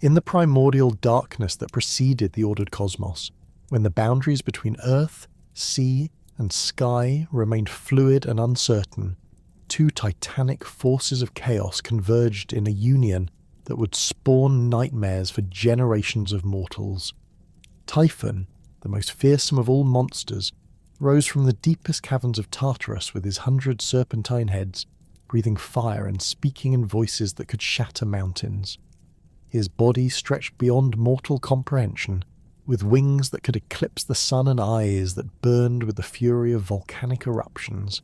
In the primordial darkness that preceded the ordered cosmos, when the boundaries between earth, sea, and sky remained fluid and uncertain, two titanic forces of chaos converged in a union that would spawn nightmares for generations of mortals. Typhon, the most fearsome of all monsters, rose from the deepest caverns of Tartarus with his 100 serpentine heads, breathing fire and speaking in voices that could shatter mountains. His body stretched beyond mortal comprehension, with wings that could eclipse the sun and eyes that burned with the fury of volcanic eruptions.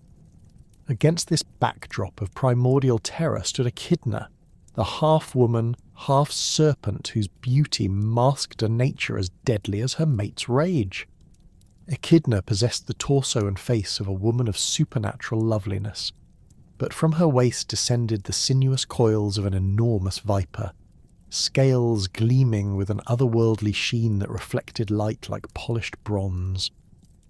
Against this backdrop of primordial terror stood Echidna, the half-woman, half-serpent whose beauty masked a nature as deadly as her mate's rage. Echidna possessed the torso and face of a woman of supernatural loveliness, but from her waist descended the sinuous coils of an enormous viper, scales gleaming with an otherworldly sheen that reflected light like polished bronze.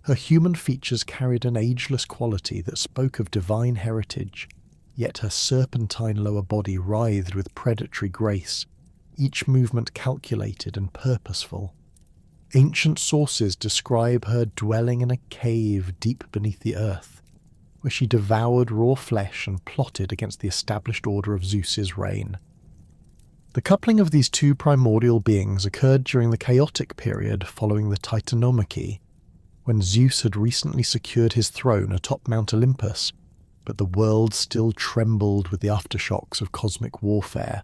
Her human features carried an ageless quality that spoke of divine heritage, yet her serpentine lower body writhed with predatory grace, each movement calculated and purposeful. Ancient sources describe her dwelling in a cave deep beneath the earth, where she devoured raw flesh and plotted against the established order of Zeus's reign. The coupling of these two primordial beings occurred during the chaotic period following the Titanomachy, when Zeus had recently secured his throne atop Mount Olympus, but the world still trembled with the aftershocks of cosmic warfare.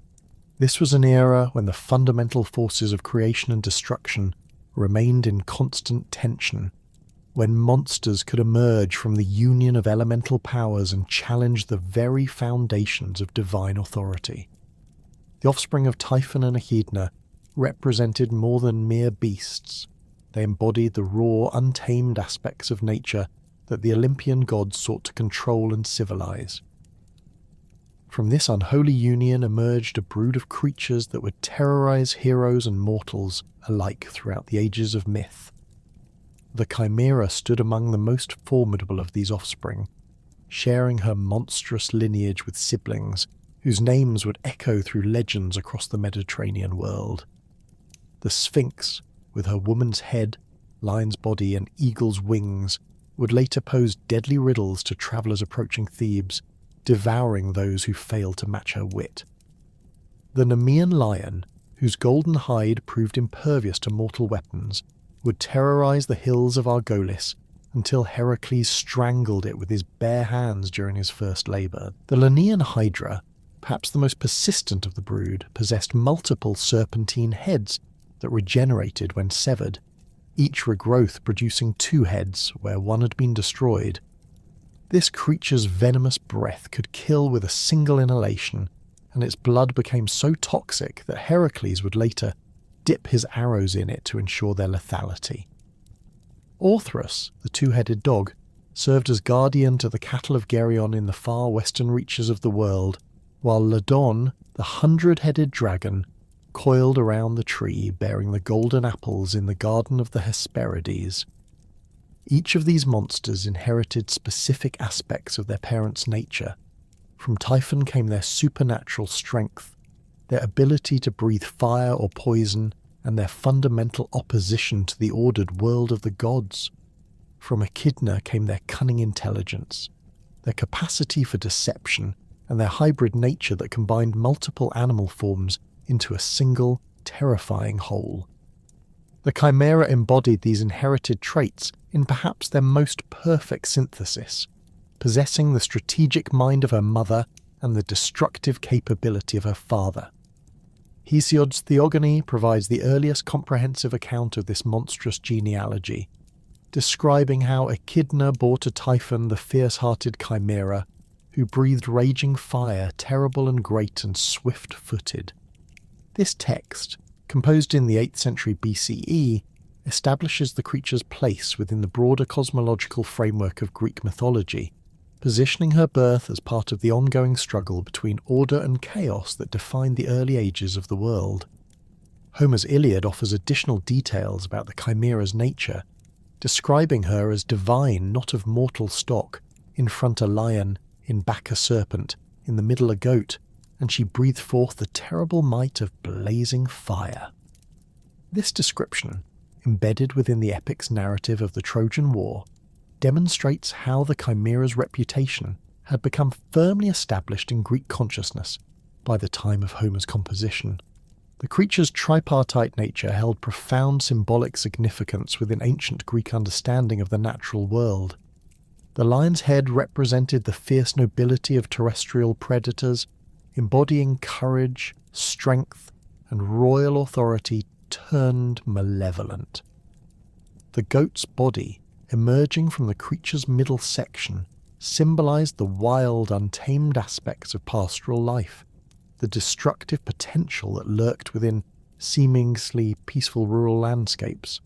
This was an era when the fundamental forces of creation and destruction remained in constant tension, when monsters could emerge from the union of elemental powers and challenge the very foundations of divine authority. The offspring of Typhon and Echidna represented more than mere beasts. They embodied the raw, untamed aspects of nature that the Olympian gods sought to control and civilize. From this unholy union emerged a brood of creatures that would terrorize heroes and mortals alike throughout the ages of myth. The Chimera stood among the most formidable of these offspring, sharing her monstrous lineage with siblings whose names would echo through legends across the Mediterranean world. The Sphinx, with her woman's head, lion's body, and eagle's wings, would later pose deadly riddles to travellers approaching Thebes, devouring those who failed to match her wit. The Nemean lion, whose golden hide proved impervious to mortal weapons, would terrorize the hills of Argolis until Heracles strangled it with his bare hands during his first labor. The Lernaean hydra, perhaps the most persistent of the brood, possessed multiple serpentine heads that regenerated when severed, each regrowth producing two heads where one had been destroyed. This creature's venomous breath could kill with a single inhalation, and its blood became so toxic that Heracles would later dip his arrows in it to ensure their lethality. Orthrus, the two-headed dog, served as guardian to the cattle of Geryon in the far western reaches of the world, while Ladon, the 100-headed dragon, coiled around the tree bearing the golden apples in the garden of the Hesperides. Each of these monsters inherited specific aspects of their parents' nature. From Typhon came their supernatural strength, their ability to breathe fire or poison, and their fundamental opposition to the ordered world of the gods. From Echidna came their cunning intelligence, their capacity for deception, and their hybrid nature that combined multiple animal forms into a single, terrifying whole. The Chimera embodied these inherited traits in perhaps their most perfect synthesis, possessing the strategic mind of her mother and the destructive capability of her father. Hesiod's Theogony provides the earliest comprehensive account of this monstrous genealogy, describing how Echidna bore to Typhon the fierce-hearted Chimera, who breathed raging fire, terrible and great and swift-footed. This text, composed in the 8th century BCE, establishes the creature's place within the broader cosmological framework of Greek mythology, positioning her birth as part of the ongoing struggle between order and chaos that defined the early ages of the world. Homer's Iliad offers additional details about the Chimera's nature, describing her as divine, not of mortal stock, in front a lion, in back a serpent, in the middle a goat, and she breathed forth the terrible might of blazing fire. This description, embedded within the epic's narrative of the Trojan War, demonstrates how the Chimera's reputation had become firmly established in Greek consciousness by the time of Homer's composition. The creature's tripartite nature held profound symbolic significance within ancient Greek understanding of the natural world. The lion's head represented the fierce nobility of terrestrial predators, embodying courage, strength, and royal authority turned malevolent. The goat's body, emerging from the creature's middle section, symbolized the wild, untamed aspects of pastoral life, the destructive potential that lurked within seemingly peaceful rural landscapes.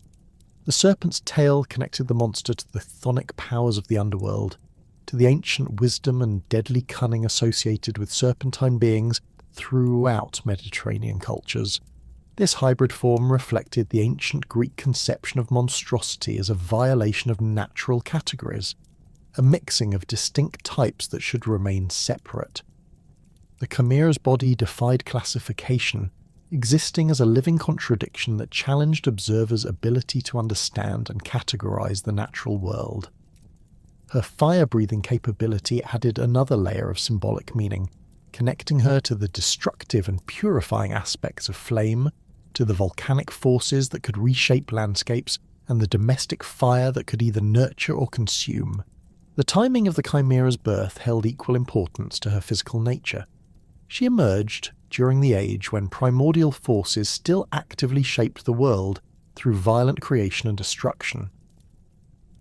The serpent's tail connected the monster to the chthonic powers of the underworld, to the ancient wisdom and deadly cunning associated with serpentine beings throughout Mediterranean cultures. This hybrid form reflected the ancient Greek conception of monstrosity as a violation of natural categories, a mixing of distinct types that should remain separate. The Chimera's body defied classification, existing as a living contradiction that challenged observers' ability to understand and categorize the natural world. Her fire-breathing capability added another layer of symbolic meaning, connecting her to the destructive and purifying aspects of flame, to the volcanic forces that could reshape landscapes, and the domestic fire that could either nurture or consume. The timing of the Chimera's birth held equal importance to her physical nature. She emerged during the age when primordial forces still actively shaped the world through violent creation and destruction.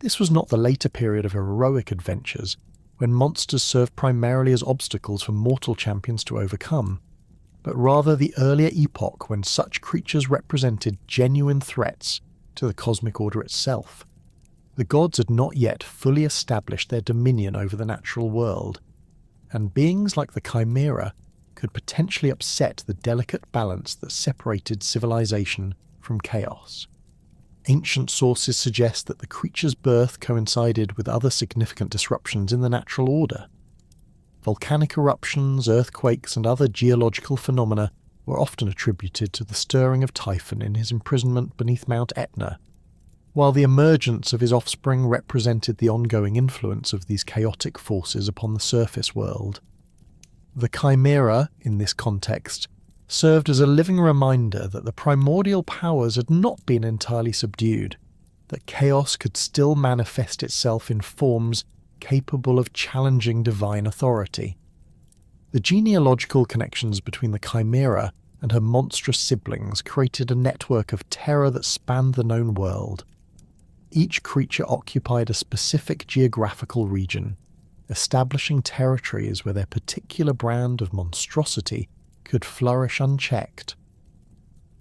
This was not the later period of heroic adventures, when monsters served primarily as obstacles for mortal champions to overcome, but rather the earlier epoch when such creatures represented genuine threats to the cosmic order itself. The gods had not yet fully established their dominion over the natural world, and beings like the Chimera could potentially upset the delicate balance that separated civilization from chaos. Ancient sources suggest that the creature's birth coincided with other significant disruptions in the natural order. Volcanic eruptions, earthquakes, and other geological phenomena were often attributed to the stirring of Typhon in his imprisonment beneath Mount Etna, while the emergence of his offspring represented the ongoing influence of these chaotic forces upon the surface world. The Chimera, in this context, served as a living reminder that the primordial powers had not been entirely subdued, that chaos could still manifest itself in forms capable of challenging divine authority. The genealogical connections between the Chimera and her monstrous siblings created a network of terror that spanned the known world. Each creature occupied a specific geographical region, establishing territories where their particular brand of monstrosity could flourish unchecked.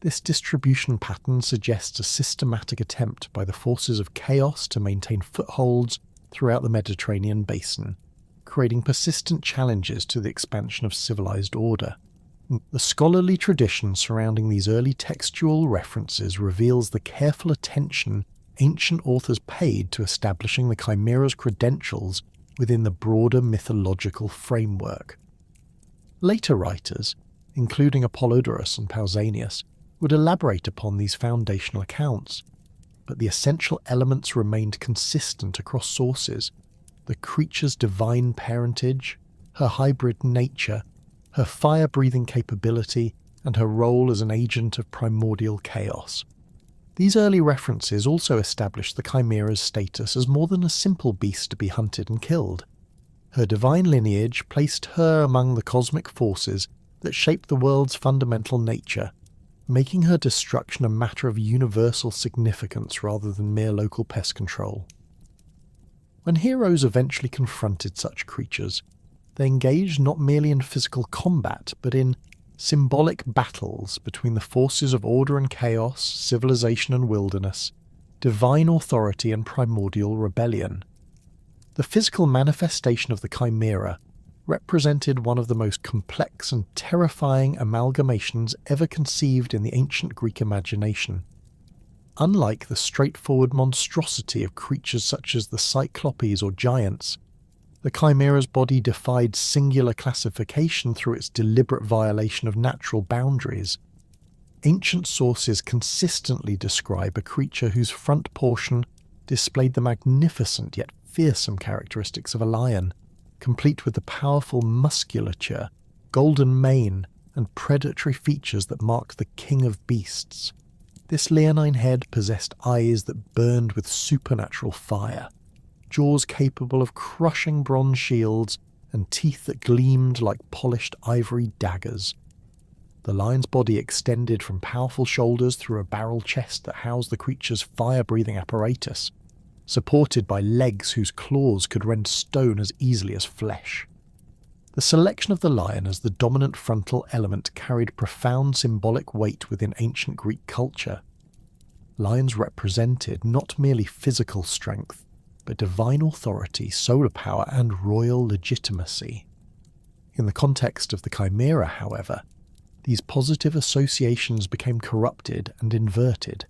This distribution pattern suggests a systematic attempt by the forces of chaos to maintain footholds throughout the Mediterranean basin, creating persistent challenges to the expansion of civilized order. The scholarly tradition surrounding these early textual references reveals the careful attention ancient authors paid to establishing the Chimera's credentials within the broader mythological framework. Later writers, including Apollodorus and Pausanias, would elaborate upon these foundational accounts, but the essential elements remained consistent across sources: the creature's divine parentage, her hybrid nature, her fire-breathing capability, and her role as an agent of primordial chaos. These early references also established the Chimera's status as more than a simple beast to be hunted and killed. Her divine lineage placed her among the cosmic forces that shaped the world's fundamental nature, making her destruction a matter of universal significance rather than mere local pest control. When heroes eventually confronted such creatures, they engaged not merely in physical combat, but in symbolic battles between the forces of order and chaos, civilization and wilderness, divine authority and primordial rebellion. The physical manifestation of the Chimera represented one of the most complex and terrifying amalgamations ever conceived in the ancient Greek imagination. Unlike the straightforward monstrosity of creatures such as the Cyclopes or giants, The Chimera's body defied singular classification through its deliberate violation of natural boundaries. Ancient sources consistently describe a creature whose front portion displayed the magnificent yet fearsome characteristics of a lion, complete with the powerful musculature, golden mane, and predatory features that marked the king of beasts. This leonine head possessed eyes that burned with supernatural fire, jaws capable of crushing bronze shields, and teeth that gleamed like polished ivory daggers. The lion's body extended from powerful shoulders through a barrel chest that housed the creature's fire-breathing apparatus, supported by legs whose claws could rend stone as easily as flesh. The selection of the lion as the dominant frontal element carried profound symbolic weight within ancient Greek culture. Lions represented not merely physical strength, but divine authority, solar power, and royal legitimacy. In the context of the Chimera, however, these positive associations became corrupted and inverted.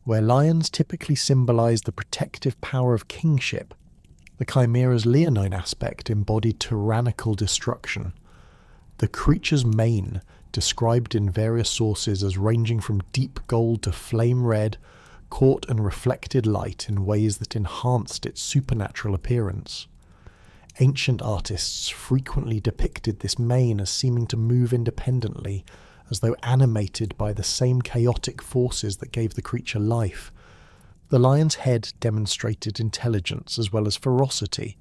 Where lions typically symbolized the protective power of kingship, the Chimera's leonine aspect embodied tyrannical destruction. The creature's mane, described in various sources as ranging from deep gold to flame red, caught and reflected light in ways that enhanced its supernatural appearance. Ancient artists frequently depicted this mane as seeming to move independently, as though animated by the same chaotic forces that gave the creature life. The lion's head demonstrated intelligence as well as ferocity.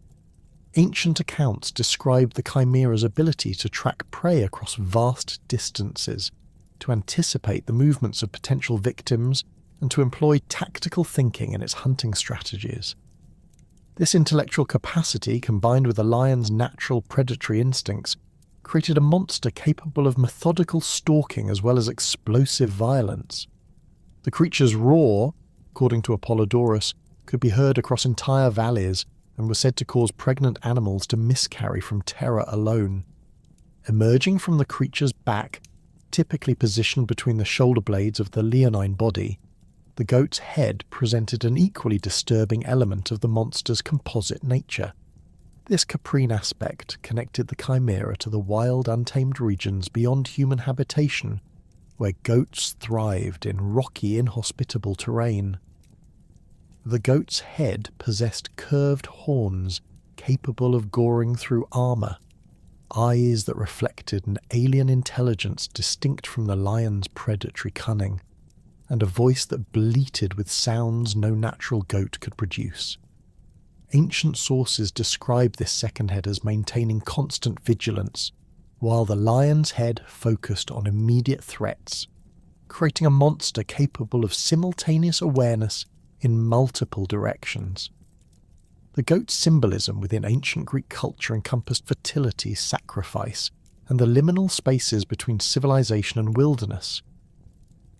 Ancient accounts described the Chimera's ability to track prey across vast distances, to anticipate the movements of potential victims, and to employ tactical thinking in its hunting strategies. This intellectual capacity, combined with the lion's natural predatory instincts, created a monster capable of methodical stalking as well as explosive violence. The creature's roar, according to Apollodorus, could be heard across entire valleys and was said to cause pregnant animals to miscarry from terror alone. Emerging from the creature's back, typically positioned between the shoulder blades of the leonine body, the goat's head presented an equally disturbing element of the monster's composite nature. This caprine aspect connected the Chimera to the wild, untamed regions beyond human habitation, where goats thrived in rocky, inhospitable terrain. The goat's head possessed curved horns capable of goring through armour, eyes that reflected an alien intelligence distinct from the lion's predatory cunning, and a voice that bleated with sounds no natural goat could produce. Ancient sources describe this second head as maintaining constant vigilance, while the lion's head focused on immediate threats, creating a monster capable of simultaneous awareness in multiple directions. The goat's symbolism within ancient Greek culture encompassed fertility, sacrifice, and the liminal spaces between civilization and wilderness.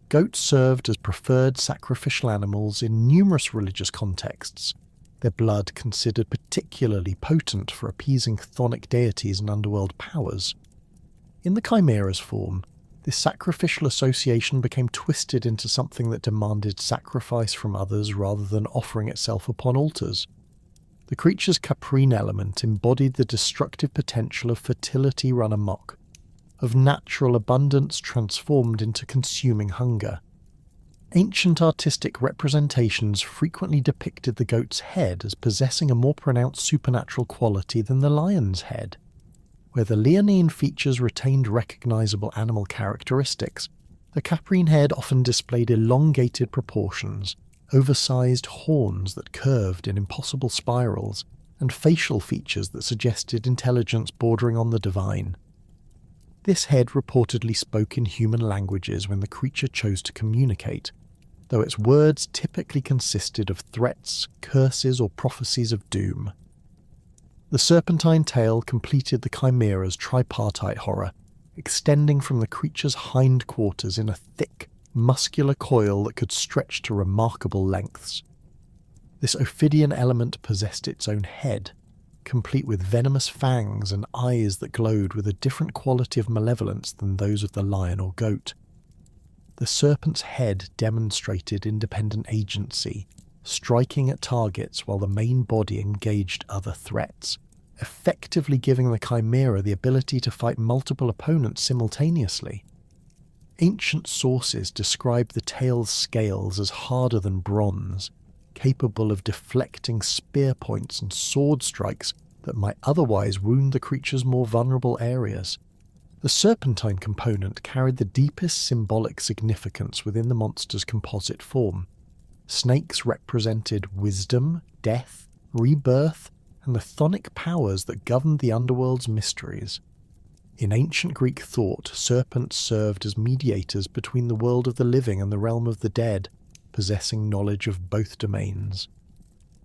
Goats served as preferred sacrificial animals in numerous religious contexts, their blood considered particularly potent for appeasing chthonic deities and underworld powers. In the Chimera's form, this sacrificial association became twisted into something that demanded sacrifice from others rather than offering itself upon altars. The creature's caprine element embodied the destructive potential of fertility run amok, of natural abundance transformed into consuming hunger. Ancient artistic representations frequently depicted the goat's head as possessing a more pronounced supernatural quality than the lion's head. Where the leonine features retained recognizable animal characteristics, the caprine head often displayed elongated proportions, oversized horns that curved in impossible spirals, and facial features that suggested intelligence bordering on the divine. This head reportedly spoke in human languages when the creature chose to communicate, though its words typically consisted of threats, curses, or prophecies of doom. The serpentine tail completed the Chimera's tripartite horror, extending from the creature's hindquarters in a thick, muscular coil that could stretch to remarkable lengths. This ophidian element possessed its own head, complete with venomous fangs and eyes that glowed with a different quality of malevolence than those of the lion or goat. The serpent's head demonstrated independent agency, striking at targets while the main body engaged other threats, effectively giving the Chimera the ability to fight multiple opponents simultaneously. Ancient sources describe the tail's scales as harder than bronze, capable of deflecting spear points and sword strikes that might otherwise wound the creature's more vulnerable areas. The serpentine component carried the deepest symbolic significance within the monster's composite form. Snakes represented wisdom, death, rebirth, and the chthonic powers that governed the underworld's mysteries. In ancient Greek thought, serpents served as mediators between the world of the living and the realm of the dead, possessing knowledge of both domains.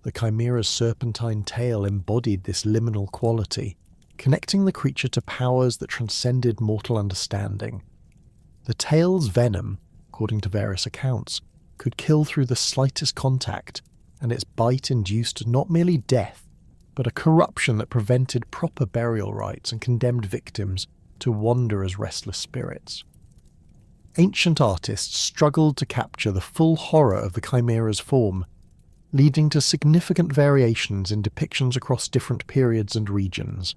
The Chimera's serpentine tail embodied this liminal quality, connecting the creature to powers that transcended mortal understanding. The tail's venom, according to various accounts, could kill through the slightest contact, and its bite induced not merely death, but a corruption that prevented proper burial rites and condemned victims to wander as restless spirits. Ancient artists struggled to capture the full horror of the Chimera's form, leading to significant variations in depictions across different periods and regions.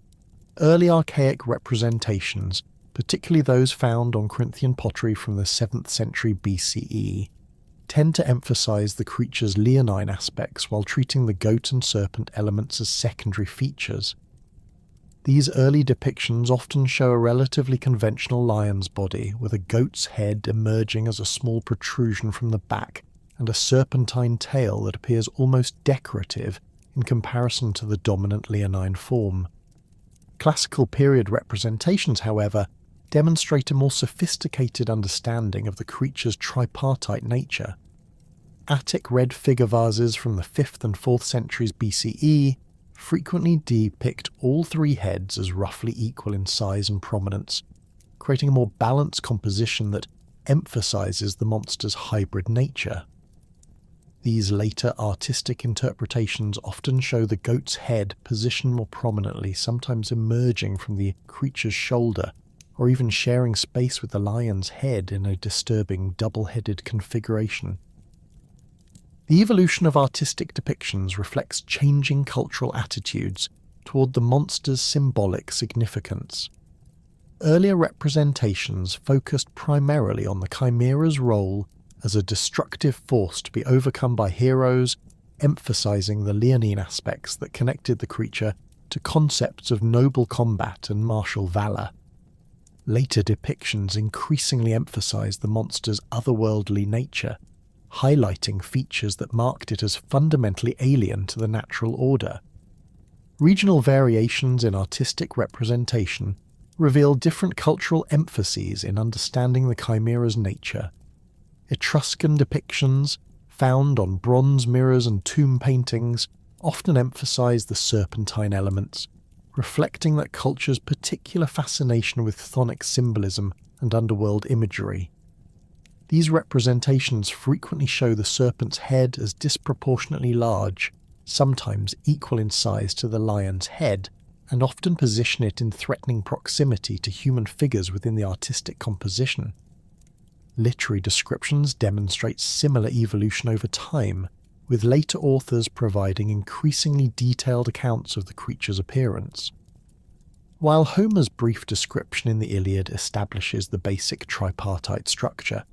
Early archaic representations, particularly those found on Corinthian pottery from the 7th century BCE, tend to emphasize the creature's leonine aspects while treating the goat and serpent elements as secondary features. These early depictions often show a relatively conventional lion's body, with a goat's head emerging as a small protrusion from the back, and a serpentine tail that appears almost decorative in comparison to the dominant leonine form. Classical period representations, however, demonstrate a more sophisticated understanding of the creature's tripartite nature. Attic red figure vases from the 5th and 4th centuries BCE frequently depict all three heads as roughly equal in size and prominence, creating a more balanced composition that emphasizes the monster's hybrid nature. These later artistic interpretations often show the goat's head positioned more prominently, sometimes emerging from the creature's shoulder, or even sharing space with the lion's head in a disturbing double-headed configuration. The evolution of artistic depictions reflects changing cultural attitudes toward the monster's symbolic significance. Earlier representations focused primarily on the Chimera's role as a destructive force to be overcome by heroes, emphasizing the leonine aspects that connected the creature to concepts of noble combat and martial valor. Later depictions increasingly emphasized the monster's otherworldly nature, highlighting features that marked it as fundamentally alien to the natural order. Regional variations in artistic representation reveal different cultural emphases in understanding the Chimera's nature. Etruscan depictions, found on bronze mirrors and tomb paintings, often emphasize the serpentine elements, reflecting that culture's particular fascination with chthonic symbolism and underworld imagery. These representations frequently show the serpent's head as disproportionately large, sometimes equal in size to the lion's head, and often position it in threatening proximity to human figures within the artistic composition. Literary descriptions demonstrate similar evolution over time, with later authors providing increasingly detailed accounts of the creature's appearance. While Homer's brief description in the Iliad establishes the basic tripartite structure,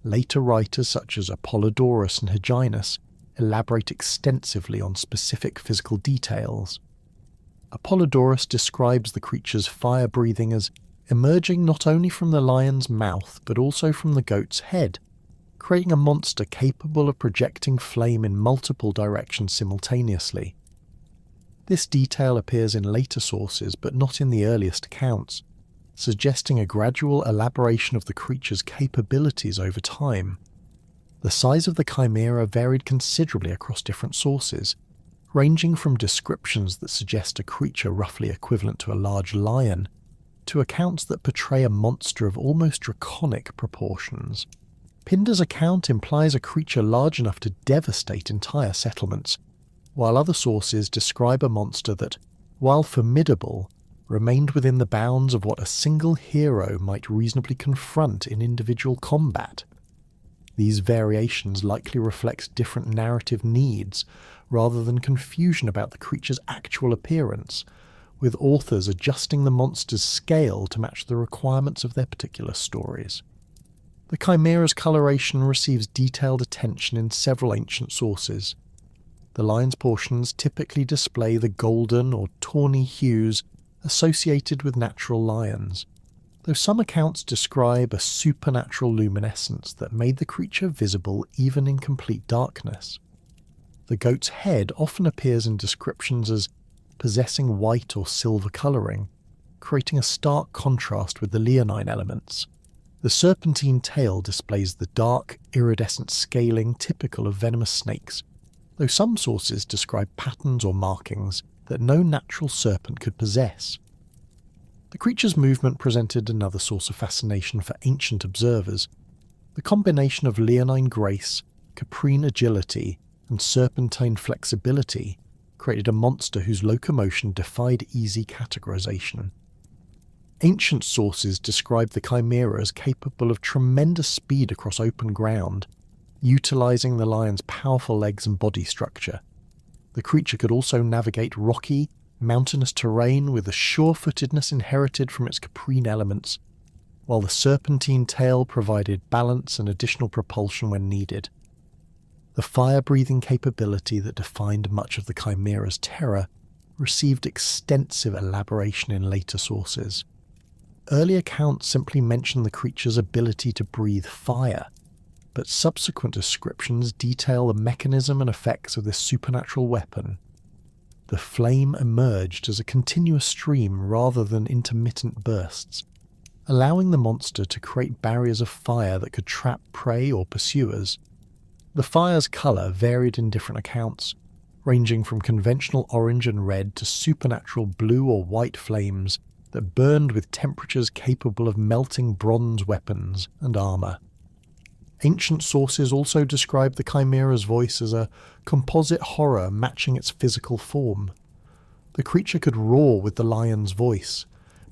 later writers such as Apollodorus and Hyginus elaborate extensively on specific physical details. Apollodorus describes the creature's fire breathing as emerging not only from the lion's mouth but also from the goat's head, creating a monster capable of projecting flame in multiple directions simultaneously. This detail appears in later sources but not in the earliest accounts, suggesting a gradual elaboration of the creature's capabilities over time. The size of the Chimera varied considerably across different sources, ranging from descriptions that suggest a creature roughly equivalent to a large lion, to accounts that portray a monster of almost draconic proportions. Pindar's account implies a creature large enough to devastate entire settlements, while other sources describe a monster that, while formidable, remained within the bounds of what a single hero might reasonably confront in individual combat. These variations likely reflect different narrative needs rather than confusion about the creature's actual appearance, with authors adjusting the monster's scale to match the requirements of their particular stories. The Chimera's coloration receives detailed attention in several ancient sources. The lion's portions typically display the golden or tawny hues associated with natural lions, though some accounts describe a supernatural luminescence that made the creature visible even in complete darkness. The goat's head often appears in descriptions as possessing white or silver colouring, creating a stark contrast with the leonine elements. The serpentine tail displays the dark, iridescent scaling typical of venomous snakes, though some sources describe patterns or markings that no natural serpent could possess. The creature's movement presented another source of fascination for ancient observers. The combination of leonine grace, caprine agility, and serpentine flexibility created a monster whose locomotion defied easy categorization. Ancient sources describe the Chimera as capable of tremendous speed across open ground, utilizing the lion's powerful legs and body structure. The creature could also navigate rocky, mountainous terrain with the sure-footedness inherited from its caprine elements, while the serpentine tail provided balance and additional propulsion when needed. The fire-breathing capability that defined much of the Chimera's terror received extensive elaboration in later sources. Early accounts simply mention the creature's ability to breathe fire, but subsequent descriptions detail the mechanism and effects of this supernatural weapon. The flame emerged as a continuous stream rather than intermittent bursts, allowing the monster to create barriers of fire that could trap prey or pursuers. The fire's colour varied in different accounts, ranging from conventional orange and red to supernatural blue or white flames that burned with temperatures capable of melting bronze weapons and armour. Ancient sources also describe the Chimera's voice as a composite horror matching its physical form. The creature could roar with the lion's voice,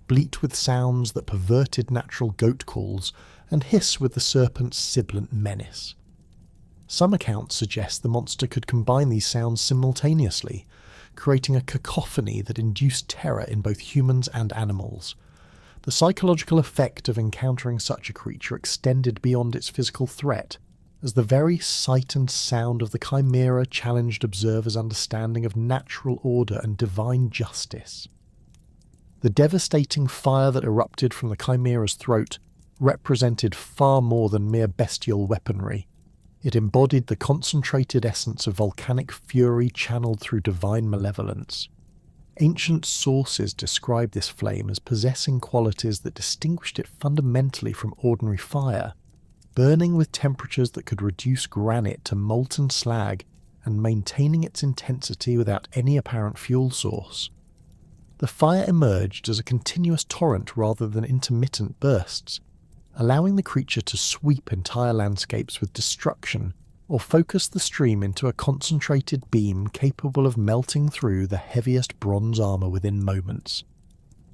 bleat with sounds that perverted natural goat calls, and hiss with the serpent's sibilant menace. Some accounts suggest the monster could combine these sounds simultaneously, creating a cacophony that induced terror in both humans and animals. The psychological effect of encountering such a creature extended beyond its physical threat, as the very sight and sound of the Chimera challenged observers' understanding of natural order and divine justice. The devastating fire that erupted from the Chimera's throat represented far more than mere bestial weaponry. It embodied the concentrated essence of volcanic fury channeled through divine malevolence. Ancient sources describe this flame as possessing qualities that distinguished it fundamentally from ordinary fire, burning with temperatures that could reduce granite to molten slag and maintaining its intensity without any apparent fuel source. The fire emerged as a continuous torrent rather than intermittent bursts, allowing the creature to sweep entire landscapes with destruction or focus the stream into a concentrated beam capable of melting through the heaviest bronze armour within moments.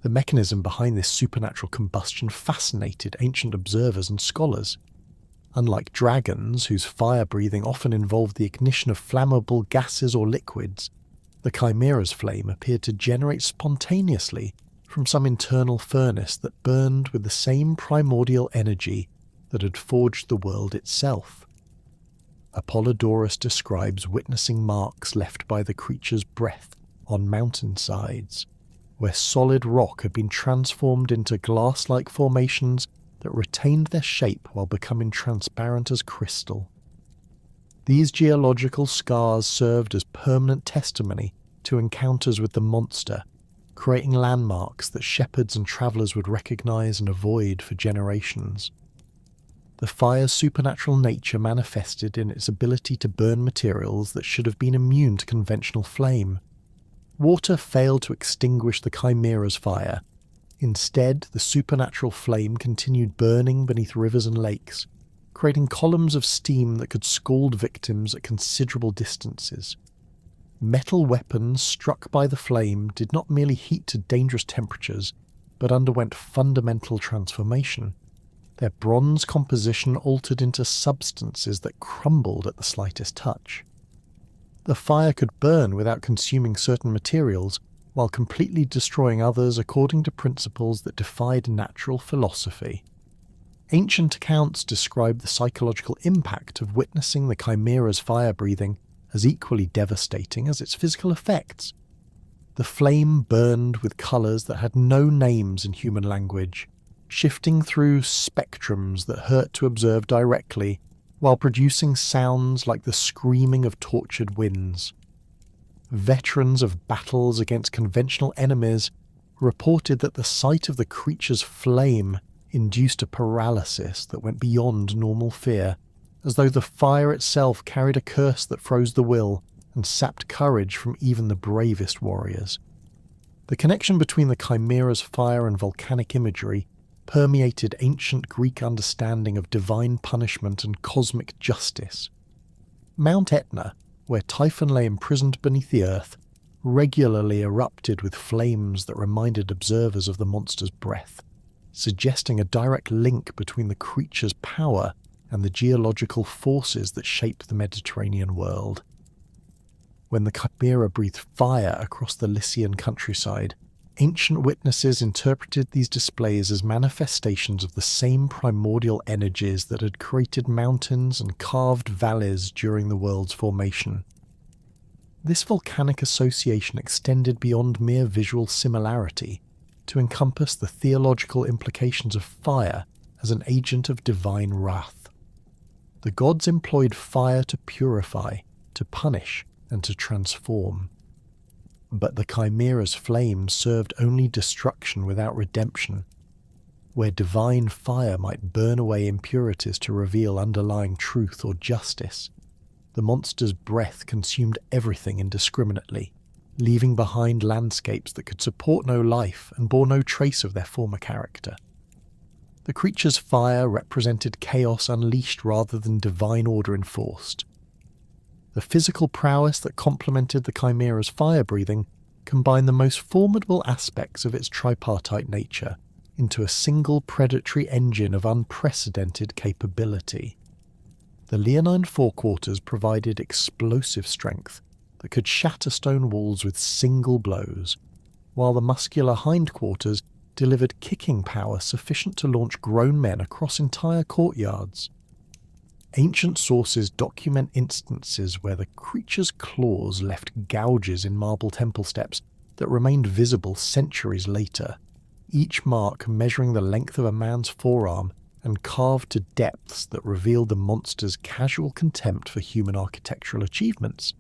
The mechanism behind this supernatural combustion fascinated ancient observers and scholars. Unlike dragons, whose fire-breathing often involved the ignition of flammable gases or liquids, the Chimera's flame appeared to generate spontaneously from some internal furnace that burned with the same primordial energy that had forged the world itself. Apollodorus describes witnessing marks left by the creature's breath on mountainsides, where solid rock had been transformed into glass-like formations that retained their shape while becoming transparent as crystal. These geological scars served as permanent testimony to encounters with the monster, creating landmarks that shepherds and travellers would recognise and avoid for generations. The fire's supernatural nature manifested in its ability to burn materials that should have been immune to conventional flame. Water failed to extinguish the Chimera's fire. Instead, the supernatural flame continued burning beneath rivers and lakes, creating columns of steam that could scald victims at considerable distances. Metal weapons struck by the flame did not merely heat to dangerous temperatures, but underwent fundamental transformation. their bronze composition altered into substances that crumbled at the slightest touch. The fire could burn without consuming certain materials, while completely destroying others according to principles that defied natural philosophy. Ancient accounts describe the psychological impact of witnessing the Chimera's fire-breathing as equally devastating as its physical effects. The flame burned with colours that had no names in human language, shifting through spectrums that hurt to observe directly, while producing sounds like the screaming of tortured winds. Veterans of battles against conventional enemies reported that the sight of the creature's flame induced a paralysis that went beyond normal fear, as though the fire itself carried a curse that froze the will and sapped courage from even the bravest warriors. The connection between the Chimera's fire and volcanic imagery permeated ancient Greek understanding of divine punishment and cosmic justice. Mount Etna, where Typhon lay imprisoned beneath the earth, regularly erupted with flames that reminded observers of the monster's breath, suggesting a direct link between the creature's power and the geological forces that shaped the Mediterranean world. When the Chimera breathed fire across the Lycian countryside, ancient witnesses interpreted these displays as manifestations of the same primordial energies that had created mountains and carved valleys during the world's formation. This volcanic association extended beyond mere visual similarity to encompass the theological implications of fire as an agent of divine wrath. The gods employed fire to purify, to punish, and to transform. But the Chimera's flame served only destruction without redemption. Where divine fire might burn away impurities to reveal underlying truth or justice, the monster's breath consumed everything indiscriminately, leaving behind landscapes that could support no life and bore no trace of their former character. The creature's fire represented chaos unleashed rather than divine order enforced. The physical prowess that complemented the Chimera's fire-breathing combined the most formidable aspects of its tripartite nature into a single predatory engine of unprecedented capability. The leonine forequarters provided explosive strength that could shatter stone walls with single blows, while the muscular hindquarters delivered kicking power sufficient to launch grown men across entire courtyards. Ancient sources document instances where the creature's claws left gouges in marble temple steps that remained visible centuries later, each mark measuring the length of a man's forearm and carved to depths that revealed the monster's casual contempt for human architectural achievements.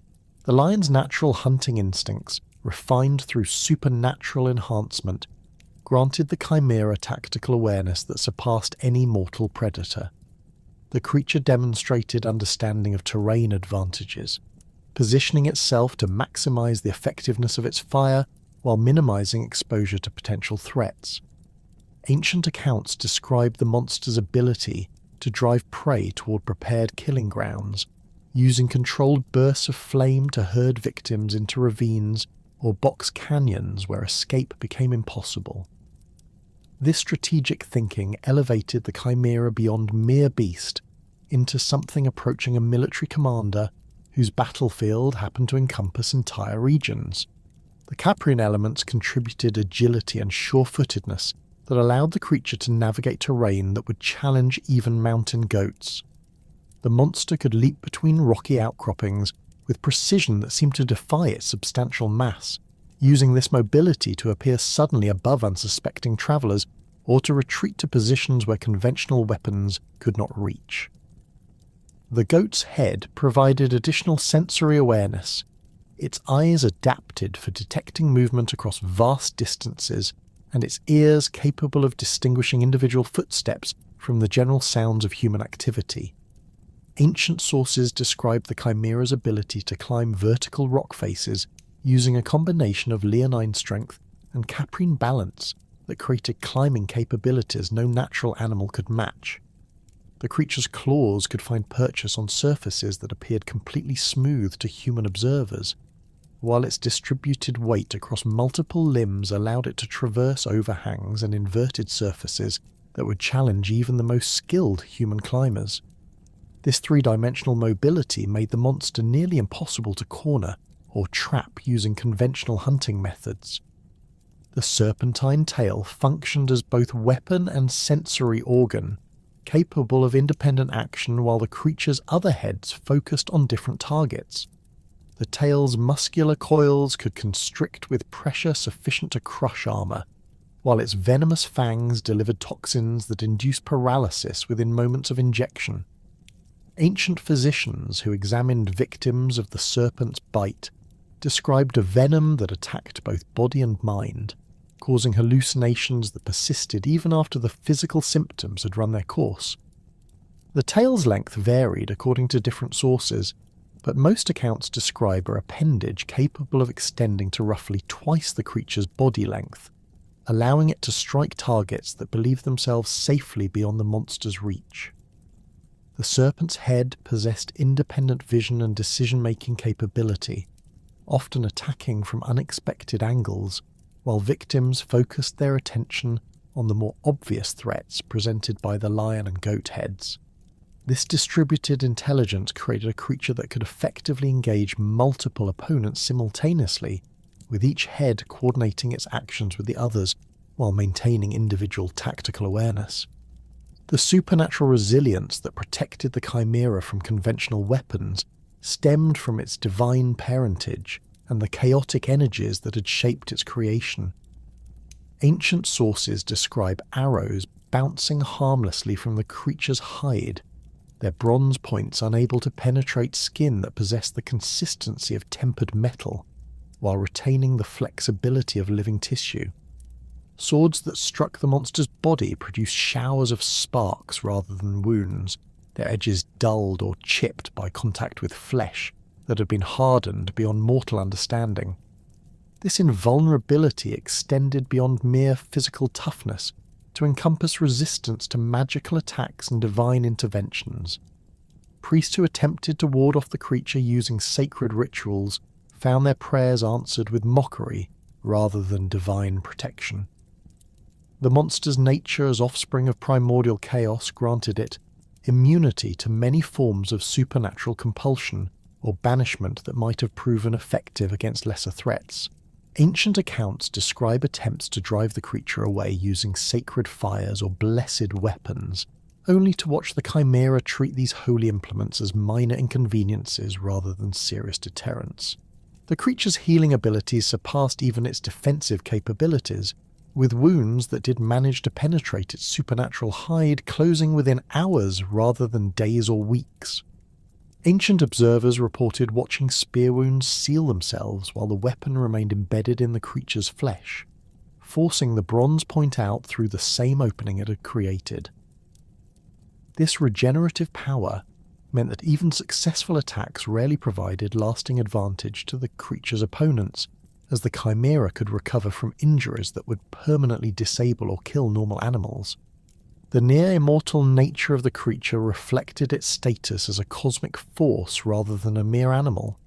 The lion's natural hunting instincts, refined through supernatural enhancement, granted the Chimera tactical awareness that surpassed any mortal predator. The creature demonstrated understanding of terrain advantages, positioning itself to maximize the effectiveness of its fire while minimizing exposure to potential threats. Ancient accounts describe the monster's ability to drive prey toward prepared killing grounds, using controlled bursts of flame to herd victims into ravines or box canyons where escape became impossible. This strategic thinking elevated the Chimera beyond mere beast into something approaching a military commander whose battlefield happened to encompass entire regions. The Caprian elements contributed agility and sure-footedness that allowed the creature to navigate terrain that would challenge even mountain goats. The monster could leap between rocky outcroppings with precision that seemed to defy its substantial mass, using this mobility to appear suddenly above unsuspecting travellers or to retreat to positions where conventional weapons could not reach. The goat's head provided additional sensory awareness. Its eyes adapted for detecting movement across vast distances, and its ears capable of distinguishing individual footsteps from the general sounds of human activity. Ancient sources describe the Chimera's ability to climb vertical rock faces using a combination of leonine strength and Caprian balance that created climbing capabilities no natural animal could match. The creature's claws could find purchase on surfaces that appeared completely smooth to human observers, while its distributed weight across multiple limbs allowed it to traverse overhangs and inverted surfaces that would challenge even the most skilled human climbers. This three-dimensional mobility made the monster nearly impossible to corner or trap using conventional hunting methods. The serpentine tail functioned as both weapon and sensory organ, capable of independent action while the creature's other heads focused on different targets. The tail's muscular coils could constrict with pressure sufficient to crush armor, while its venomous fangs delivered toxins that induced paralysis within moments of injection. Ancient physicians who examined victims of the serpent's bite described a venom that attacked both body and mind, causing hallucinations that persisted even after the physical symptoms had run their course. The tail's length varied according to different sources, but most accounts describe an appendage capable of extending to roughly twice the creature's body length, allowing it to strike targets that believed themselves safely beyond the monster's reach. The serpent's head possessed independent vision and decision-making capability, often attacking from unexpected angles, while victims focused their attention on the more obvious threats presented by the lion and goat heads. This distributed intelligence created a creature that could effectively engage multiple opponents simultaneously, with each head coordinating its actions with the others while maintaining individual tactical awareness. The supernatural resilience that protected the Chimera from conventional weapons stemmed from its divine parentage and the chaotic energies that had shaped its creation. Ancient sources describe arrows bouncing harmlessly from the creature's hide, their bronze points unable to penetrate skin that possessed the consistency of tempered metal, while retaining the flexibility of living tissue. Swords that struck the monster's body produced showers of sparks rather than wounds, their edges dulled or chipped by contact with flesh that had been hardened beyond mortal understanding. This invulnerability extended beyond mere physical toughness to encompass resistance to magical attacks and divine interventions. Priests who attempted to ward off the creature using sacred rituals found their prayers answered with mockery rather than divine protection. The monster's nature as offspring of primordial chaos granted it immunity to many forms of supernatural compulsion or banishment that might have proven effective against lesser threats. Ancient accounts describe attempts to drive the creature away using sacred fires or blessed weapons, only to watch the Chimera treat these holy implements as minor inconveniences rather than serious deterrents. The creature's healing abilities surpassed even its defensive capabilities, with wounds that did manage to penetrate its supernatural hide closing within hours rather than days or weeks. Ancient observers reported watching spear wounds seal themselves while the weapon remained embedded in the creature's flesh, forcing the bronze point out through the same opening it had created. This regenerative power meant that even successful attacks rarely provided lasting advantage to the creature's opponents, as the Chimera could recover from injuries that would permanently disable or kill normal animals. The near-immortal nature of the creature reflected its status as a cosmic force rather than a mere animal.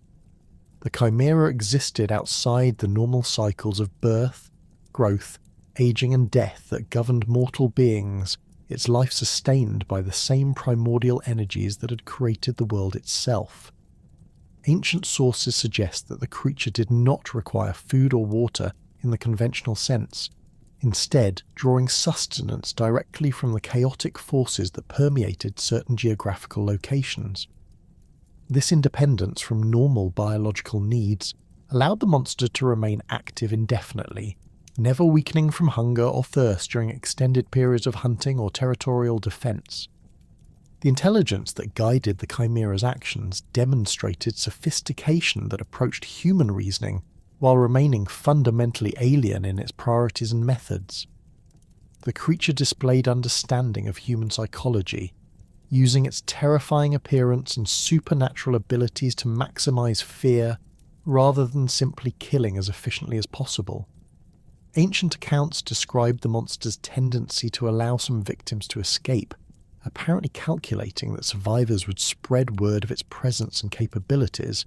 The Chimera existed outside the normal cycles of birth, growth, aging and death that governed mortal beings, its life sustained by the same primordial energies that had created the world itself. Ancient sources suggest that the creature did not require food or water in the conventional sense, instead drawing sustenance directly from the chaotic forces that permeated certain geographical locations. This independence from normal biological needs allowed the monster to remain active indefinitely, never weakening from hunger or thirst during extended periods of hunting or territorial defense. The intelligence that guided the Chimera's actions demonstrated sophistication that approached human reasoning while remaining fundamentally alien in its priorities and methods. The creature displayed understanding of human psychology, using its terrifying appearance and supernatural abilities to maximize fear rather than simply killing as efficiently as possible. Ancient accounts described the monster's tendency to allow some victims to escape, apparently calculating that survivors would spread word of its presence and capabilities,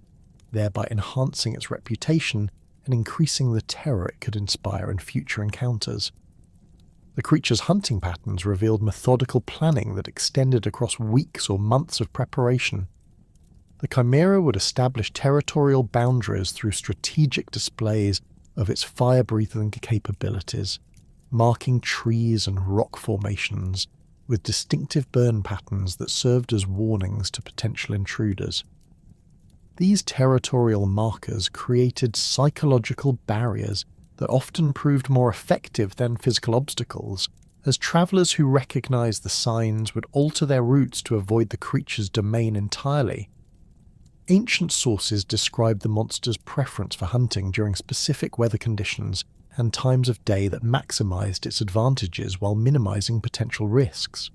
thereby enhancing its reputation and increasing the terror it could inspire in future encounters. The The creature's hunting patterns revealed methodical planning that extended across weeks or months of preparation. The Chimera would establish territorial boundaries through strategic displays of its fire-breathing capabilities, marking trees and rock formations with distinctive burn patterns that served as warnings to potential intruders. These territorial markers created psychological barriers that often proved more effective than physical obstacles, as travellers who recognised the signs would alter their routes to avoid the creature's domain entirely. Ancient sources describe the monster's preference for hunting during specific weather conditions and times of day that maximised its advantages while minimising potential risks.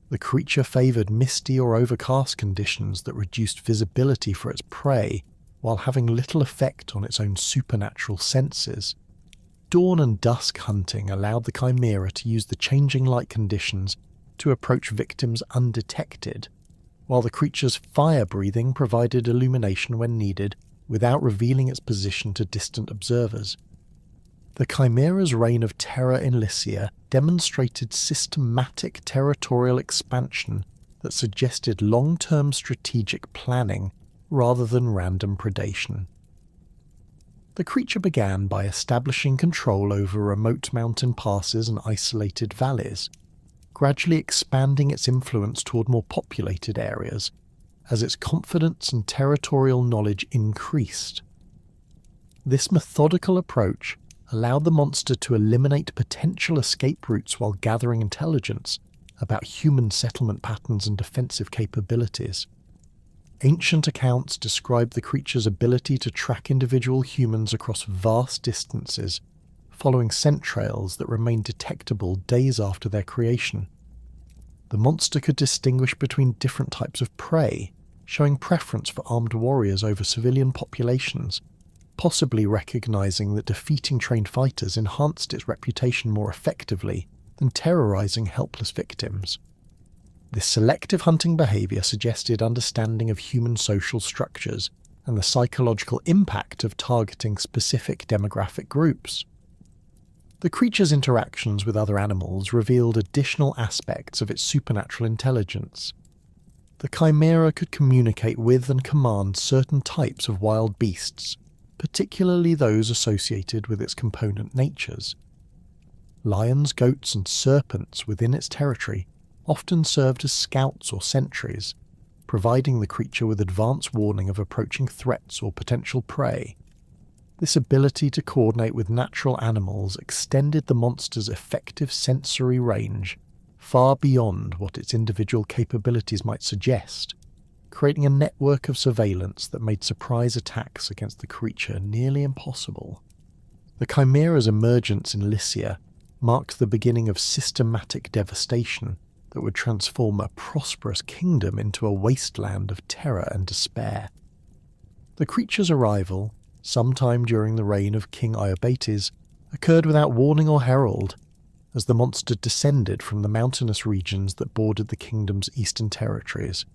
The creature favoured misty or overcast conditions that reduced visibility for its prey, while having little effect on its own supernatural senses. Dawn and dusk hunting allowed the Chimera to use the changing light conditions to approach victims undetected, while the creature's fire-breathing provided illumination when needed without revealing its position to distant observers. The Chimera's reign of terror in Lycia demonstrated systematic territorial expansion that suggested long-term strategic planning rather than random predation. The creature began by establishing control over remote mountain passes and isolated valleys, gradually expanding its influence toward more populated areas as its confidence and territorial knowledge increased. This methodical approach allowed the monster to eliminate potential escape routes while gathering intelligence about human settlement patterns and defensive capabilities. Ancient accounts describe the creature's ability to track individual humans across vast distances, following scent trails that remained detectable days after their creation. The monster could distinguish between different types of prey, showing preference for armed warriors over civilian populations, possibly recognizing that defeating trained fighters enhanced its reputation more effectively than terrorizing helpless victims. This selective hunting behavior suggested understanding of human social structures and the psychological impact of targeting specific demographic groups. The creature's interactions with other animals revealed additional aspects of its supernatural intelligence. The Chimera could communicate with and command certain types of wild beasts, particularly those associated with its component natures. Lions, goats, and serpents within its territory often served as scouts or sentries, providing the creature with advance warning of approaching threats or potential prey. This ability to coordinate with natural animals extended the monster's effective sensory range far beyond what its individual capabilities might suggest, creating a network of surveillance that made surprise attacks against the creature nearly impossible. The Chimera's emergence in Lycia marked the beginning of systematic devastation that would transform a prosperous kingdom into a wasteland of terror and despair. The creature's arrival, sometime during the reign of King Iobates, occurred without warning or herald, as the monster descended from the mountainous regions that bordered the kingdom's eastern territories.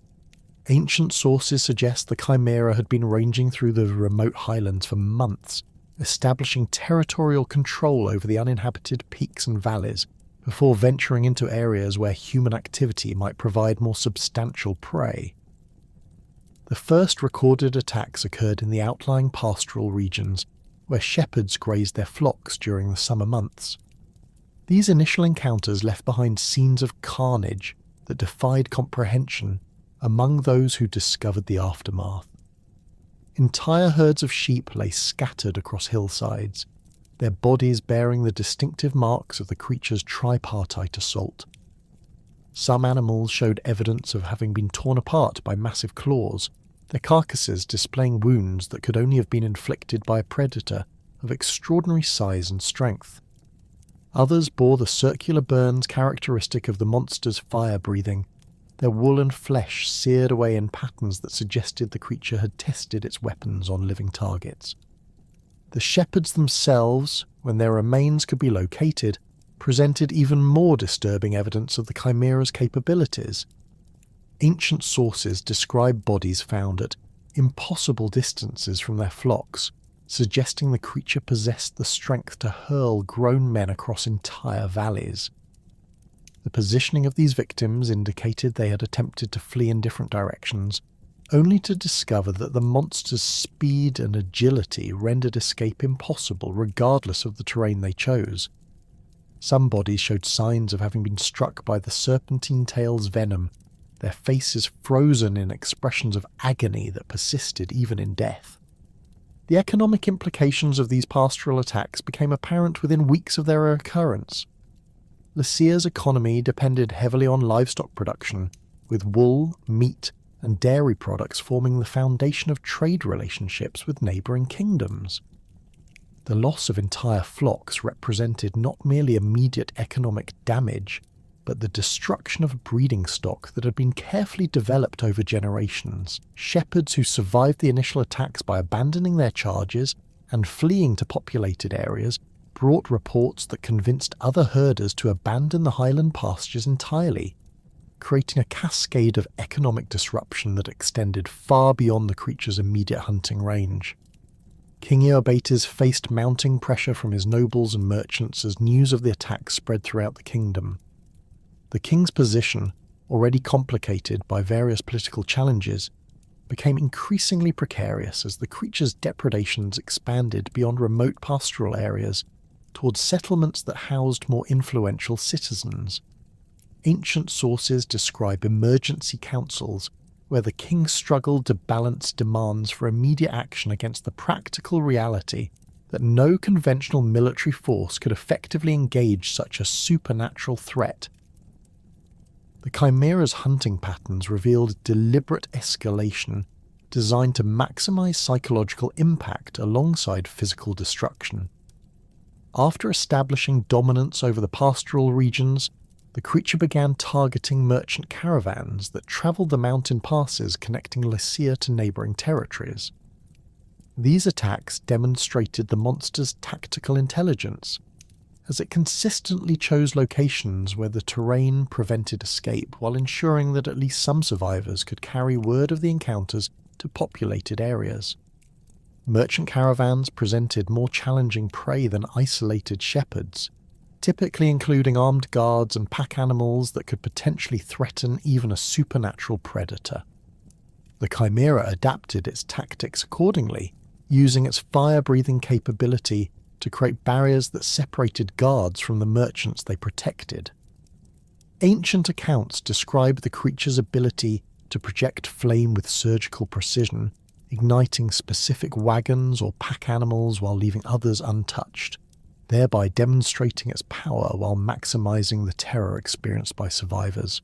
Ancient sources suggest the Chimera had been ranging through the remote highlands for months, establishing territorial control over the uninhabited peaks and valleys, before venturing into areas where human activity might provide more substantial prey. The first recorded attacks occurred in the outlying pastoral regions, where shepherds grazed their flocks during the summer months. These initial encounters left behind scenes of carnage that defied comprehension among those who discovered the aftermath. Entire herds of sheep lay scattered across hillsides, their bodies bearing the distinctive marks of the creature's tripartite assault. Some animals showed evidence of having been torn apart by massive claws, their carcasses displaying wounds that could only have been inflicted by a predator of extraordinary size and strength. Others bore the circular burns characteristic of the monster's fire-breathing, their wool and flesh seared away in patterns that suggested the creature had tested its weapons on living targets. The shepherds themselves, when their remains could be located, presented even more disturbing evidence of the Chimera's capabilities. Ancient sources describe bodies found at impossible distances from their flocks, suggesting the creature possessed the strength to hurl grown men across entire valleys. The positioning of these victims indicated they had attempted to flee in different directions, only to discover that the monster's speed and agility rendered escape impossible regardless of the terrain they chose. Some bodies showed signs of having been struck by the serpentine tail's venom, their faces frozen in expressions of agony that persisted even in death. The economic implications of these pastoral attacks became apparent within weeks of their occurrence. Lycia's economy depended heavily on livestock production, with wool, meat, and dairy products forming the foundation of trade relationships with neighbouring kingdoms. The loss of entire flocks represented not merely immediate economic damage, but the destruction of a breeding stock that had been carefully developed over generations. Shepherds who survived the initial attacks by abandoning their charges and fleeing to populated areas brought reports that convinced other herders to abandon the highland pastures entirely, creating a cascade of economic disruption that extended far beyond the creature's immediate hunting range. King Iobates faced mounting pressure from his nobles and merchants as news of the attack spread throughout the kingdom. The king's position, already complicated by various political challenges, became increasingly precarious as the creature's depredations expanded beyond remote pastoral areas towards settlements that housed more influential citizens. Ancient sources describe emergency councils where the king struggled to balance demands for immediate action against the practical reality that no conventional military force could effectively engage such a supernatural threat. The Chimera's hunting patterns revealed deliberate escalation designed to maximize psychological impact alongside physical destruction. After establishing dominance over the pastoral regions, the creature began targeting merchant caravans that travelled the mountain passes connecting Lycia to neighbouring territories. These attacks demonstrated the monster's tactical intelligence, as it consistently chose locations where the terrain prevented escape while ensuring that at least some survivors could carry word of the encounters to populated areas. Merchant caravans presented more challenging prey than isolated shepherds, typically including armed guards and pack animals that could potentially threaten even a supernatural predator. The Chimera adapted its tactics accordingly, using its fire-breathing capability to create barriers that separated guards from the merchants they protected. Ancient accounts describe the creature's ability to project flame with surgical precision, igniting specific wagons or pack animals while leaving others untouched, thereby demonstrating its power while maximizing the terror experienced by survivors.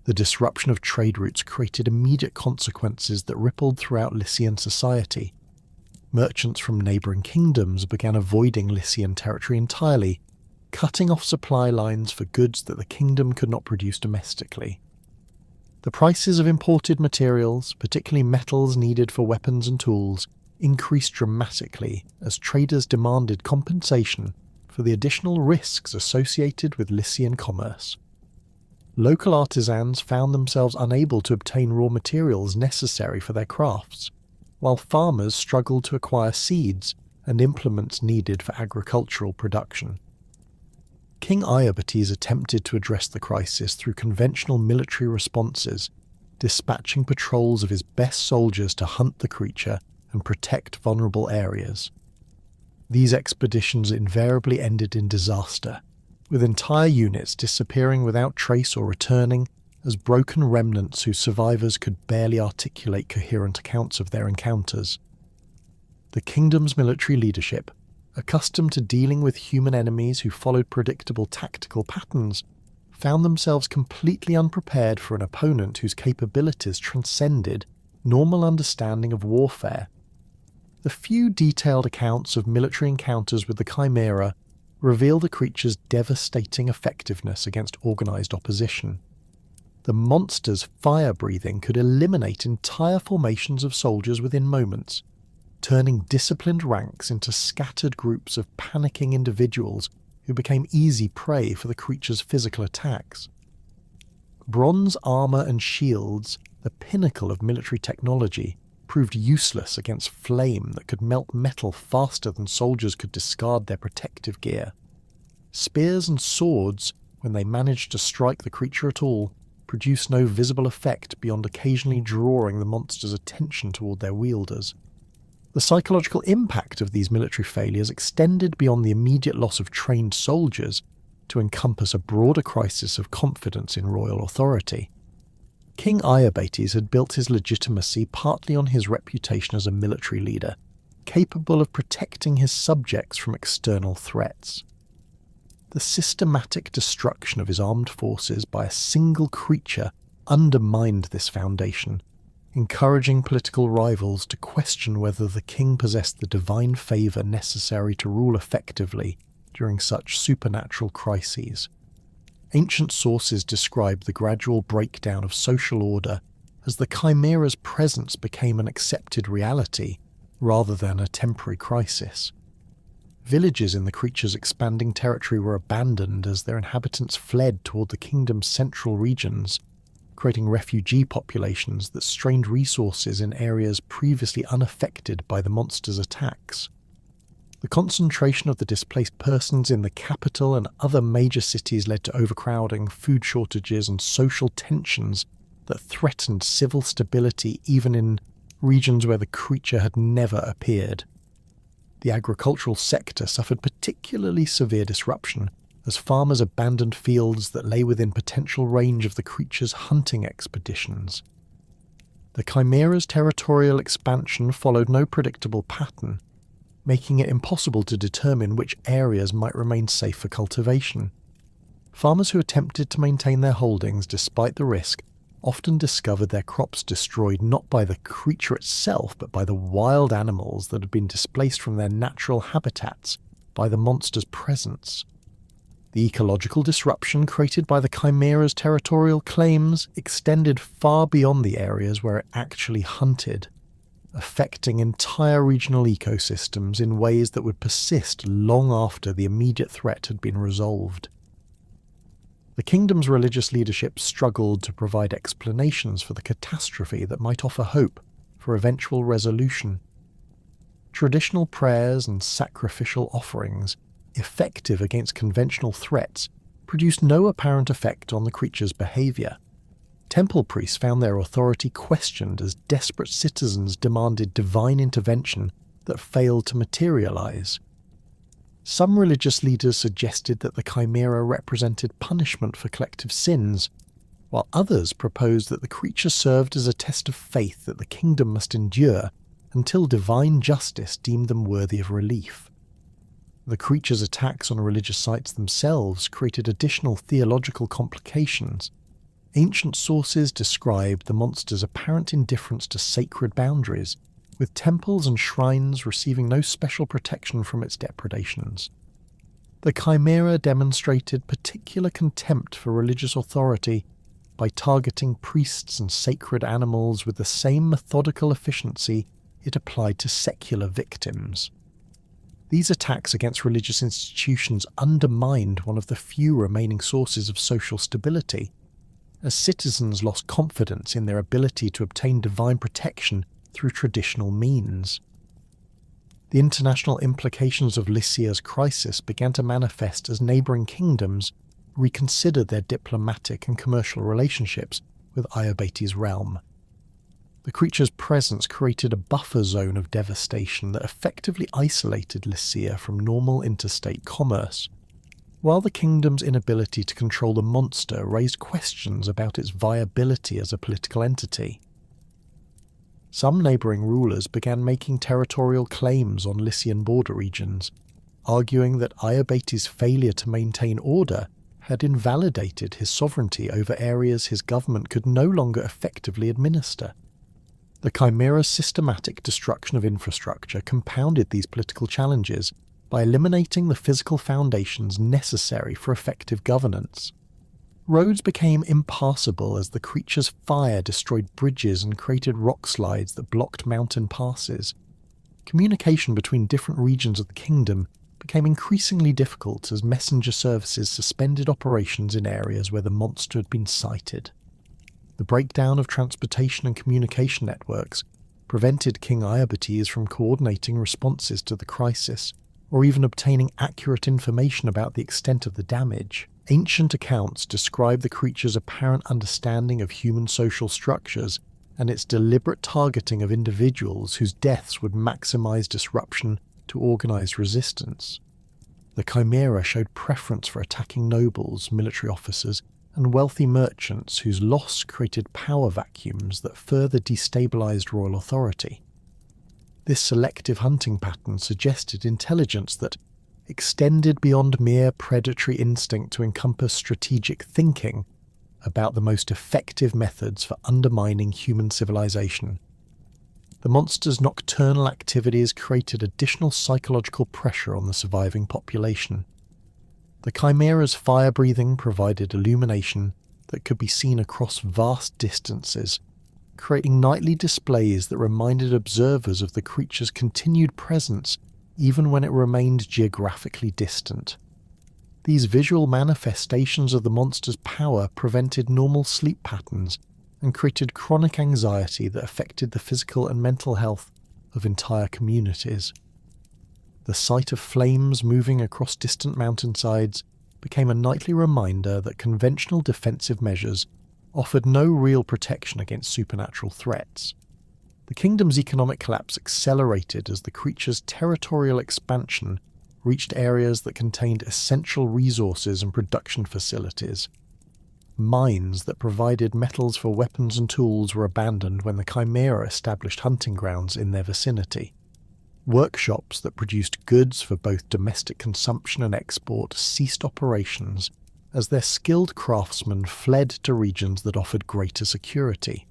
The disruption of trade routes created immediate consequences that rippled throughout Lycian society. Merchants from neighbouring kingdoms began avoiding Lycian territory entirely, cutting off supply lines for goods that the kingdom could not produce domestically. The prices of imported materials, particularly metals needed for weapons and tools, increased dramatically as traders demanded compensation for the additional risks associated with Lycian commerce. Local artisans found themselves unable to obtain raw materials necessary for their crafts, while farmers struggled to acquire seeds and implements needed for agricultural production. King Iobates attempted to address the crisis through conventional military responses, dispatching patrols of his best soldiers to hunt the creature and protect vulnerable areas. These expeditions invariably ended in disaster, with entire units disappearing without trace or returning as broken remnants whose survivors could barely articulate coherent accounts of their encounters. The kingdom's military leadership, accustomed to dealing with human enemies who followed predictable tactical patterns, found themselves completely unprepared for an opponent whose capabilities transcended normal understanding of warfare. The few detailed accounts of military encounters with the Chimera reveal the creature's devastating effectiveness against organised opposition. The monster's fire-breathing could eliminate entire formations of soldiers within moments, turning disciplined ranks into scattered groups of panicking individuals who became easy prey for the creature's physical attacks. Bronze armour and shields, the pinnacle of military technology, proved useless against flame that could melt metal faster than soldiers could discard their protective gear. Spears and swords, when they managed to strike the creature at all, produced no visible effect beyond occasionally drawing the monster's attention toward their wielders. The psychological impact of these military failures extended beyond the immediate loss of trained soldiers to encompass a broader crisis of confidence in royal authority. King Iobates had built his legitimacy partly on his reputation as a military leader, capable of protecting his subjects from external threats. The systematic destruction of his armed forces by a single creature undermined this foundation, encouraging political rivals to question whether the king possessed the divine favour necessary to rule effectively during such supernatural crises. Ancient sources describe the gradual breakdown of social order as the Chimera's presence became an accepted reality rather than a temporary crisis. Villages in the creature's expanding territory were abandoned as their inhabitants fled toward the kingdom's central regions, creating refugee populations that strained resources in areas previously unaffected by the monster's attacks. The concentration of the displaced persons in the capital and other major cities led to overcrowding, food shortages, and social tensions that threatened civil stability even in regions where the creature had never appeared. The agricultural sector suffered particularly severe disruption as farmers abandoned fields that lay within potential range of the creature's hunting expeditions. The Chimera's territorial expansion followed no predictable pattern, making it impossible to determine which areas might remain safe for cultivation. Farmers who attempted to maintain their holdings despite the risk often discovered their crops destroyed not by the creature itself but by the wild animals that had been displaced from their natural habitats by the monster's presence. The ecological disruption created by the Chimera's territorial claims extended far beyond the areas where it actually hunted, affecting entire regional ecosystems in ways that would persist long after the immediate threat had been resolved. The kingdom's religious leadership struggled to provide explanations for the catastrophe that might offer hope for eventual resolution. Traditional prayers and sacrificial offerings, effective against conventional threats, produced no apparent effect on the creature's behaviour. Temple priests found their authority questioned as desperate citizens demanded divine intervention that failed to materialise. Some religious leaders suggested that the Chimera represented punishment for collective sins, while others proposed that the creature served as a test of faith that the kingdom must endure until divine justice deemed them worthy of relief. The creature's attacks on religious sites themselves created additional theological complications. Ancient sources described the monster's apparent indifference to sacred boundaries, with temples and shrines receiving no special protection from its depredations. The Chimera demonstrated particular contempt for religious authority by targeting priests and sacred animals with the same methodical efficiency it applied to secular victims. These attacks against religious institutions undermined one of the few remaining sources of social stability, as citizens lost confidence in their ability to obtain divine protection through traditional means. The international implications of Lycia's crisis began to manifest as neighbouring kingdoms reconsidered their diplomatic and commercial relationships with Iobates' realm. The creature's presence created a buffer zone of devastation that effectively isolated Lycia from normal interstate commerce, while the kingdom's inability to control the monster raised questions about its viability as a political entity. Some neighbouring rulers began making territorial claims on Lycian border regions, arguing that Iobates' failure to maintain order had invalidated his sovereignty over areas his government could no longer effectively administer. The Chimera's systematic destruction of infrastructure compounded these political challenges by eliminating the physical foundations necessary for effective governance. Roads became impassable as the creature's fire destroyed bridges and created rock slides that blocked mountain passes. Communication between different regions of the kingdom became increasingly difficult as messenger services suspended operations in areas where the monster had been sighted. The breakdown of transportation and communication networks prevented King Iobates from coordinating responses to the crisis, or even obtaining accurate information about the extent of the damage. Ancient accounts describe the creature's apparent understanding of human social structures and its deliberate targeting of individuals whose deaths would maximize disruption to organized resistance. The Chimera showed preference for attacking nobles, military officers, and wealthy merchants whose loss created power vacuums that further destabilized royal authority. This selective hunting pattern suggested intelligence that extended beyond mere predatory instinct to encompass strategic thinking about the most effective methods for undermining human civilization. The monster's nocturnal activities created additional psychological pressure on the surviving population. The Chimera's fire-breathing provided illumination that could be seen across vast distances, creating nightly displays that reminded observers of the creature's continued presence even when it remained geographically distant. These visual manifestations of the monster's power prevented normal sleep patterns and created chronic anxiety that affected the physical and mental health of entire communities. The sight of flames moving across distant mountainsides became a nightly reminder that conventional defensive measures offered no real protection against supernatural threats. The kingdom's economic collapse accelerated as the creature's territorial expansion reached areas that contained essential resources and production facilities. Mines that provided metals for weapons and tools were abandoned when the Chimera established hunting grounds in their vicinity. Workshops that produced goods for both domestic consumption and export ceased operations as their skilled craftsmen fled to regions that offered greater security.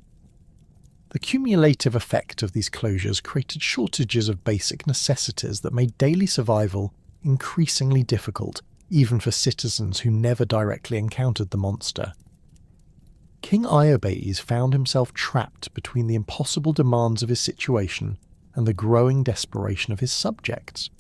The cumulative effect of these closures created shortages of basic necessities that made daily survival increasingly difficult, even for citizens who never directly encountered the monster. King Iobates found himself trapped between the impossible demands of his situation and the growing desperation of his subjects.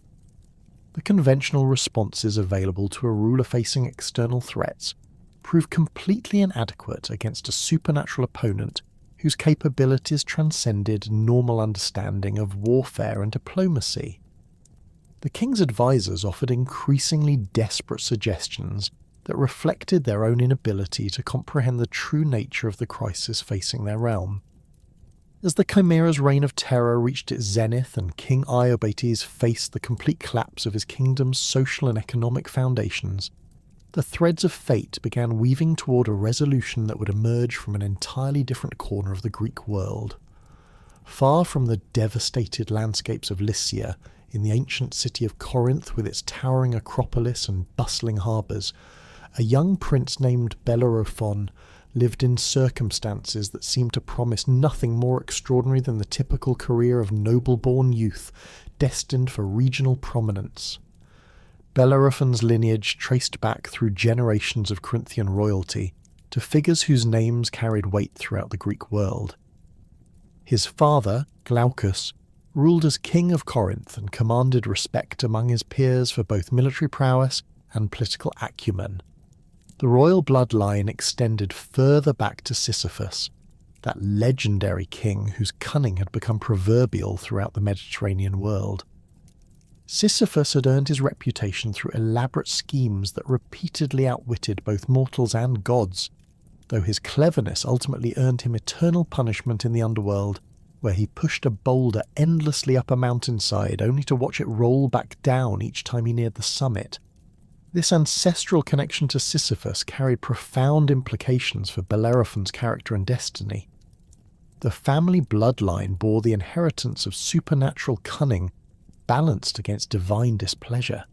The conventional responses available to a ruler facing external threats proved completely inadequate against a supernatural opponent whose capabilities transcended normal understanding of warfare and diplomacy. The king's advisors offered increasingly desperate suggestions that reflected their own inability to comprehend the true nature of the crisis facing their realm. As the Chimera's reign of terror reached its zenith and King Iobates faced the complete collapse of his kingdom's social and economic foundations, the threads of fate began weaving toward a resolution that would emerge from an entirely different corner of the Greek world. Far from the devastated landscapes of Lycia, in the ancient city of Corinth with its towering acropolis and bustling harbours, a young prince named Bellerophon lived in circumstances that seemed to promise nothing more extraordinary than the typical career of noble-born youth destined for regional prominence. Bellerophon's lineage traced back through generations of Corinthian royalty to figures whose names carried weight throughout the Greek world. His father, Glaucus, ruled as king of Corinth and commanded respect among his peers for both military prowess and political acumen. The royal bloodline extended further back to Sisyphus, that legendary king whose cunning had become proverbial throughout the Mediterranean world. Sisyphus had earned his reputation through elaborate schemes that repeatedly outwitted both mortals and gods, though his cleverness ultimately earned him eternal punishment in the underworld, where he pushed a boulder endlessly up a mountainside only to watch it roll back down each time he neared the summit. This ancestral connection to Sisyphus carried profound implications for Bellerophon's character and destiny. The family bloodline bore the inheritance of supernatural cunning balanced against divine displeasure,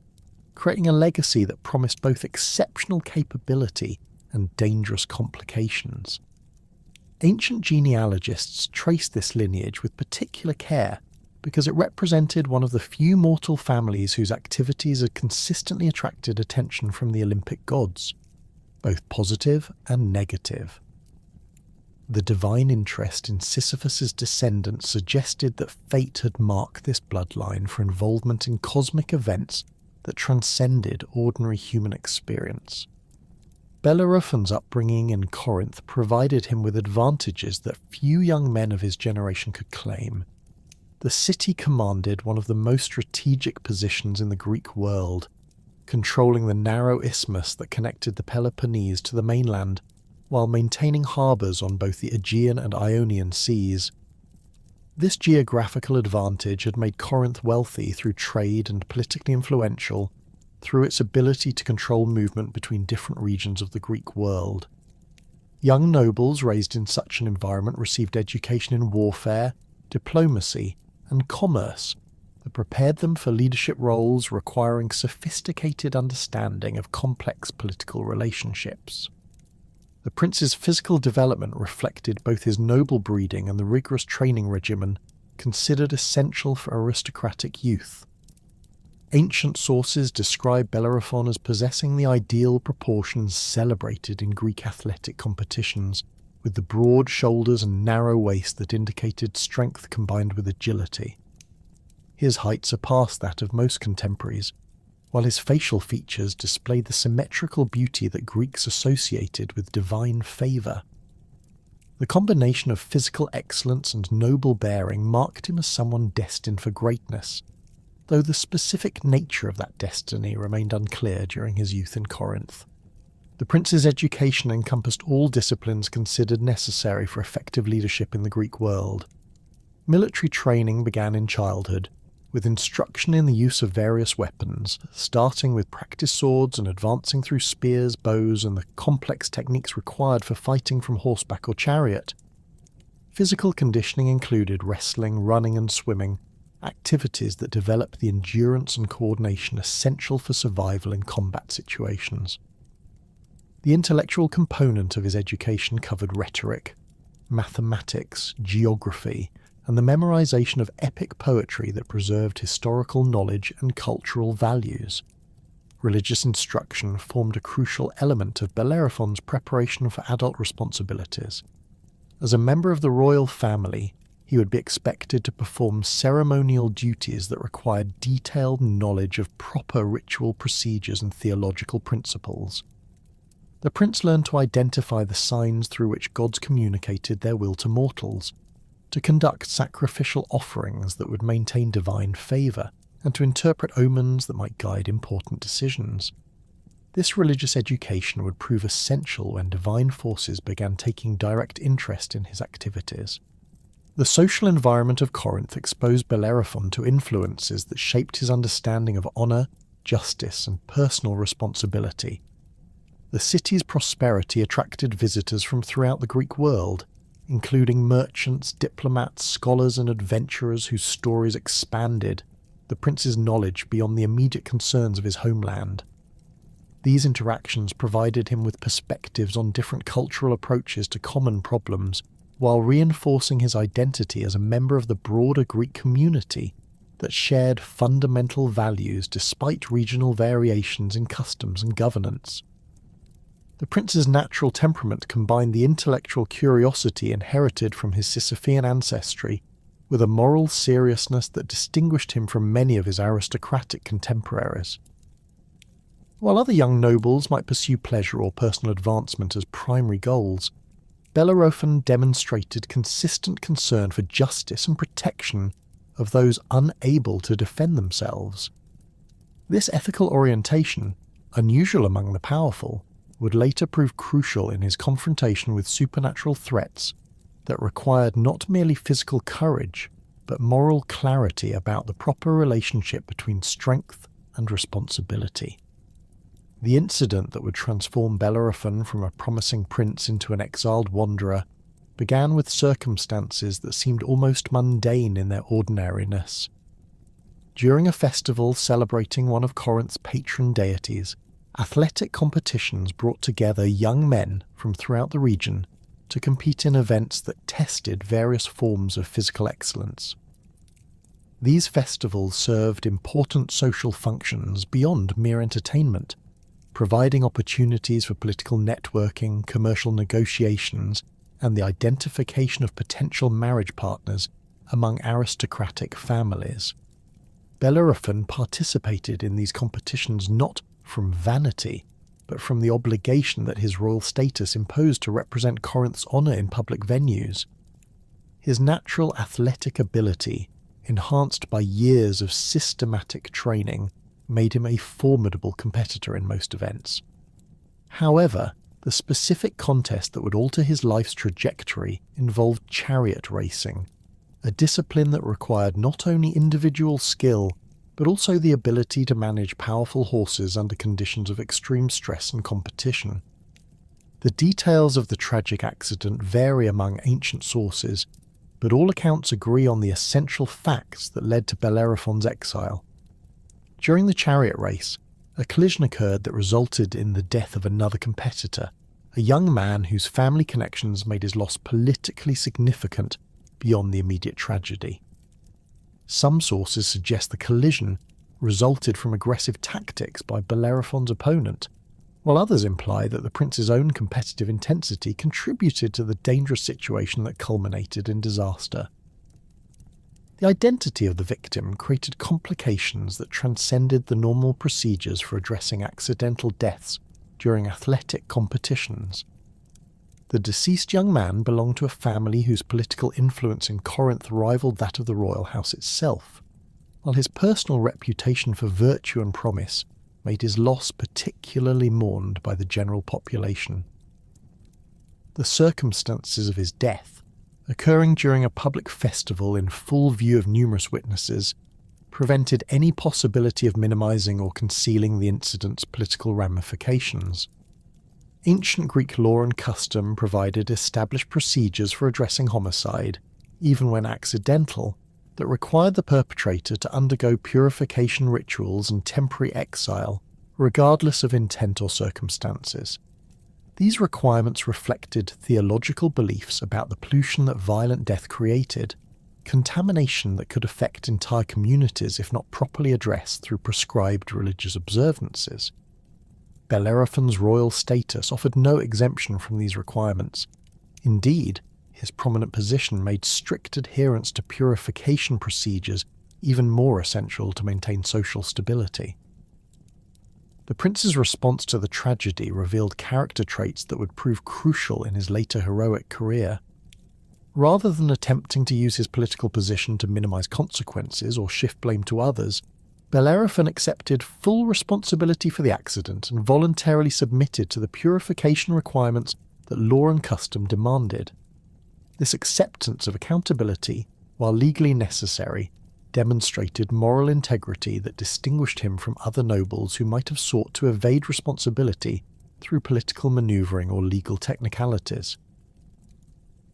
creating a legacy that promised both exceptional capability and dangerous complications. Ancient genealogists trace this lineage with particular care because it represented one of the few mortal families whose activities had consistently attracted attention from the Olympic gods, both positive and negative. The divine interest in Sisyphus's descendants suggested that fate had marked this bloodline for involvement in cosmic events that transcended ordinary human experience. Bellerophon's upbringing in Corinth provided him with advantages that few young men of his generation could claim. The city commanded one of the most strategic positions in the Greek world, controlling the narrow isthmus that connected the Peloponnese to the mainland, while maintaining harbours on both the Aegean and Ionian seas. This geographical advantage had made Corinth wealthy through trade and politically influential through its ability to control movement between different regions of the Greek world. Young nobles raised in such an environment received education in warfare, diplomacy, and commerce that prepared them for leadership roles requiring sophisticated understanding of complex political relationships. The prince's physical development reflected both his noble breeding and the rigorous training regimen considered essential for aristocratic youth. Ancient sources describe Bellerophon as possessing the ideal proportions celebrated in Greek athletic competitions, with the broad shoulders and narrow waist that indicated strength combined with agility. His height surpassed that of most contemporaries, while his facial features displayed the symmetrical beauty that Greeks associated with divine favour. The combination of physical excellence and noble bearing marked him as someone destined for greatness, though the specific nature of that destiny remained unclear during his youth in Corinth. The prince's education encompassed all disciplines considered necessary for effective leadership in the Greek world. Military training began in childhood, with instruction in the use of various weapons, starting with practice swords and advancing through spears, bows, and the complex techniques required for fighting from horseback or chariot. Physical conditioning included wrestling, running, and swimming, activities that developed the endurance and coordination essential for survival in combat situations. The intellectual component of his education covered rhetoric, mathematics, geography, and the memorization of epic poetry that preserved historical knowledge and cultural values. Religious instruction formed a crucial element of Bellerophon's preparation for adult responsibilities. As a member of the royal family, he would be expected to perform ceremonial duties that required detailed knowledge of proper ritual procedures and theological principles. The prince learned to identify the signs through which gods communicated their will to mortals, to conduct sacrificial offerings that would maintain divine favour, and to interpret omens that might guide important decisions. This religious education would prove essential when divine forces began taking direct interest in his activities. The social environment of Corinth exposed Bellerophon to influences that shaped his understanding of honour, justice, and personal responsibility. The city's prosperity attracted visitors from throughout the Greek world, including merchants, diplomats, scholars, and adventurers whose stories expanded the prince's knowledge beyond the immediate concerns of his homeland. These interactions provided him with perspectives on different cultural approaches to common problems, while reinforcing his identity as a member of the broader Greek community that shared fundamental values despite regional variations in customs and governance. The prince's natural temperament combined the intellectual curiosity inherited from his Sisyphean ancestry with a moral seriousness that distinguished him from many of his aristocratic contemporaries. While other young nobles might pursue pleasure or personal advancement as primary goals, Bellerophon demonstrated consistent concern for justice and protection of those unable to defend themselves. This ethical orientation, unusual among the powerful, would later prove crucial in his confrontation with supernatural threats that required not merely physical courage, but moral clarity about the proper relationship between strength and responsibility. The incident that would transform Bellerophon from a promising prince into an exiled wanderer began with circumstances that seemed almost mundane in their ordinariness. During a festival celebrating one of Corinth's patron deities, athletic competitions brought together young men from throughout the region to compete in events that tested various forms of physical excellence. These festivals served important social functions beyond mere entertainment, providing opportunities for political networking, commercial negotiations, and the identification of potential marriage partners among aristocratic families. Bellerophon participated in these competitions not from vanity, but from the obligation that his royal status imposed to represent Corinth's honour in public venues. His natural athletic ability, enhanced by years of systematic training, made him a formidable competitor in most events. However, the specific contest that would alter his life's trajectory involved chariot racing, a discipline that required not only individual skill, but also the ability to manage powerful horses under conditions of extreme stress and competition. The details of the tragic accident vary among ancient sources, but all accounts agree on the essential facts that led to Bellerophon's exile. During the chariot race, a collision occurred that resulted in the death of another competitor, a young man whose family connections made his loss politically significant beyond the immediate tragedy. Some sources suggest the collision resulted from aggressive tactics by Bellerophon's opponent, while others imply that the prince's own competitive intensity contributed to the dangerous situation that culminated in disaster. The identity of the victim created complications that transcended the normal procedures for addressing accidental deaths during athletic competitions. The deceased young man belonged to a family whose political influence in Corinth rivaled that of the royal house itself, while his personal reputation for virtue and promise made his loss particularly mourned by the general population. The circumstances of his death, occurring during a public festival in full view of numerous witnesses, prevented any possibility of minimizing or concealing the incident's political ramifications. Ancient Greek law and custom provided established procedures for addressing homicide, even when accidental, that required the perpetrator to undergo purification rituals and temporary exile, regardless of intent or circumstances. These requirements reflected theological beliefs about the pollution that violent death created, contamination that could affect entire communities if not properly addressed through prescribed religious observances. Bellerophon's royal status offered no exemption from these requirements. Indeed, his prominent position made strict adherence to purification procedures even more essential to maintain social stability. The prince's response to the tragedy revealed character traits that would prove crucial in his later heroic career. Rather than attempting to use his political position to minimize consequences or shift blame to others, Bellerophon accepted full responsibility for the accident and voluntarily submitted to the purification requirements that law and custom demanded. This acceptance of accountability, while legally necessary, demonstrated moral integrity that distinguished him from other nobles who might have sought to evade responsibility through political maneuvering or legal technicalities.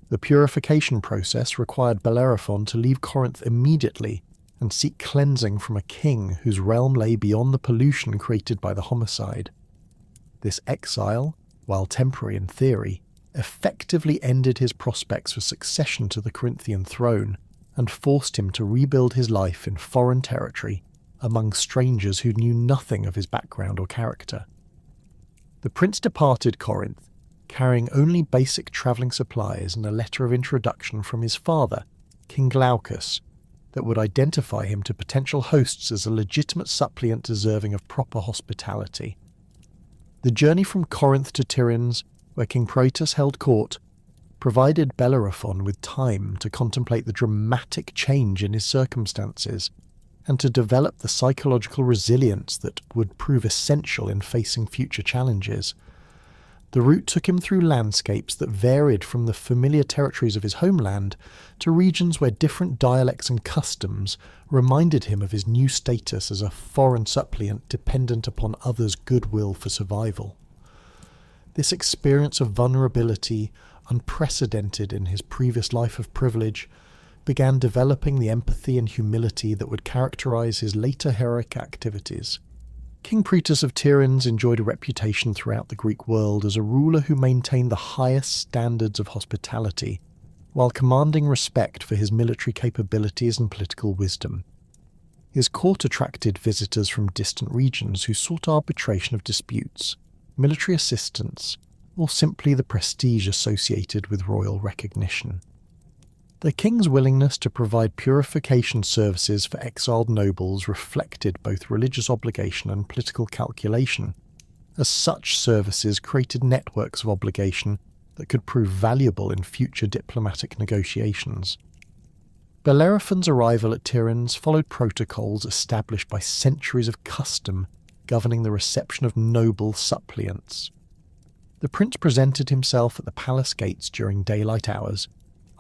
The purification process required Bellerophon to leave Corinth immediately and seek cleansing from a king whose realm lay beyond the pollution created by the homicide. This exile, while temporary in theory, effectively ended his prospects for succession to the Corinthian throne and forced him to rebuild his life in foreign territory among strangers who knew nothing of his background or character. The prince departed Corinth, carrying only basic travelling supplies and a letter of introduction from his father, King Glaucus, that would identify him to potential hosts as a legitimate suppliant deserving of proper hospitality. The journey from Corinth to Tiryns, where King Proetus held court, provided Bellerophon with time to contemplate the dramatic change in his circumstances and to develop the psychological resilience that would prove essential in facing future challenges. The route took him through landscapes that varied from the familiar territories of his homeland to regions where different dialects and customs reminded him of his new status as a foreign suppliant dependent upon others' goodwill for survival. This experience of vulnerability, unprecedented in his previous life of privilege, began developing the empathy and humility that would characterize his later heroic activities. King Proetus of Tiryns enjoyed a reputation throughout the Greek world as a ruler who maintained the highest standards of hospitality, while commanding respect for his military capabilities and political wisdom. His court attracted visitors from distant regions who sought arbitration of disputes, military assistance, or simply the prestige associated with royal recognition. The king's willingness to provide purification services for exiled nobles reflected both religious obligation and political calculation, as such services created networks of obligation that could prove valuable in future diplomatic negotiations. Bellerophon's arrival at Tiryns followed protocols established by centuries of custom governing the reception of noble suppliants. The prince presented himself at the palace gates during daylight hours,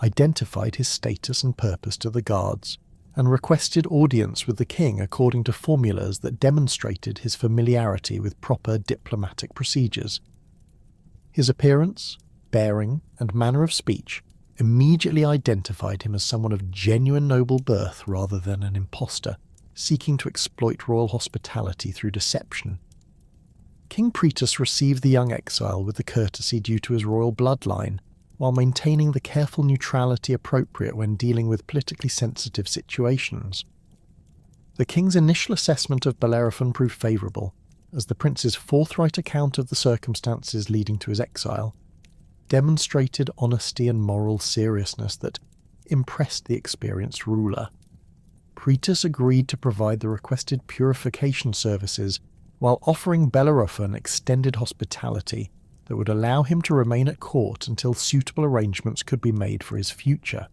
identified his status and purpose to the guards, and requested audience with the king according to formulas that demonstrated his familiarity with proper diplomatic procedures. His appearance, bearing, and manner of speech immediately identified him as someone of genuine noble birth rather than an impostor, seeking to exploit royal hospitality through deception. King Pritus received the young exile with the courtesy due to his royal bloodline, while maintaining the careful neutrality appropriate when dealing with politically sensitive situations. The king's initial assessment of Bellerophon proved favourable, as the prince's forthright account of the circumstances leading to his exile demonstrated honesty and moral seriousness that impressed the experienced ruler. Pritus agreed to provide the requested purification services while offering Bellerophon extended hospitality that would allow him to remain at court until suitable arrangements could be made for his future.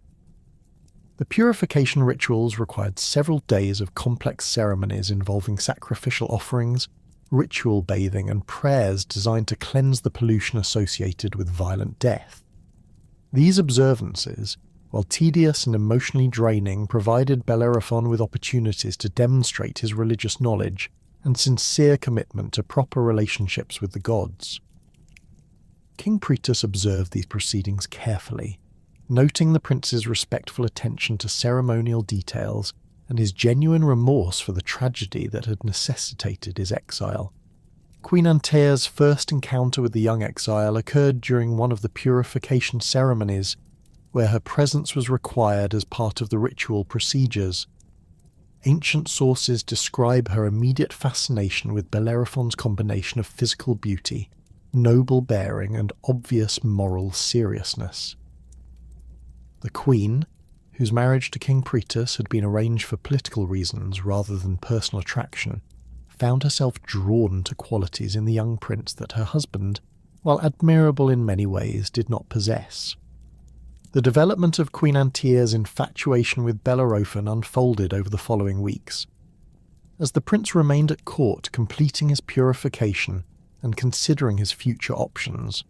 The purification rituals required several days of complex ceremonies involving sacrificial offerings, ritual bathing, and prayers designed to cleanse the pollution associated with violent death. These observances, while tedious and emotionally draining, provided Bellerophon with opportunities to demonstrate his religious knowledge and sincere commitment to proper relationships with the gods. King Pritus observed these proceedings carefully, noting the prince's respectful attention to ceremonial details and his genuine remorse for the tragedy that had necessitated his exile. Queen Antaea's first encounter with the young exile occurred during one of the purification ceremonies, where her presence was required as part of the ritual procedures. Ancient sources describe her immediate fascination with Bellerophon's combination of physical beauty, noble bearing, and obvious moral seriousness. The queen, whose marriage to King Pritus had been arranged for political reasons rather than personal attraction, found herself drawn to qualities in the young prince that her husband, while admirable in many ways, did not possess. The development of Queen Antaea's infatuation with Bellerophon unfolded over the following weeks. As the prince remained at court completing his purification and considering his future options,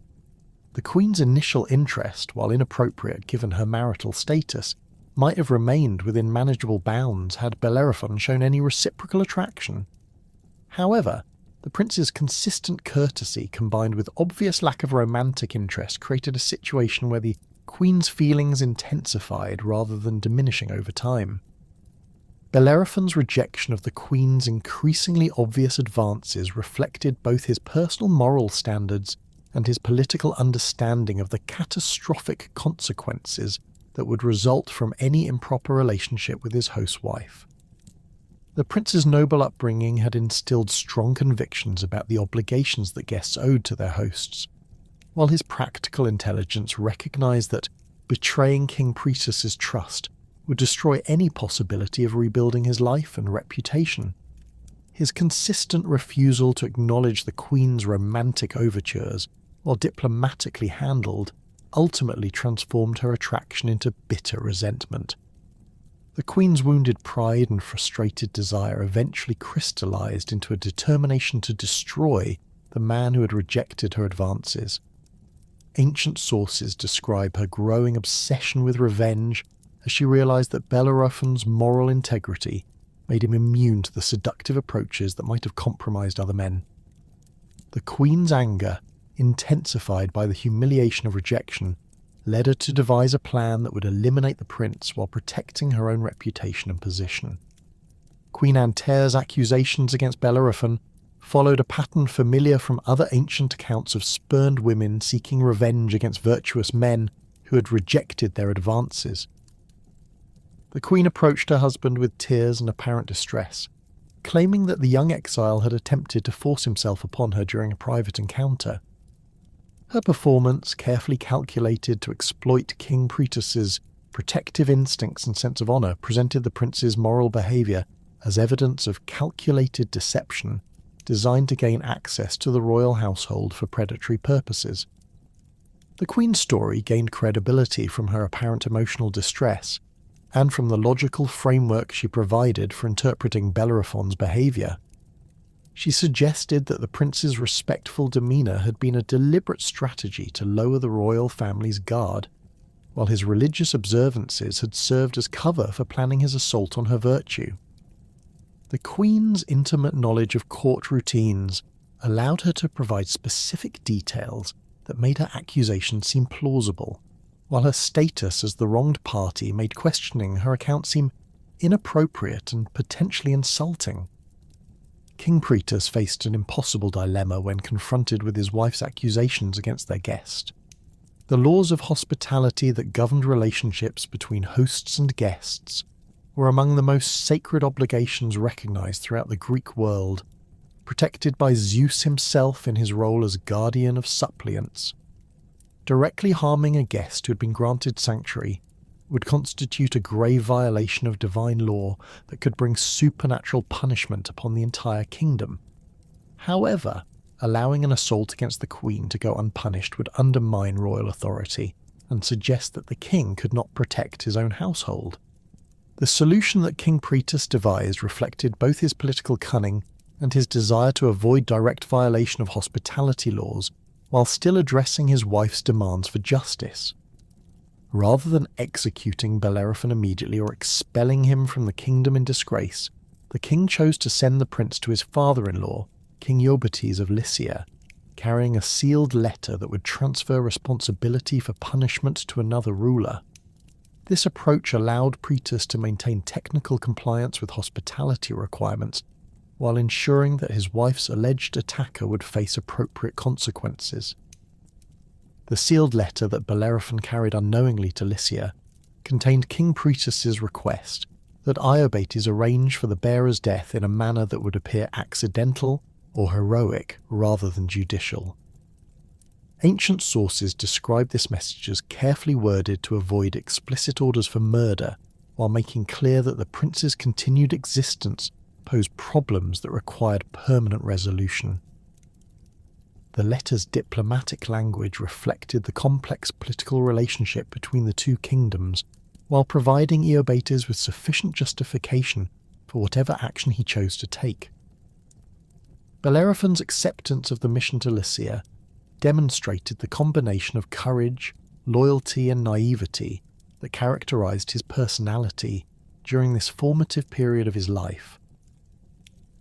the queen's initial interest, while inappropriate given her marital status, might have remained within manageable bounds had Bellerophon shown any reciprocal attraction. However, the prince's consistent courtesy combined with obvious lack of romantic interest created a situation where the queen's feelings intensified rather than diminishing over time. Bellerophon's rejection of the queen's increasingly obvious advances reflected both his personal moral standards and his political understanding of the catastrophic consequences that would result from any improper relationship with his host wife. The prince's noble upbringing had instilled strong convictions about the obligations that guests owed to their hosts, while his practical intelligence recognized that betraying King Pritus's trust would destroy any possibility of rebuilding his life and reputation. His consistent refusal to acknowledge the queen's romantic overtures, while diplomatically handled, ultimately transformed her attraction into bitter resentment. The queen's wounded pride and frustrated desire eventually crystallized into a determination to destroy the man who had rejected her advances. Ancient sources describe her growing obsession with revenge as she realized that Bellerophon's moral integrity made him immune to the seductive approaches that might have compromised other men. The queen's anger, intensified by the humiliation of rejection, led her to devise a plan that would eliminate the prince while protecting her own reputation and position. Queen Antaea's accusations against Bellerophon followed a pattern familiar from other ancient accounts of spurned women seeking revenge against virtuous men who had rejected their advances. The queen approached her husband with tears and apparent distress, claiming that the young exile had attempted to force himself upon her during a private encounter. Her performance, carefully calculated to exploit King Pritus's protective instincts and sense of honour, presented the prince's moral behaviour as evidence of calculated deception designed to gain access to the royal household for predatory purposes. The queen's story gained credibility from her apparent emotional distress, and from the logical framework she provided for interpreting Bellerophon's behaviour. She suggested that the prince's respectful demeanour had been a deliberate strategy to lower the royal family's guard, while his religious observances had served as cover for planning his assault on her virtue. The Queen's intimate knowledge of court routines allowed her to provide specific details that made her accusation seem plausible, while her status as the wronged party made questioning her account seem inappropriate and potentially insulting. King Pritus faced an impossible dilemma when confronted with his wife's accusations against their guest. The laws of hospitality that governed relationships between hosts and guests were among the most sacred obligations recognized throughout the Greek world, protected by Zeus himself in his role as guardian of suppliants. Directly harming a guest who had been granted sanctuary would constitute a grave violation of divine law that could bring supernatural punishment upon the entire kingdom. However, allowing an assault against the queen to go unpunished would undermine royal authority and suggest that the king could not protect his own household. The solution that King Pritus devised reflected both his political cunning and his desire to avoid direct violation of hospitality laws while still addressing his wife's demands for justice. Rather than executing Bellerophon immediately or expelling him from the kingdom in disgrace, the king chose to send the prince to his father-in-law, King Iobates of Lycia, carrying a sealed letter that would transfer responsibility for punishment to another ruler. This approach allowed Pritus to maintain technical compliance with hospitality requirements while ensuring that his wife's alleged attacker would face appropriate consequences. The sealed letter that Bellerophon carried unknowingly to Lycia contained King Pritus's request that Iobates arrange for the bearer's death in a manner that would appear accidental or heroic rather than judicial. Ancient sources describe this message as carefully worded to avoid explicit orders for murder, while making clear that the prince's continued existence posed problems that required permanent resolution. The letter's diplomatic language reflected the complex political relationship between the two kingdoms, while providing Iobates with sufficient justification for whatever action he chose to take. Bellerophon's acceptance of the mission to Lycia demonstrated the combination of courage, loyalty and naivety that characterized his personality during this formative period of his life.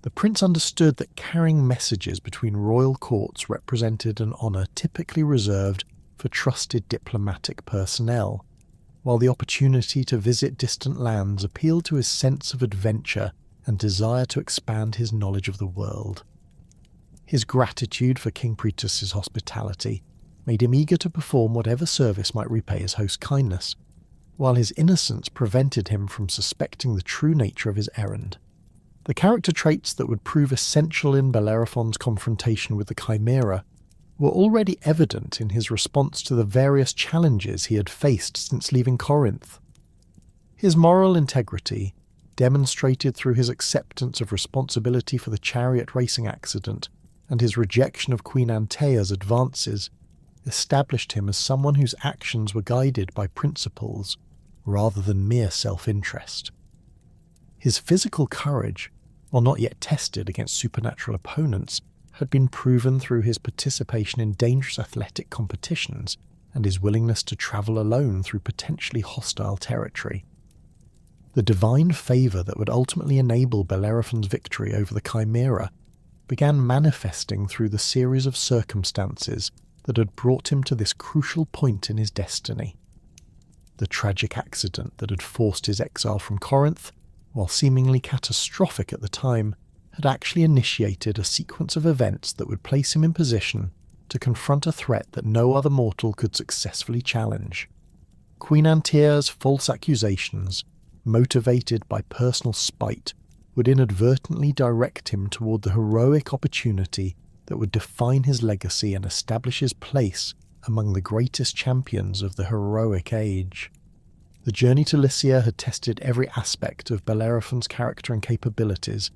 The prince understood that carrying messages between royal courts represented an honour typically reserved for trusted diplomatic personnel, while the opportunity to visit distant lands appealed to his sense of adventure and desire to expand his knowledge of the world. His gratitude for King Pritus's hospitality made him eager to perform whatever service might repay his host's kindness, while his innocence prevented him from suspecting the true nature of his errand. The character traits that would prove essential in Bellerophon's confrontation with the Chimera were already evident in his response to the various challenges he had faced since leaving Corinth. His moral integrity, demonstrated through his acceptance of responsibility for the chariot racing accident and his rejection of Queen Antaea's advances, established him as someone whose actions were guided by principles rather than mere self-interest. His physical courage, while not yet tested against supernatural opponents, had been proven through his participation in dangerous athletic competitions and his willingness to travel alone through potentially hostile territory. The divine favour that would ultimately enable Bellerophon's victory over the Chimera began manifesting through the series of circumstances that had brought him to this crucial point in his destiny. The tragic accident that had forced his exile from Corinth, while seemingly catastrophic at the time, had actually initiated a sequence of events that would place him in position to confront a threat that no other mortal could successfully challenge. Queen Antaea's false accusations, motivated by personal spite, would inadvertently direct him toward the heroic opportunity that would define his legacy and establish his place among the greatest champions of the heroic age. The journey to Lycia had tested every aspect of Bellerophon's character and capabilities,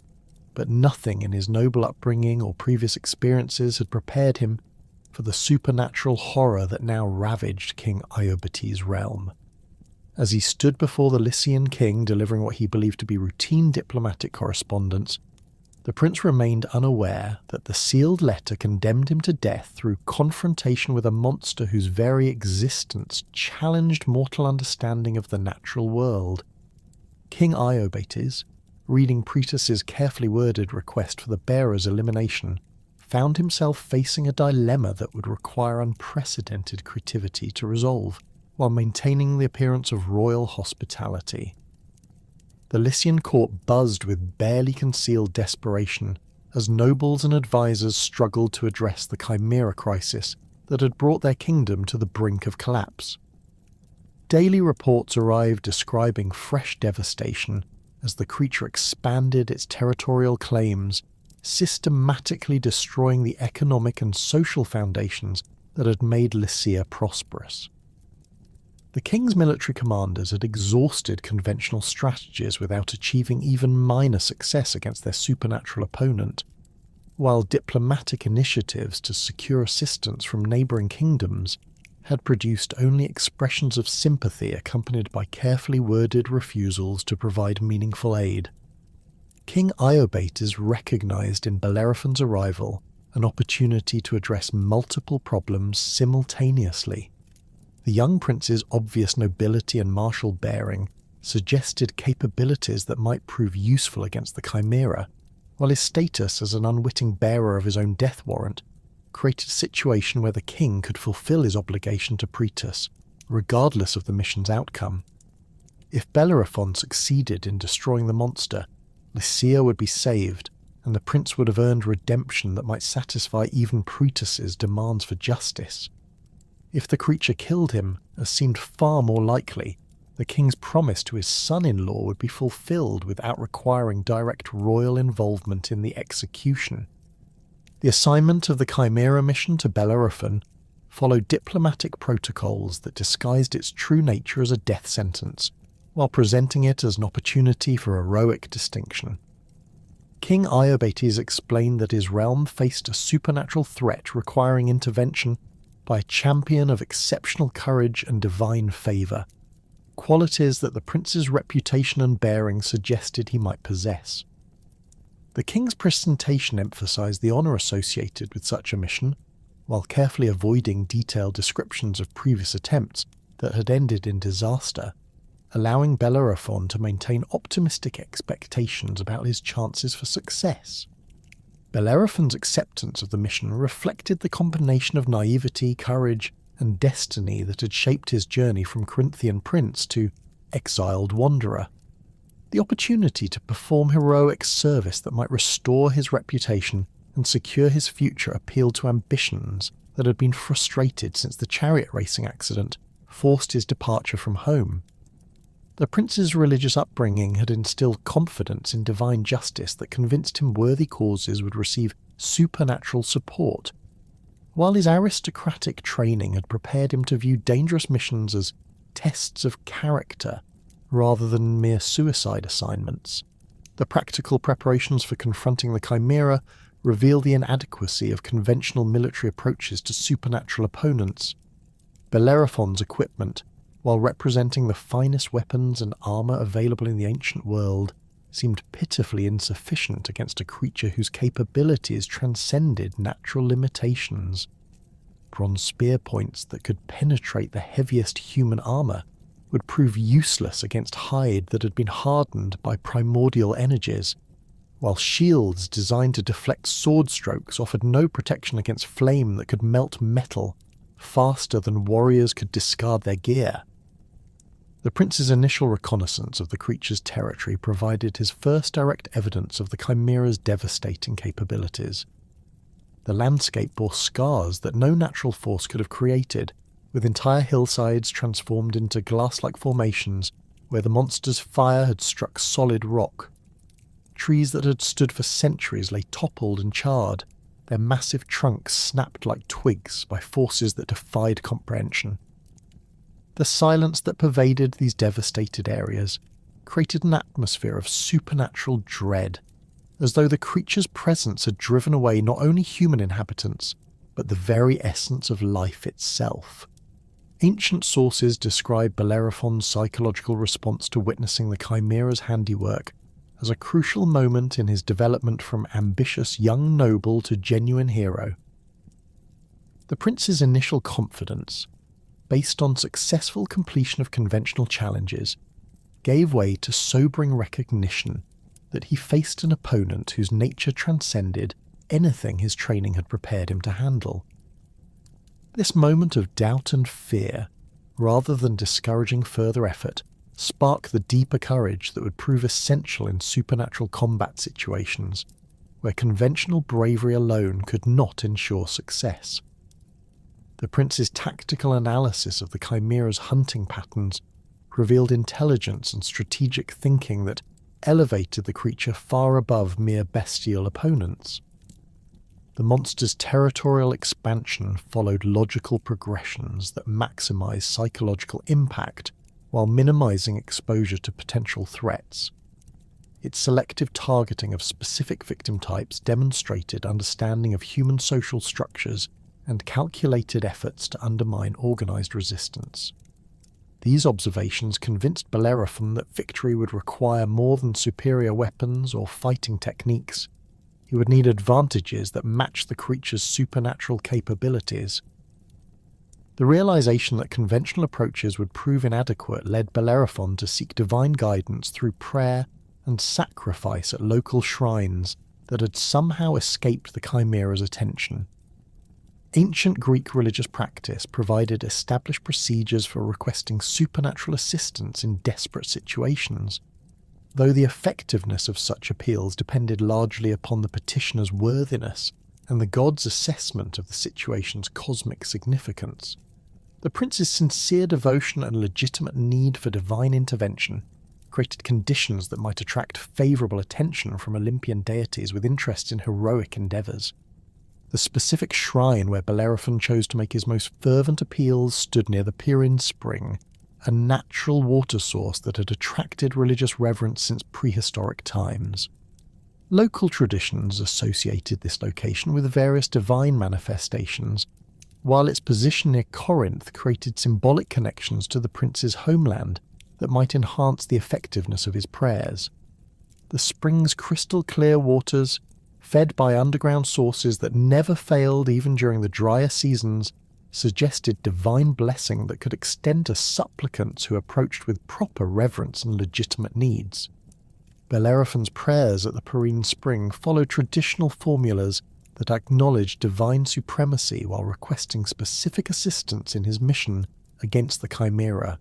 but nothing in his noble upbringing or previous experiences had prepared him for the supernatural horror that now ravaged King Iobates' realm. As he stood before the Lycian king delivering what he believed to be routine diplomatic correspondence, the prince remained unaware that the sealed letter condemned him to death through confrontation with a monster whose very existence challenged mortal understanding of the natural world. King Iobates, reading Proetus's carefully worded request for the bearer's elimination, found himself facing a dilemma that would require unprecedented creativity to resolve, while maintaining the appearance of royal hospitality. The Lycian court buzzed with barely concealed desperation as nobles and advisors struggled to address the Chimera crisis that had brought their kingdom to the brink of collapse. Daily reports arrived describing fresh devastation as the creature expanded its territorial claims, systematically destroying the economic and social foundations that had made Lycia prosperous. The king's military commanders had exhausted conventional strategies without achieving even minor success against their supernatural opponent, while diplomatic initiatives to secure assistance from neighbouring kingdoms had produced only expressions of sympathy accompanied by carefully worded refusals to provide meaningful aid. King Iobates recognised in Bellerophon's arrival an opportunity to address multiple problems simultaneously. The young prince's obvious nobility and martial bearing suggested capabilities that might prove useful against the Chimera, while his status as an unwitting bearer of his own death warrant created a situation where the king could fulfill his obligation to Proetus, regardless of the mission's outcome. If Bellerophon succeeded in destroying the monster, Lycia would be saved, and the prince would have earned redemption that might satisfy even Proetus's demands for justice. If the creature killed him, as seemed far more likely, the king's promise to his son-in-law would be fulfilled without requiring direct royal involvement in the execution. The assignment of the Chimera mission to Bellerophon followed diplomatic protocols that disguised its true nature as a death sentence, while presenting it as an opportunity for heroic distinction. King Iobates explained that his realm faced a supernatural threat requiring intervention by a champion of exceptional courage and divine favour, qualities that the prince's reputation and bearing suggested he might possess. The king's presentation emphasised the honour associated with such a mission, while carefully avoiding detailed descriptions of previous attempts that had ended in disaster, allowing Bellerophon to maintain optimistic expectations about his chances for success. Bellerophon's acceptance of the mission reflected the combination of naivety, courage, and destiny that had shaped his journey from Corinthian prince to exiled wanderer. The opportunity to perform heroic service that might restore his reputation and secure his future appealed to ambitions that had been frustrated since the chariot racing accident forced his departure from home. The prince's religious upbringing had instilled confidence in divine justice that convinced him worthy causes would receive supernatural support, while his aristocratic training had prepared him to view dangerous missions as tests of character rather than mere suicide assignments. The practical preparations for confronting the Chimera reveal the inadequacy of conventional military approaches to supernatural opponents. Bellerophon's equipment, while representing the finest weapons and armour available in the ancient world, seemed pitifully insufficient against a creature whose capabilities transcended natural limitations. Bronze spear points that could penetrate the heaviest human armour would prove useless against hide that had been hardened by primordial energies, while shields designed to deflect sword strokes offered no protection against flame that could melt metal faster than warriors could discard their gear. The prince's initial reconnaissance of the creature's territory provided his first direct evidence of the Chimera's devastating capabilities. The landscape bore scars that no natural force could have created, with entire hillsides transformed into glass-like formations where the monster's fire had struck solid rock. Trees that had stood for centuries lay toppled and charred, their massive trunks snapped like twigs by forces that defied comprehension. The silence that pervaded these devastated areas created an atmosphere of supernatural dread, as though the creature's presence had driven away not only human inhabitants, but the very essence of life itself. Ancient sources describe Bellerophon's psychological response to witnessing the Chimera's handiwork as a crucial moment in his development from ambitious young noble to genuine hero. The prince's initial confidence, based on successful completion of conventional challenges, gave way to sobering recognition that he faced an opponent whose nature transcended anything his training had prepared him to handle. This moment of doubt and fear, rather than discouraging further effort, sparked the deeper courage that would prove essential in supernatural combat situations, where conventional bravery alone could not ensure success. The prince's tactical analysis of the Chimera's hunting patterns revealed intelligence and strategic thinking that elevated the creature far above mere bestial opponents. The monster's territorial expansion followed logical progressions that maximized psychological impact while minimizing exposure to potential threats. Its selective targeting of specific victim types demonstrated understanding of human social structures and calculated efforts to undermine organized resistance. These observations convinced Bellerophon that victory would require more than superior weapons or fighting techniques. He would need advantages that matched the creature's supernatural capabilities. The realization that conventional approaches would prove inadequate led Bellerophon to seek divine guidance through prayer and sacrifice at local shrines that had somehow escaped the Chimera's attention. Ancient Greek religious practice provided established procedures for requesting supernatural assistance in desperate situations, though the effectiveness of such appeals depended largely upon the petitioner's worthiness and the god's assessment of the situation's cosmic significance. The prince's sincere devotion and legitimate need for divine intervention created conditions that might attract favourable attention from Olympian deities with interest in heroic endeavours. The specific shrine where Bellerophon chose to make his most fervent appeals stood near the Pyrrhine Spring, a natural water source that had attracted religious reverence since prehistoric times. Local traditions associated this location with various divine manifestations, while its position near Corinth created symbolic connections to the prince's homeland that might enhance the effectiveness of his prayers. The spring's crystal-clear waters, fed by underground sources that never failed even during the drier seasons, suggested divine blessing that could extend to supplicants who approached with proper reverence and legitimate needs. Bellerophon's prayers at the Pyrrhine Spring followed traditional formulas that acknowledged divine supremacy while requesting specific assistance in his mission against the Chimera.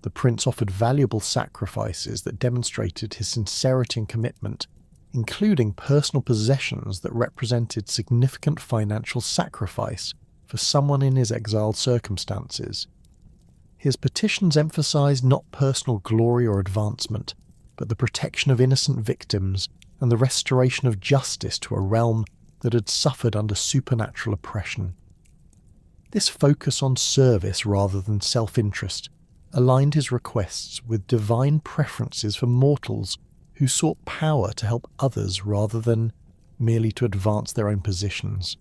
The prince offered valuable sacrifices that demonstrated his sincerity and commitment, including personal possessions that represented significant financial sacrifice for someone in his exiled circumstances. His petitions emphasized not personal glory or advancement, but the protection of innocent victims and the restoration of justice to a realm that had suffered under supernatural oppression. This focus on service rather than self-interest aligned his requests with divine preferences for mortals who sought power to help others rather than merely to advance their own positions.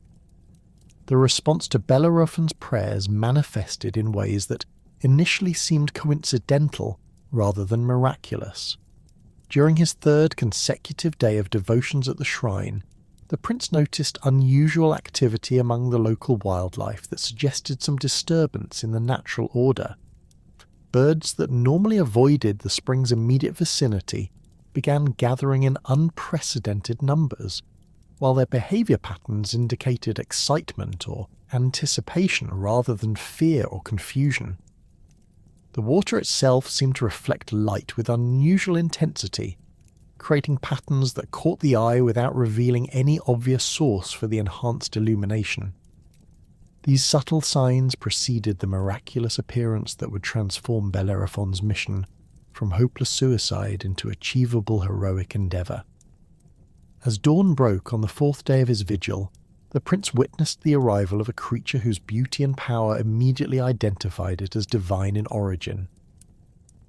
The response to Bellerophon's prayers manifested in ways that initially seemed coincidental rather than miraculous. During his third consecutive day of devotions at the shrine, the prince noticed unusual activity among the local wildlife that suggested some disturbance in the natural order. Birds that normally avoided the spring's immediate vicinity began gathering in unprecedented numbers, while their behaviour patterns indicated excitement or anticipation rather than fear or confusion. The water itself seemed to reflect light with unusual intensity, creating patterns that caught the eye without revealing any obvious source for the enhanced illumination. These subtle signs preceded the miraculous appearance that would transform Bellerophon's mission from hopeless suicide into achievable heroic endeavour. As dawn broke on the fourth day of his vigil, the prince witnessed the arrival of a creature whose beauty and power immediately identified it as divine in origin.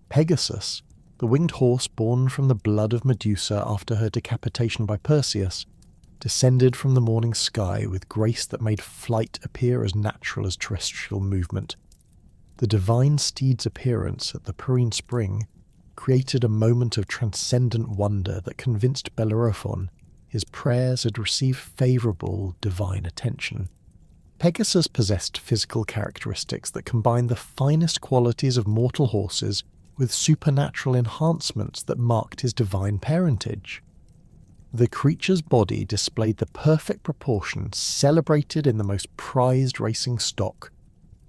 Pegasus, the winged horse born from the blood of Medusa after her decapitation by Perseus, descended from the morning sky with grace that made flight appear as natural as terrestrial movement, The divine steed's appearance at the Pyrrhene Spring created a moment of transcendent wonder that convinced Bellerophon his prayers had received favourable divine attention. Pegasus possessed physical characteristics that combined the finest qualities of mortal horses with supernatural enhancements that marked his divine parentage. The creature's body displayed the perfect proportions celebrated in the most prized racing stock,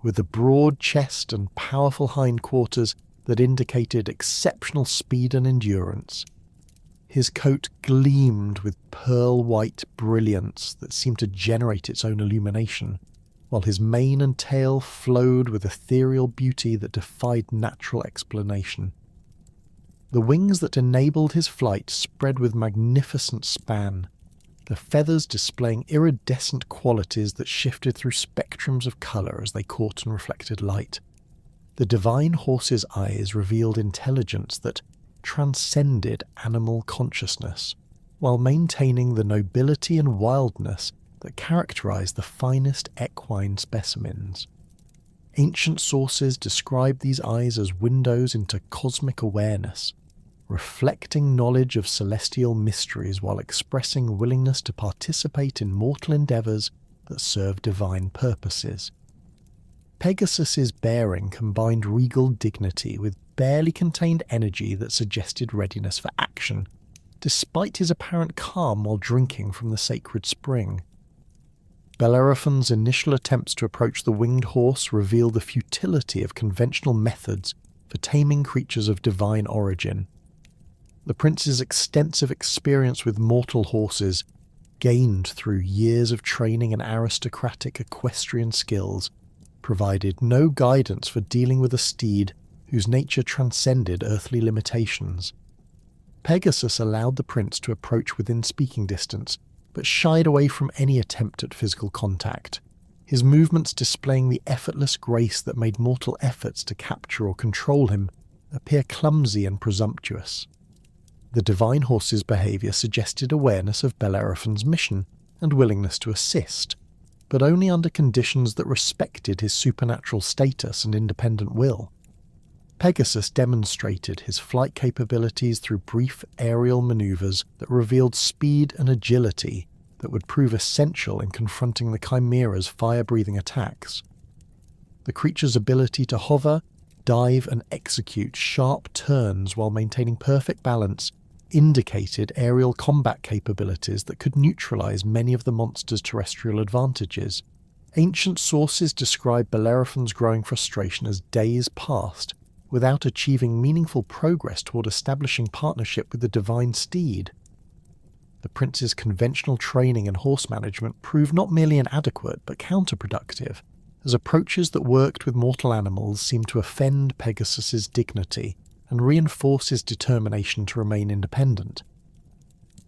with a broad chest and powerful hindquarters that indicated exceptional speed and endurance. His coat gleamed with pearl-white brilliance that seemed to generate its own illumination, while his mane and tail flowed with ethereal beauty that defied natural explanation. The wings that enabled his flight spread with magnificent span, the feathers displaying iridescent qualities that shifted through spectrums of colour as they caught and reflected light. The divine horse's eyes revealed intelligence that transcended animal consciousness, while maintaining the nobility and wildness that characterized the finest equine specimens. Ancient sources describe these eyes as windows into cosmic awareness, reflecting knowledge of celestial mysteries while expressing willingness to participate in mortal endeavours that serve divine purposes. Pegasus's bearing combined regal dignity with barely contained energy that suggested readiness for action, despite his apparent calm while drinking from the sacred spring. Bellerophon's initial attempts to approach the winged horse revealed the futility of conventional methods for taming creatures of divine origin. The prince's extensive experience with mortal horses, gained through years of training and aristocratic equestrian skills, provided no guidance for dealing with a steed whose nature transcended earthly limitations. Pegasus allowed the prince to approach within speaking distance, but shied away from any attempt at physical contact, his movements displaying the effortless grace that made mortal efforts to capture or control him appear clumsy and presumptuous. The divine horse's behaviour suggested awareness of Bellerophon's mission and willingness to assist, but only under conditions that respected his supernatural status and independent will. Pegasus demonstrated his flight capabilities through brief aerial maneuvers that revealed speed and agility that would prove essential in confronting the Chimera's fire-breathing attacks. The creature's ability to hover, dive and execute sharp turns while maintaining perfect balance indicated aerial combat capabilities that could neutralize many of the monster's terrestrial advantages. Ancient sources describe Bellerophon's growing frustration as days passed without achieving meaningful progress toward establishing partnership with the divine steed. The prince's conventional training and horse management proved not merely inadequate but counterproductive, as approaches that worked with mortal animals seemed to offend Pegasus's dignity and reinforce his determination to remain independent.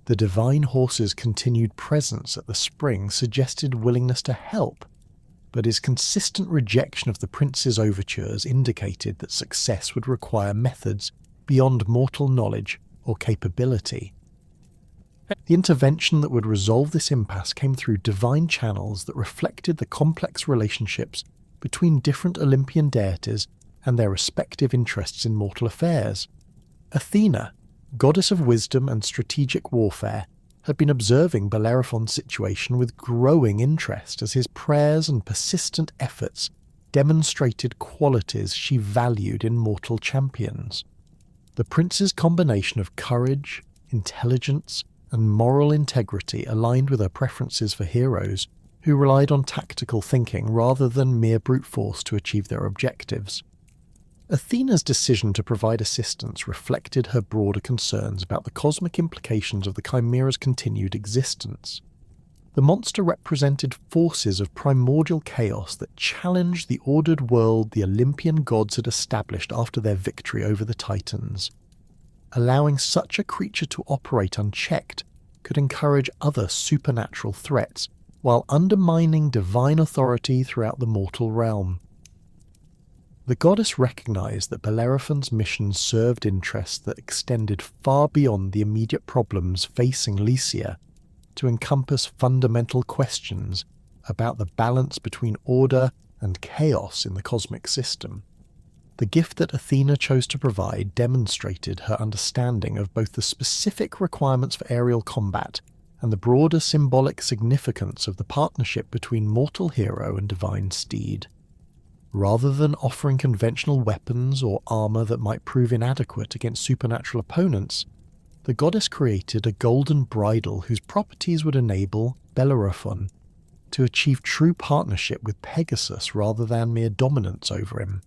The divine horse's continued presence at the spring suggested willingness to help, but his consistent rejection of the prince's overtures indicated that success would require methods beyond mortal knowledge or capability. The intervention that would resolve this impasse came through divine channels that reflected the complex relationships between different Olympian deities and their respective interests in mortal affairs. Athena, goddess of wisdom and strategic warfare, had been observing Bellerophon's situation with growing interest as his prayers and persistent efforts demonstrated qualities she valued in mortal champions. The prince's combination of courage, intelligence, and moral integrity aligned with her preferences for heroes who relied on tactical thinking rather than mere brute force to achieve their objectives. Athena's decision to provide assistance reflected her broader concerns about the cosmic implications of the Chimera's continued existence. The monster represented forces of primordial chaos that challenged the ordered world the Olympian gods had established after their victory over the Titans. Allowing such a creature to operate unchecked could encourage other supernatural threats, while undermining divine authority throughout the mortal realm. The goddess recognized that Bellerophon's mission served interests that extended far beyond the immediate problems facing Lycia, to encompass fundamental questions about the balance between order and chaos in the cosmic system. The gift that Athena chose to provide demonstrated her understanding of both the specific requirements for aerial combat and the broader symbolic significance of the partnership between mortal hero and divine steed. Rather than offering conventional weapons or armour that might prove inadequate against supernatural opponents, the goddess created a golden bridle whose properties would enable Bellerophon to achieve true partnership with Pegasus rather than mere dominance over him.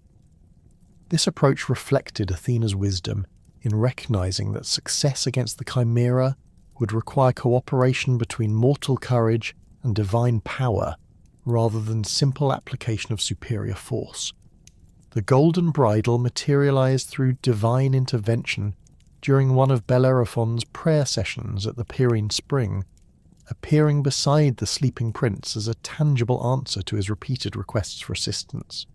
This approach reflected Athena's wisdom in recognizing that success against the Chimera would require cooperation between mortal courage and divine power rather than simple application of superior force. The golden bridle materialized through divine intervention during one of Bellerophon's prayer sessions at the Pyrrhene Spring, appearing beside the sleeping prince as a tangible answer to his repeated requests for assistance.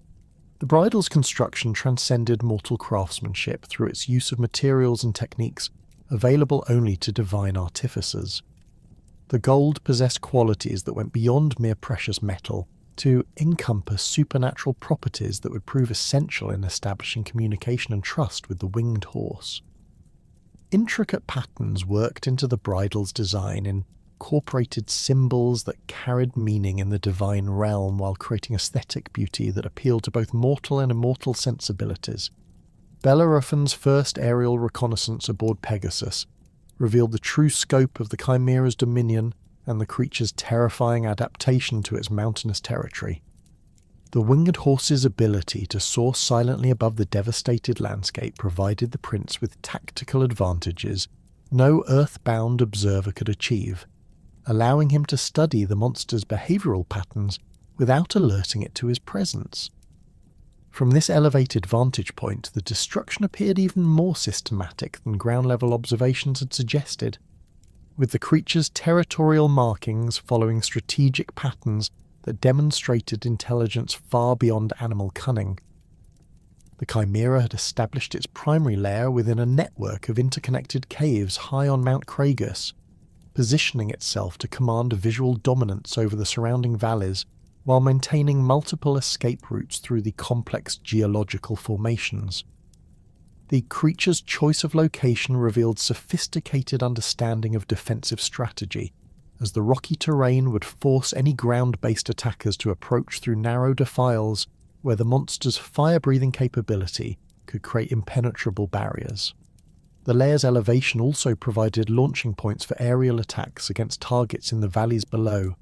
The bridle's construction transcended mortal craftsmanship through its use of materials and techniques available only to divine artificers. The gold possessed qualities that went beyond mere precious metal to encompass supernatural properties that would prove essential in establishing communication and trust with the winged horse. Intricate patterns worked into the bridle's design incorporated symbols that carried meaning in the divine realm while creating aesthetic beauty that appealed to both mortal and immortal sensibilities. Bellerophon's first aerial reconnaissance aboard Pegasus revealed the true scope of the Chimera's dominion and the creature's terrifying adaptation to its mountainous territory. The winged horse's ability to soar silently above the devastated landscape provided the prince with tactical advantages no earthbound observer could achieve, allowing him to study the monster's behavioral patterns without alerting it to his presence. From this elevated vantage point, the destruction appeared even more systematic than ground-level observations had suggested, with the creature's territorial markings following strategic patterns that demonstrated intelligence far beyond animal cunning. The Chimera had established its primary lair within a network of interconnected caves high on Mount Cragus, positioning itself to command visual dominance over the surrounding valleys while maintaining multiple escape routes through the complex geological formations. The creature's choice of location revealed sophisticated understanding of defensive strategy, as the rocky terrain would force any ground-based attackers to approach through narrow defiles where the monster's fire-breathing capability could create impenetrable barriers. The lair's elevation also provided launching points for aerial attacks against targets in the valleys below,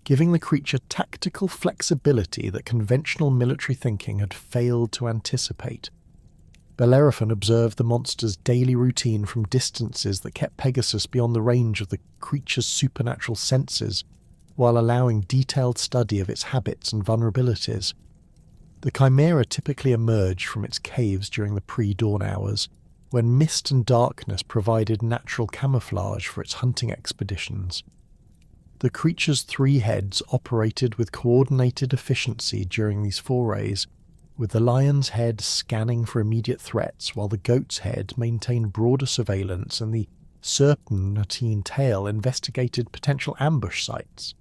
giving the creature tactical flexibility that conventional military thinking had failed to anticipate. Bellerophon observed the monster's daily routine from distances that kept Pegasus beyond the range of the creature's supernatural senses, while allowing detailed study of its habits and vulnerabilities. The Chimera typically emerged from its caves during the pre-dawn hours, when mist and darkness provided natural camouflage for its hunting expeditions. The creature's three heads operated with coordinated efficiency during these forays, with the lion's head scanning for immediate threats while the goat's head maintained broader surveillance and the serpentine tail investigated potential ambush sites.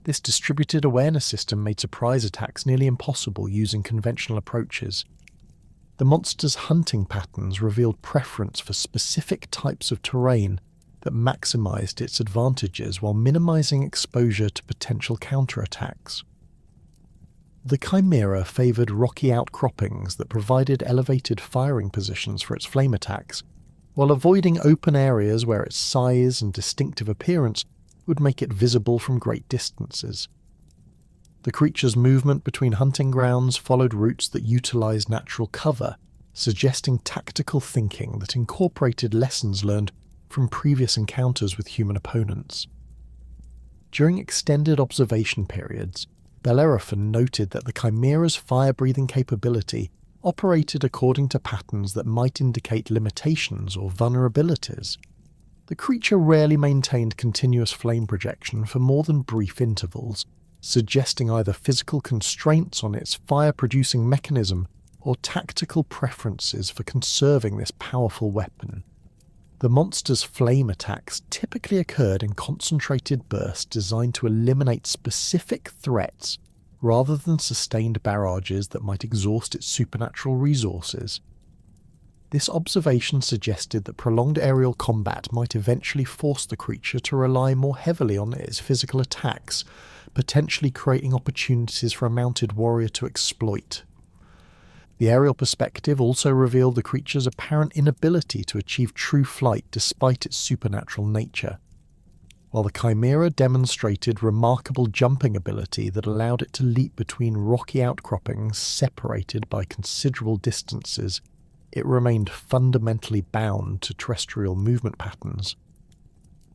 This distributed awareness system made surprise attacks nearly impossible using conventional approaches. The monster's hunting patterns revealed preference for specific types of terrain that maximized its advantages while minimizing exposure to potential counterattacks. The Chimera favored rocky outcroppings that provided elevated firing positions for its flame attacks, while avoiding open areas where its size and distinctive appearance would make it visible from great distances. The creature's movement between hunting grounds followed routes that utilized natural cover, suggesting tactical thinking that incorporated lessons learned from previous encounters with human opponents. During extended observation periods, Bellerophon noted that the Chimera's fire-breathing capability operated according to patterns that might indicate limitations or vulnerabilities. The creature rarely maintained continuous flame projection for more than brief intervals, suggesting either physical constraints on its fire-producing mechanism or tactical preferences for conserving this powerful weapon. The monster's flame attacks typically occurred in concentrated bursts designed to eliminate specific threats rather than sustained barrages that might exhaust its supernatural resources. This observation suggested that prolonged aerial combat might eventually force the creature to rely more heavily on its physical attacks, potentially creating opportunities for a mounted warrior to exploit. The aerial perspective also revealed the creature's apparent inability to achieve true flight despite its supernatural nature. While the Chimera demonstrated remarkable jumping ability that allowed it to leap between rocky outcroppings separated by considerable distances, it remained fundamentally bound to terrestrial movement patterns.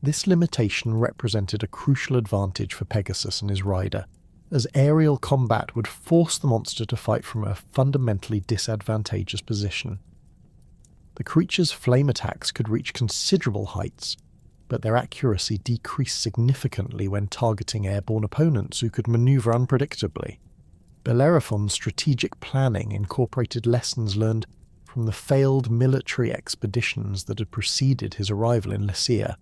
This limitation represented a crucial advantage for Pegasus and his rider, as aerial combat would force the monster to fight from a fundamentally disadvantageous position. The creature's flame attacks could reach considerable heights, but their accuracy decreased significantly when targeting airborne opponents who could maneuver unpredictably. Bellerophon's strategic planning incorporated lessons learned from the failed military expeditions that had preceded his arrival in Lycia.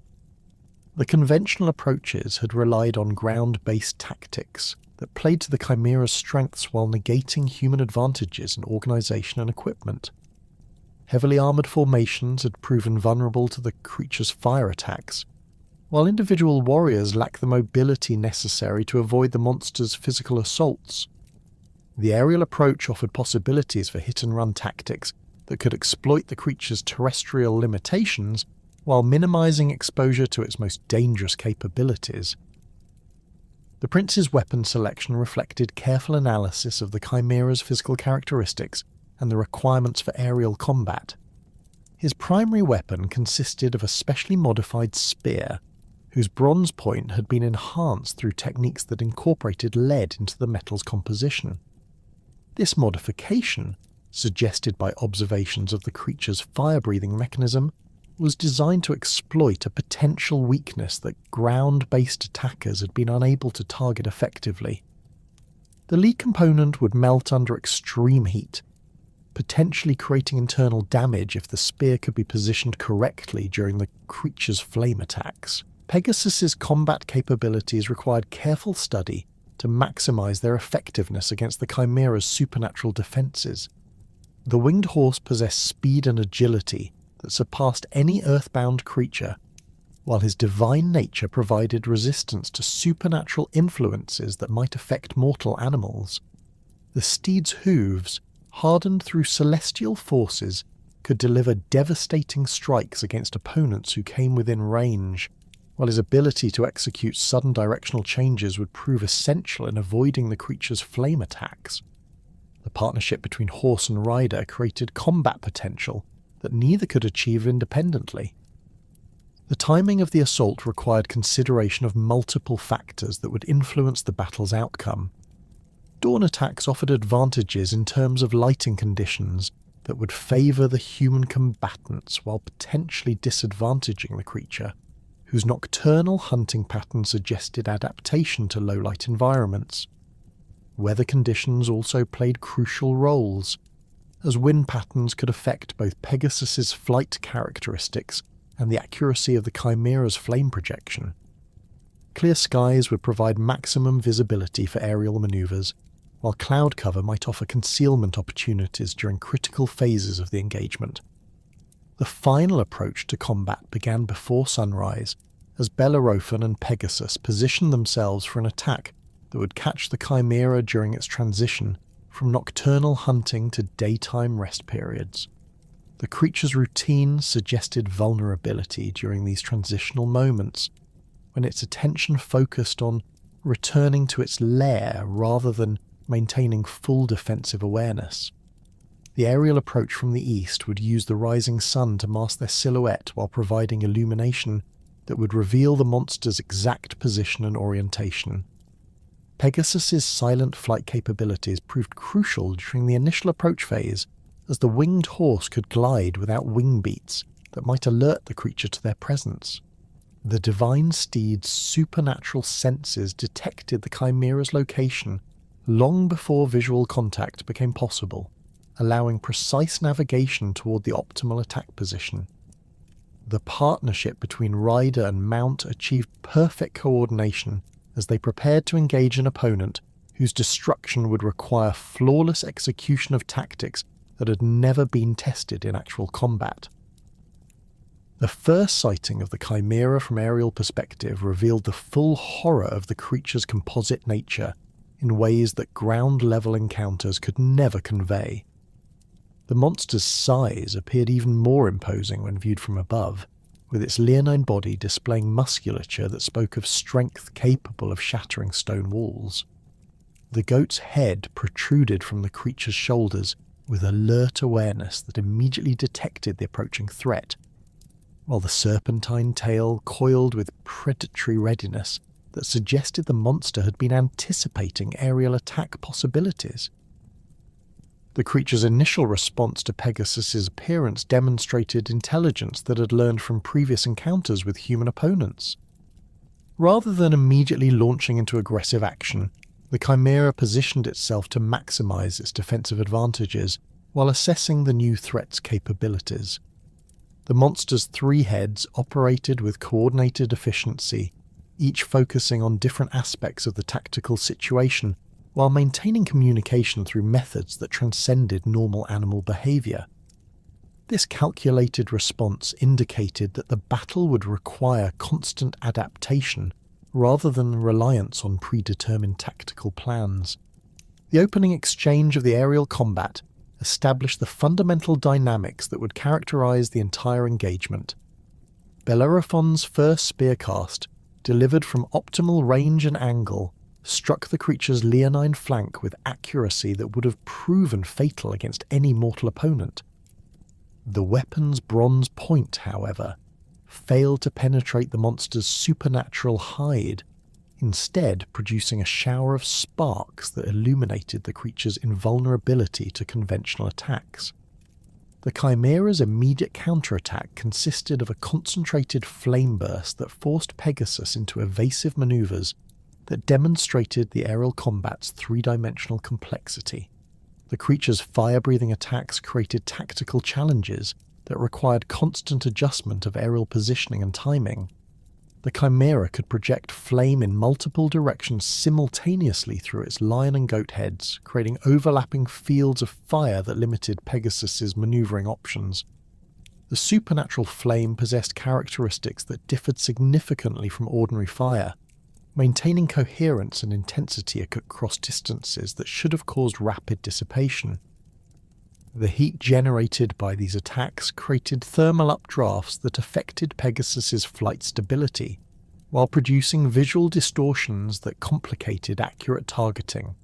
The conventional approaches had relied on ground-based tactics that played to the Chimera's strengths while negating human advantages in organisation and equipment. Heavily armoured formations had proven vulnerable to the creature's fire attacks, while individual warriors lacked the mobility necessary to avoid the monster's physical assaults. The aerial approach offered possibilities for hit-and-run tactics that could exploit the creature's terrestrial limitations while minimising exposure to its most dangerous capabilities. The prince's weapon selection reflected careful analysis of the Chimera's physical characteristics and the requirements for aerial combat. His primary weapon consisted of a specially modified spear, whose bronze point had been enhanced through techniques that incorporated lead into the metal's composition. This modification, suggested by observations of the creature's fire-breathing mechanism, was designed to exploit a potential weakness that ground-based attackers had been unable to target effectively. The lead component would melt under extreme heat, potentially creating internal damage if the spear could be positioned correctly during the creature's flame attacks. Pegasus's combat capabilities required careful study to maximize their effectiveness against the Chimera's supernatural defenses. The winged horse possessed speed and agility that surpassed any earthbound creature, while his divine nature provided resistance to supernatural influences that might affect mortal animals. The steed's hooves, hardened through celestial forces, could deliver devastating strikes against opponents who came within range, while his ability to execute sudden directional changes would prove essential in avoiding the creature's flame attacks. The partnership between horse and rider created combat potential that neither could achieve independently. The timing of the assault required consideration of multiple factors that would influence the battle's outcome. Dawn attacks offered advantages in terms of lighting conditions that would favour the human combatants while potentially disadvantaging the creature, whose nocturnal hunting pattern suggested adaptation to low-light environments. Weather conditions also played crucial roles, as wind patterns could affect both Pegasus's flight characteristics and the accuracy of the Chimera's flame projection. Clear skies would provide maximum visibility for aerial maneuvers, while cloud cover might offer concealment opportunities during critical phases of the engagement. The final approach to combat began before sunrise, as Bellerophon and Pegasus positioned themselves for an attack that would catch the Chimera during its transition from nocturnal hunting to daytime rest periods. The creature's routine suggested vulnerability during these transitional moments, when its attention focused on returning to its lair rather than maintaining full defensive awareness. The aerial approach from the east would use the rising sun to mask their silhouette while providing illumination that would reveal the monster's exact position and orientation. Pegasus's silent flight capabilities proved crucial during the initial approach phase, as the winged horse could glide without wing beats that might alert the creature to their presence. The divine steed's supernatural senses detected the Chimera's location long before visual contact became possible, allowing precise navigation toward the optimal attack position. The partnership between rider and mount achieved perfect coordination as they prepared to engage an opponent whose destruction would require flawless execution of tactics that had never been tested in actual combat. The first sighting of the Chimera from aerial perspective revealed the full horror of the creature's composite nature in ways that ground-level encounters could never convey. The monster's size appeared even more imposing when viewed from above, with its leonine body displaying musculature that spoke of strength capable of shattering stone walls. The goat's head protruded from the creature's shoulders with alert awareness that immediately detected the approaching threat, while the serpentine tail coiled with predatory readiness that suggested the monster had been anticipating aerial attack possibilities. The creature's initial response to Pegasus's appearance demonstrated intelligence that had learned from previous encounters with human opponents. Rather than immediately launching into aggressive action, the Chimera positioned itself to maximize its defensive advantages while assessing the new threat's capabilities. The monster's 3 heads operated with coordinated efficiency, each focusing on different aspects of the tactical situation while maintaining communication through methods that transcended normal animal behavior. This calculated response indicated that the battle would require constant adaptation rather than reliance on predetermined tactical plans. The opening exchange of the aerial combat established the fundamental dynamics that would characterize the entire engagement. Bellerophon's first spear cast, delivered from optimal range and angle, struck the creature's leonine flank with accuracy that would have proven fatal against any mortal opponent. The weapon's bronze point, however, failed to penetrate the monster's supernatural hide, instead producing a shower of sparks that illuminated the creature's invulnerability to conventional attacks. The Chimera's immediate counterattack consisted of a concentrated flame burst that forced Pegasus into evasive maneuvers that demonstrated the aerial combat's 3-dimensional complexity. The creature's fire-breathing attacks created tactical challenges that required constant adjustment of aerial positioning and timing. The Chimera could project flame in multiple directions simultaneously through its lion and goat heads, creating overlapping fields of fire that limited Pegasus's maneuvering options. The supernatural flame possessed characteristics that differed significantly from ordinary fire, maintaining coherence and intensity across distances that should have caused rapid dissipation. The heat generated by these attacks created thermal updrafts that affected Pegasus's flight stability, while producing visual distortions that complicated accurate targeting.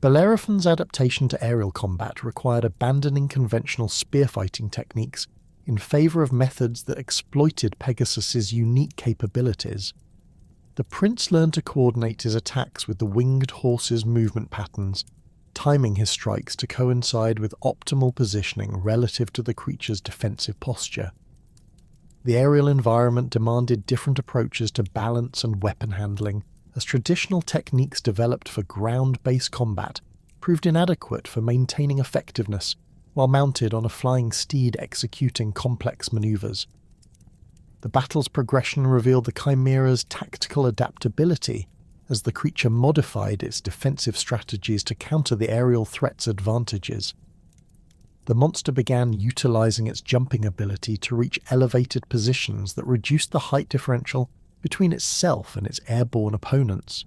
Bellerophon's adaptation to aerial combat required abandoning conventional spearfighting techniques in favour of methods that exploited Pegasus's unique capabilities. The prince learned to coordinate his attacks with the winged horse's movement patterns, timing his strikes to coincide with optimal positioning relative to the creature's defensive posture. The aerial environment demanded different approaches to balance and weapon handling, as traditional techniques developed for ground-based combat proved inadequate for maintaining effectiveness while mounted on a flying steed executing complex maneuvers. The battle's progression revealed the Chimera's tactical adaptability as the creature modified its defensive strategies to counter the aerial threat's advantages. The monster began utilizing its jumping ability to reach elevated positions that reduced the height differential between itself and its airborne opponents,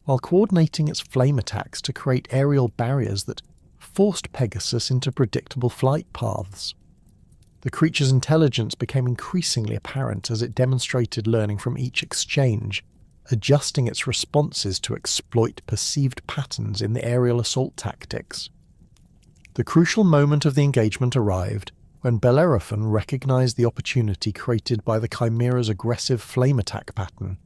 while coordinating its flame attacks to create aerial barriers that forced Pegasus into predictable flight paths. The creature's intelligence became increasingly apparent as it demonstrated learning from each exchange, adjusting its responses to exploit perceived patterns in the aerial assault tactics. The crucial moment of the engagement arrived when Bellerophon recognized the opportunity created by the Chimera's aggressive flame attack pattern.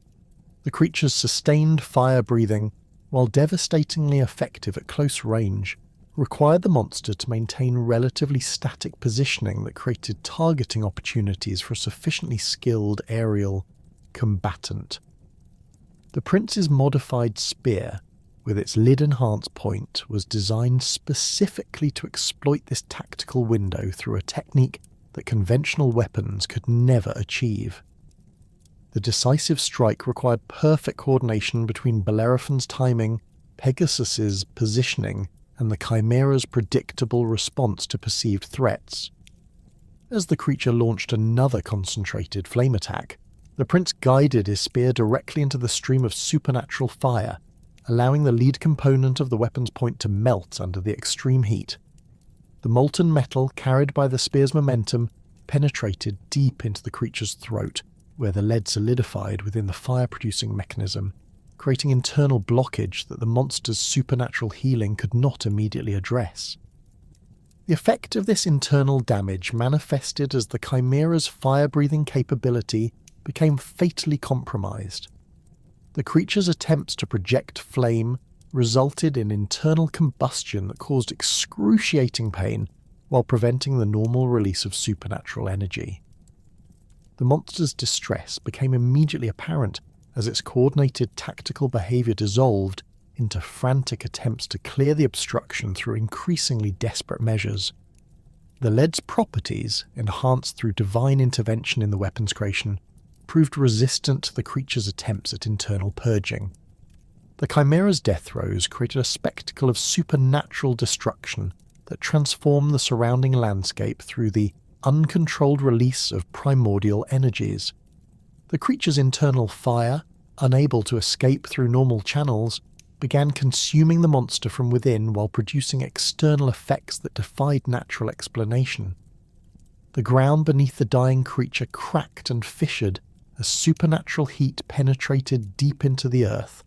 The creature's sustained fire breathing, while devastatingly effective at close range, required the monster to maintain relatively static positioning that created targeting opportunities for a sufficiently skilled aerial combatant. The prince's modified spear, with its lid-enhanced point, was designed specifically to exploit this tactical window through a technique that conventional weapons could never achieve. The decisive strike required perfect coordination between Bellerophon's timing, Pegasus's positioning, and the Chimera's predictable response to perceived threats. As the creature launched another concentrated flame attack, the prince guided his spear directly into the stream of supernatural fire, allowing the lead component of the weapon's point to melt under the extreme heat. The molten metal carried by the spear's momentum penetrated deep into the creature's throat, where the lead solidified within the fire-producing mechanism, creating internal blockage that the monster's supernatural healing could not immediately address. The effect of this internal damage manifested as the Chimera's fire-breathing capability became fatally compromised. The creature's attempts to project flame resulted in internal combustion that caused excruciating pain while preventing the normal release of supernatural energy. The monster's distress became immediately apparent as its coordinated tactical behavior dissolved into frantic attempts to clear the obstruction through increasingly desperate measures. The lead's properties, enhanced through divine intervention in the weapon's creation, proved resistant to the creature's attempts at internal purging. The Chimera's death throes created a spectacle of supernatural destruction that transformed the surrounding landscape through the uncontrolled release of primordial energies. The creature's internal fire, unable to escape through normal channels, began consuming the monster from within while producing external effects that defied natural explanation. The ground beneath the dying creature cracked and fissured as supernatural heat penetrated deep into the earth,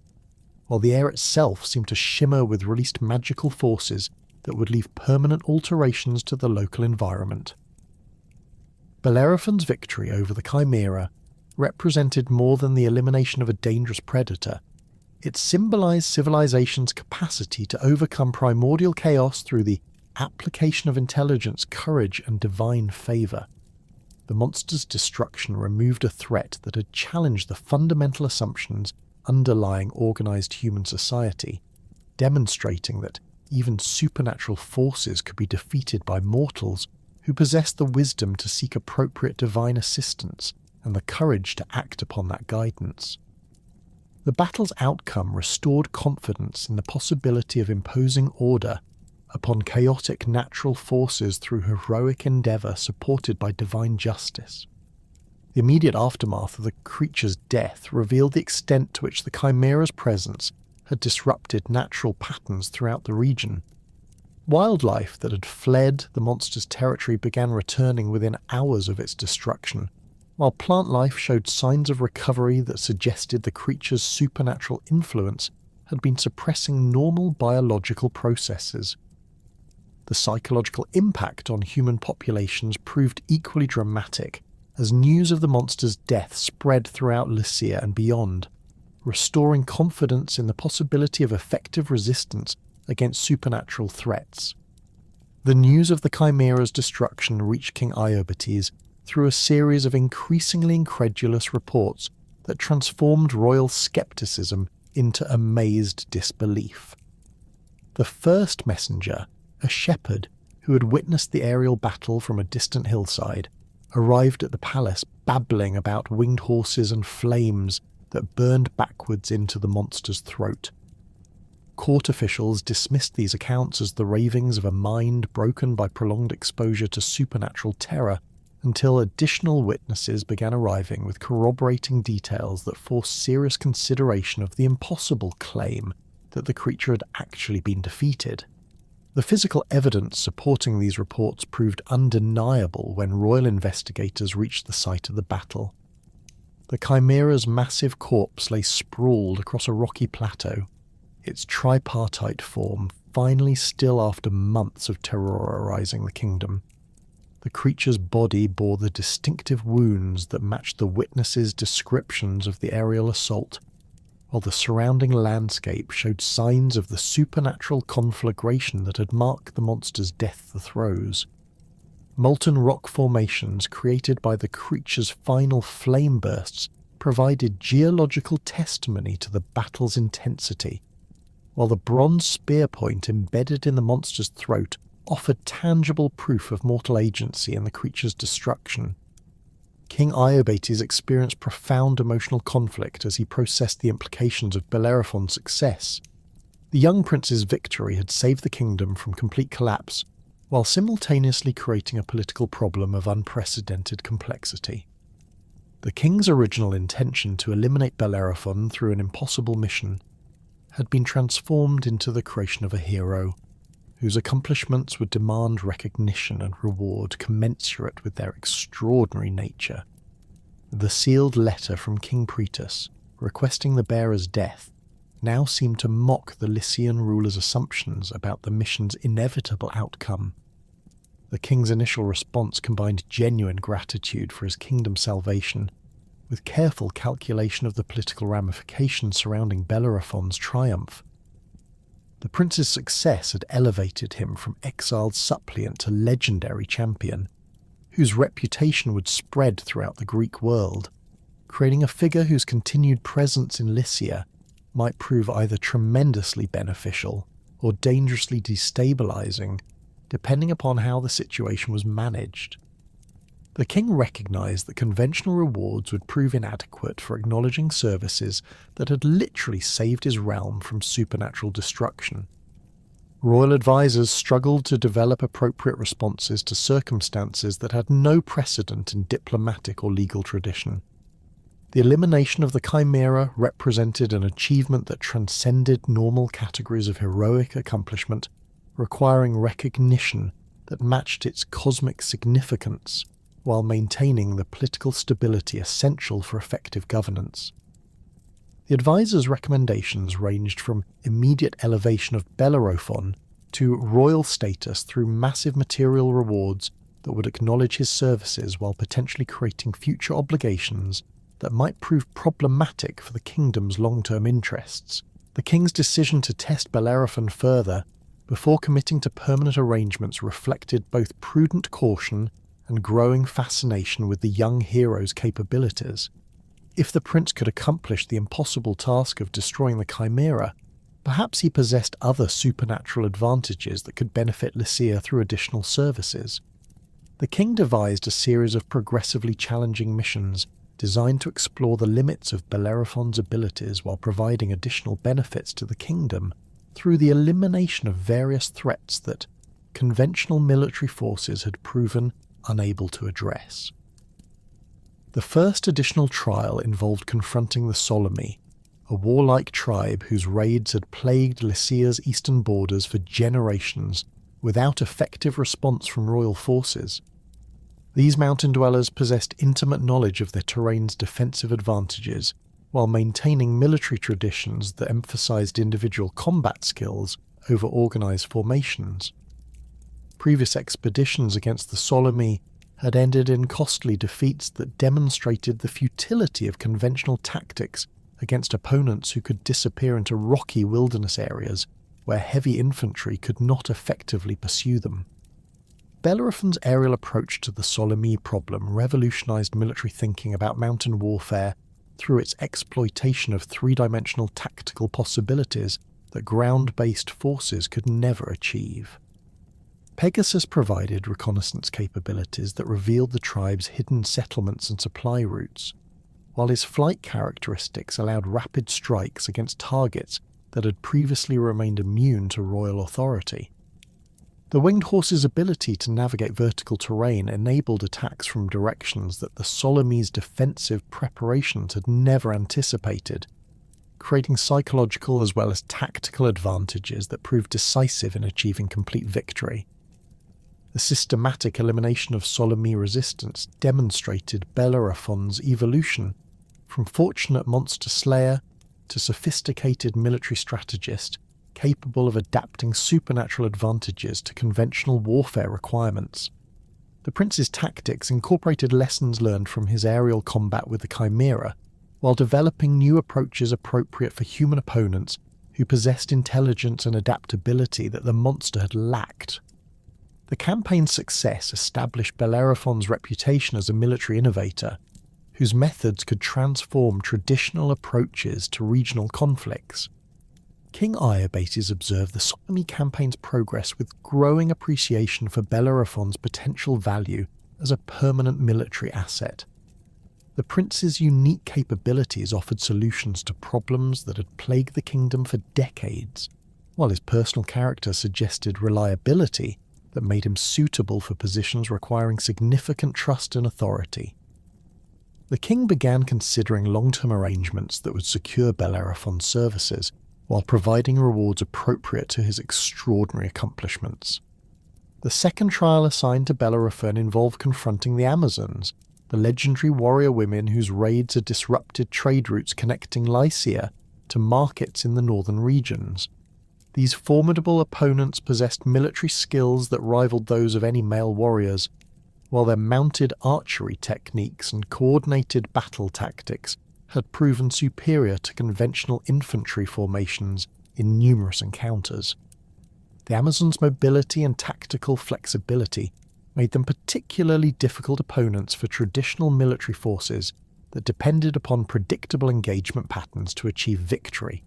while the air itself seemed to shimmer with released magical forces that would leave permanent alterations to the local environment. Bellerophon's victory over the Chimera represented more than the elimination of a dangerous predator. It symbolized civilization's capacity to overcome primordial chaos through the application of intelligence, courage, and divine favor. The monster's destruction removed a threat that had challenged the fundamental assumptions underlying organized human society, demonstrating that even supernatural forces could be defeated by mortals who possessed the wisdom to seek appropriate divine assistance and the courage to act upon that guidance. The battle's outcome restored confidence in the possibility of imposing order upon chaotic natural forces through heroic endeavor supported by divine justice. The immediate aftermath of the creature's death revealed the extent to which the Chimera's presence had disrupted natural patterns throughout the region. Wildlife that had fled the monster's territory began returning within hours of its destruction, while plant life showed signs of recovery that suggested the creature's supernatural influence had been suppressing normal biological processes. The psychological impact on human populations proved equally dramatic, as news of the monster's death spread throughout Lycia and beyond, restoring confidence in the possibility of effective resistance against supernatural threats. The news of the Chimera's destruction reached King Iobates through a series of increasingly incredulous reports that transformed royal skepticism into amazed disbelief. The first messenger, a shepherd who had witnessed the aerial battle from a distant hillside, arrived at the palace babbling about winged horses and flames that burned backwards into the monster's throat. Court officials dismissed these accounts as the ravings of a mind broken by prolonged exposure to supernatural terror, until additional witnesses began arriving with corroborating details that forced serious consideration of the impossible claim that the creature had actually been defeated. The physical evidence supporting these reports proved undeniable when royal investigators reached the site of the battle. The Chimera's massive corpse lay sprawled across a rocky plateau, its tripartite form finally still after months of terrorizing the kingdom. The creature's body bore the distinctive wounds that matched the witnesses' descriptions of the aerial assault, while the surrounding landscape showed signs of the supernatural conflagration that had marked the monster's death throes. Molten rock formations created by the creature's final flame bursts provided geological testimony to the battle's intensity, while the bronze spear point embedded in the monster's throat offered tangible proof of mortal agency in the creature's destruction. King Iobates experienced profound emotional conflict as he processed the implications of Bellerophon's success. The young prince's victory had saved the kingdom from complete collapse, while simultaneously creating a political problem of unprecedented complexity. The king's original intention to eliminate Bellerophon through an impossible mission had been transformed into the creation of a hero whose accomplishments would demand recognition and reward commensurate with their extraordinary nature. The sealed letter from King Pretus, requesting the bearer's death, now seemed to mock the Lycian ruler's assumptions about the mission's inevitable outcome. The king's initial response combined genuine gratitude for his kingdom's salvation with careful calculation of the political ramifications surrounding Bellerophon's triumph. The prince's success had elevated him from exiled suppliant to legendary champion, whose reputation would spread throughout the Greek world, creating a figure whose continued presence in Lycia might prove either tremendously beneficial or dangerously destabilizing, depending upon how the situation was managed. The king recognized that conventional rewards would prove inadequate for acknowledging services that had literally saved his realm from supernatural destruction. Royal advisors struggled to develop appropriate responses to circumstances that had no precedent in diplomatic or legal tradition. The elimination of the Chimera represented an achievement that transcended normal categories of heroic accomplishment, requiring recognition that matched its cosmic significance while maintaining the political stability essential for effective governance. The advisors' recommendations ranged from immediate elevation of Bellerophon to royal status through massive material rewards that would acknowledge his services while potentially creating future obligations that might prove problematic for the kingdom's long-term interests. The king's decision to test Bellerophon further before committing to permanent arrangements reflected both prudent caution and growing fascination with the young hero's capabilities. If the prince could accomplish the impossible task of destroying the Chimera, perhaps he possessed other supernatural advantages that could benefit Lycia through additional services. The king devised a series of progressively challenging missions designed to explore the limits of Bellerophon's abilities while providing additional benefits to the kingdom through the elimination of various threats that conventional military forces had proven unable to address. The first additional trial involved confronting the Solymi, a warlike tribe whose raids had plagued Lycia's eastern borders for generations without effective response from royal forces. These mountain dwellers possessed intimate knowledge of their terrain's defensive advantages, while maintaining military traditions that emphasized individual combat skills over organized formations. Previous expeditions against the Solymi had ended in costly defeats that demonstrated the futility of conventional tactics against opponents who could disappear into rocky wilderness areas where heavy infantry could not effectively pursue them. Bellerophon's aerial approach to the Solymi problem revolutionized military thinking about mountain warfare through its exploitation of three-dimensional tactical possibilities that ground-based forces could never achieve. Pegasus provided reconnaissance capabilities that revealed the tribe's hidden settlements and supply routes, while his flight characteristics allowed rapid strikes against targets that had previously remained immune to royal authority. The winged horse's ability to navigate vertical terrain enabled attacks from directions that the Solymi's defensive preparations had never anticipated, creating psychological as well as tactical advantages that proved decisive in achieving complete victory. The systematic elimination of Solymi resistance demonstrated Bellerophon's evolution from fortunate monster slayer to sophisticated military strategist capable of adapting supernatural advantages to conventional warfare requirements. The prince's tactics incorporated lessons learned from his aerial combat with the Chimera, while developing new approaches appropriate for human opponents who possessed intelligence and adaptability that the monster had lacked. The campaign's success established Bellerophon's reputation as a military innovator, whose methods could transform traditional approaches to regional conflicts. King Iobates observed the Solymi campaign's progress with growing appreciation for Bellerophon's potential value as a permanent military asset. The prince's unique capabilities offered solutions to problems that had plagued the kingdom for decades, while his personal character suggested reliability that made him suitable for positions requiring significant trust and authority. The king began considering long-term arrangements that would secure Bellerophon's services, while providing rewards appropriate to his extraordinary accomplishments. The second trial assigned to Bellerophon involved confronting the Amazons, the legendary warrior women whose raids had disrupted trade routes connecting Lycia to markets in the northern regions. These formidable opponents possessed military skills that rivaled those of any male warriors, while their mounted archery techniques and coordinated battle tactics had proven superior to conventional infantry formations in numerous encounters. The Amazons' mobility and tactical flexibility made them particularly difficult opponents for traditional military forces that depended upon predictable engagement patterns to achieve victory.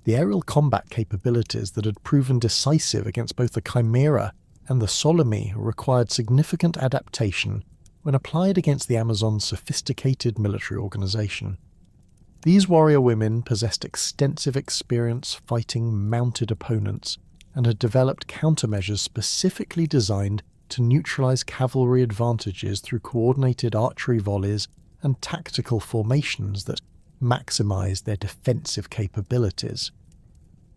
The aerial combat capabilities that had proven decisive against both the Chimera and the Solymi required significant adaptation when applied against the Amazons' sophisticated military organization. These warrior women possessed extensive experience fighting mounted opponents and had developed countermeasures specifically designed to neutralize cavalry advantages through coordinated archery volleys and tactical formations that maximized their defensive capabilities.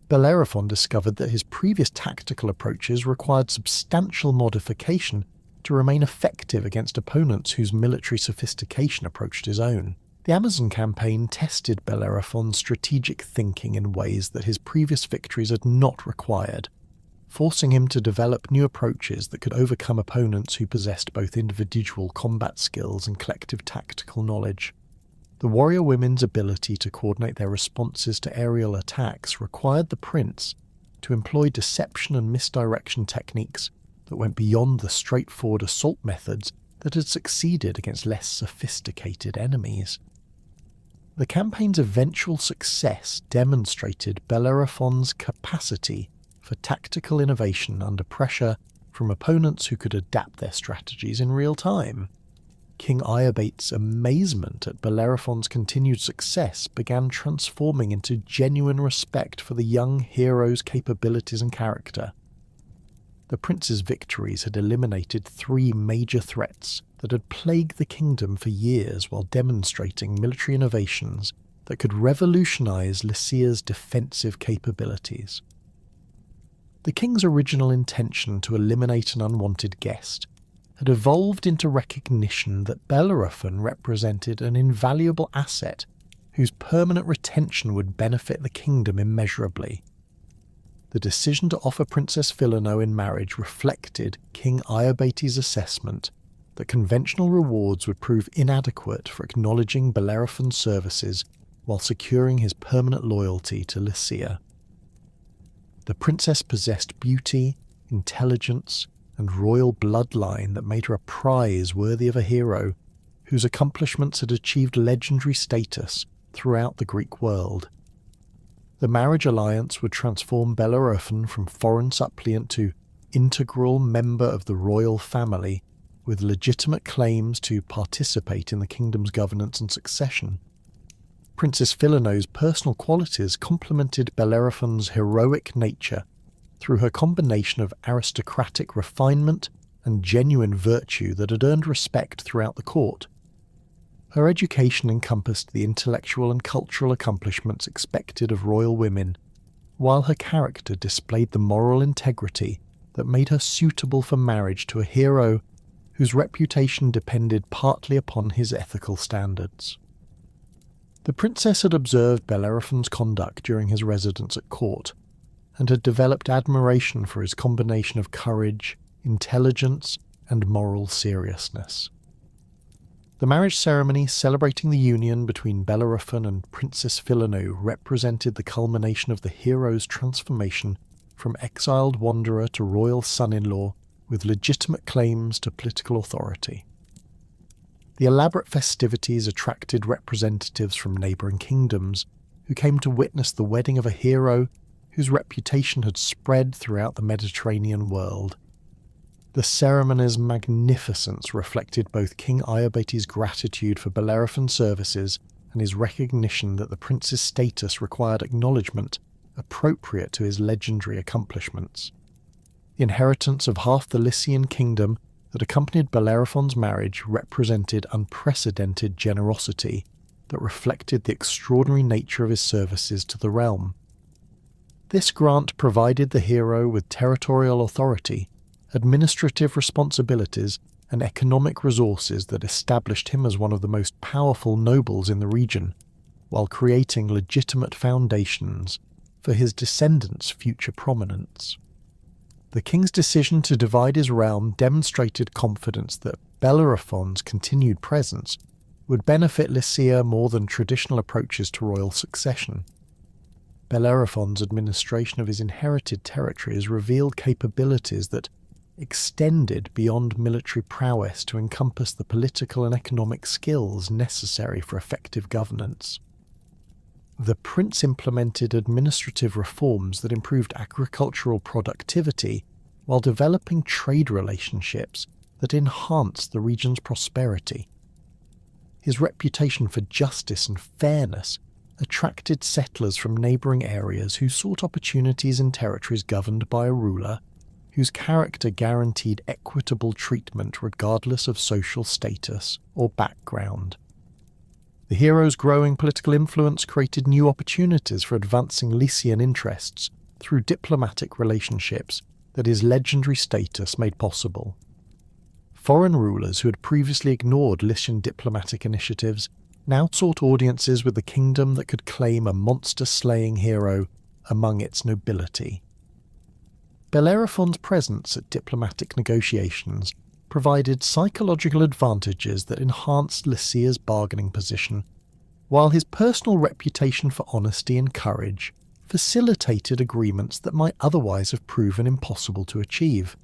Bellerophon discovered that his previous tactical approaches required substantial modification to remain effective against opponents whose military sophistication approached his own. The Amazon campaign tested Bellerophon's strategic thinking in ways that his previous victories had not required, forcing him to develop new approaches that could overcome opponents who possessed both individual combat skills and collective tactical knowledge. The warrior women's ability to coordinate their responses to aerial attacks required the prince to employ deception and misdirection techniques that went beyond the straightforward assault methods that had succeeded against less sophisticated enemies. The campaign's eventual success demonstrated Bellerophon's capacity for tactical innovation under pressure from opponents who could adapt their strategies in real time. King Iobates' amazement at Bellerophon's continued success began transforming into genuine respect for the young hero's capabilities and character. The prince's victories had eliminated 3 major threats that had plagued the kingdom for years while demonstrating military innovations that could revolutionize Lycia's defensive capabilities. The king's original intention to eliminate an unwanted guest had evolved into recognition that Bellerophon represented an invaluable asset whose permanent retention would benefit the kingdom immeasurably. The decision to offer Princess Philono in marriage reflected King Iobates' assessment that conventional rewards would prove inadequate for acknowledging Bellerophon's services while securing his permanent loyalty to Lycia. The princess possessed beauty, intelligence, and royal bloodline that made her a prize worthy of a hero whose accomplishments had achieved legendary status throughout the Greek world. The marriage alliance would transform Bellerophon from foreign suppliant to integral member of the royal family, with legitimate claims to participate in the kingdom's governance and succession. Princess Philono's personal qualities complemented Bellerophon's heroic nature through her combination of aristocratic refinement and genuine virtue that had earned respect throughout the court. Her education encompassed the intellectual and cultural accomplishments expected of royal women, while her character displayed the moral integrity that made her suitable for marriage to a hero whose reputation depended partly upon his ethical standards. The princess had observed Bellerophon's conduct during his residence at court, and had developed admiration for his combination of courage, intelligence, and moral seriousness. The marriage ceremony celebrating the union between Bellerophon and Princess Philono represented the culmination of the hero's transformation from exiled wanderer to royal son-in-law with legitimate claims to political authority. The elaborate festivities attracted representatives from neighbouring kingdoms who came to witness the wedding of a hero whose reputation had spread throughout the Mediterranean world. The ceremony's magnificence reflected both King Iobates' gratitude for Bellerophon's services and his recognition that the prince's status required acknowledgement appropriate to his legendary accomplishments. The inheritance of half the Lycian kingdom that accompanied Bellerophon's marriage represented unprecedented generosity that reflected the extraordinary nature of his services to the realm. This grant provided the hero with territorial authority, administrative responsibilities, and economic resources that established him as one of the most powerful nobles in the region, while creating legitimate foundations for his descendants' future prominence. The king's decision to divide his realm demonstrated confidence that Bellerophon's continued presence would benefit Lycia more than traditional approaches to royal succession. Bellerophon's administration of his inherited territories revealed capabilities that extended beyond military prowess to encompass the political and economic skills necessary for effective governance. The prince implemented administrative reforms that improved agricultural productivity while developing trade relationships that enhanced the region's prosperity. His reputation for justice and fairness attracted settlers from neighbouring areas who sought opportunities in territories governed by a ruler whose character guaranteed equitable treatment regardless of social status or background. The hero's growing political influence created new opportunities for advancing Lycian interests through diplomatic relationships that his legendary status made possible. Foreign rulers who had previously ignored Lycian diplomatic initiatives now sought audiences with the kingdom that could claim a monster-slaying hero among its nobility. Bellerophon's presence at diplomatic negotiations provided psychological advantages that enhanced Lycia's bargaining position, while his personal reputation for honesty and courage facilitated agreements that might otherwise have proven impossible to achieve.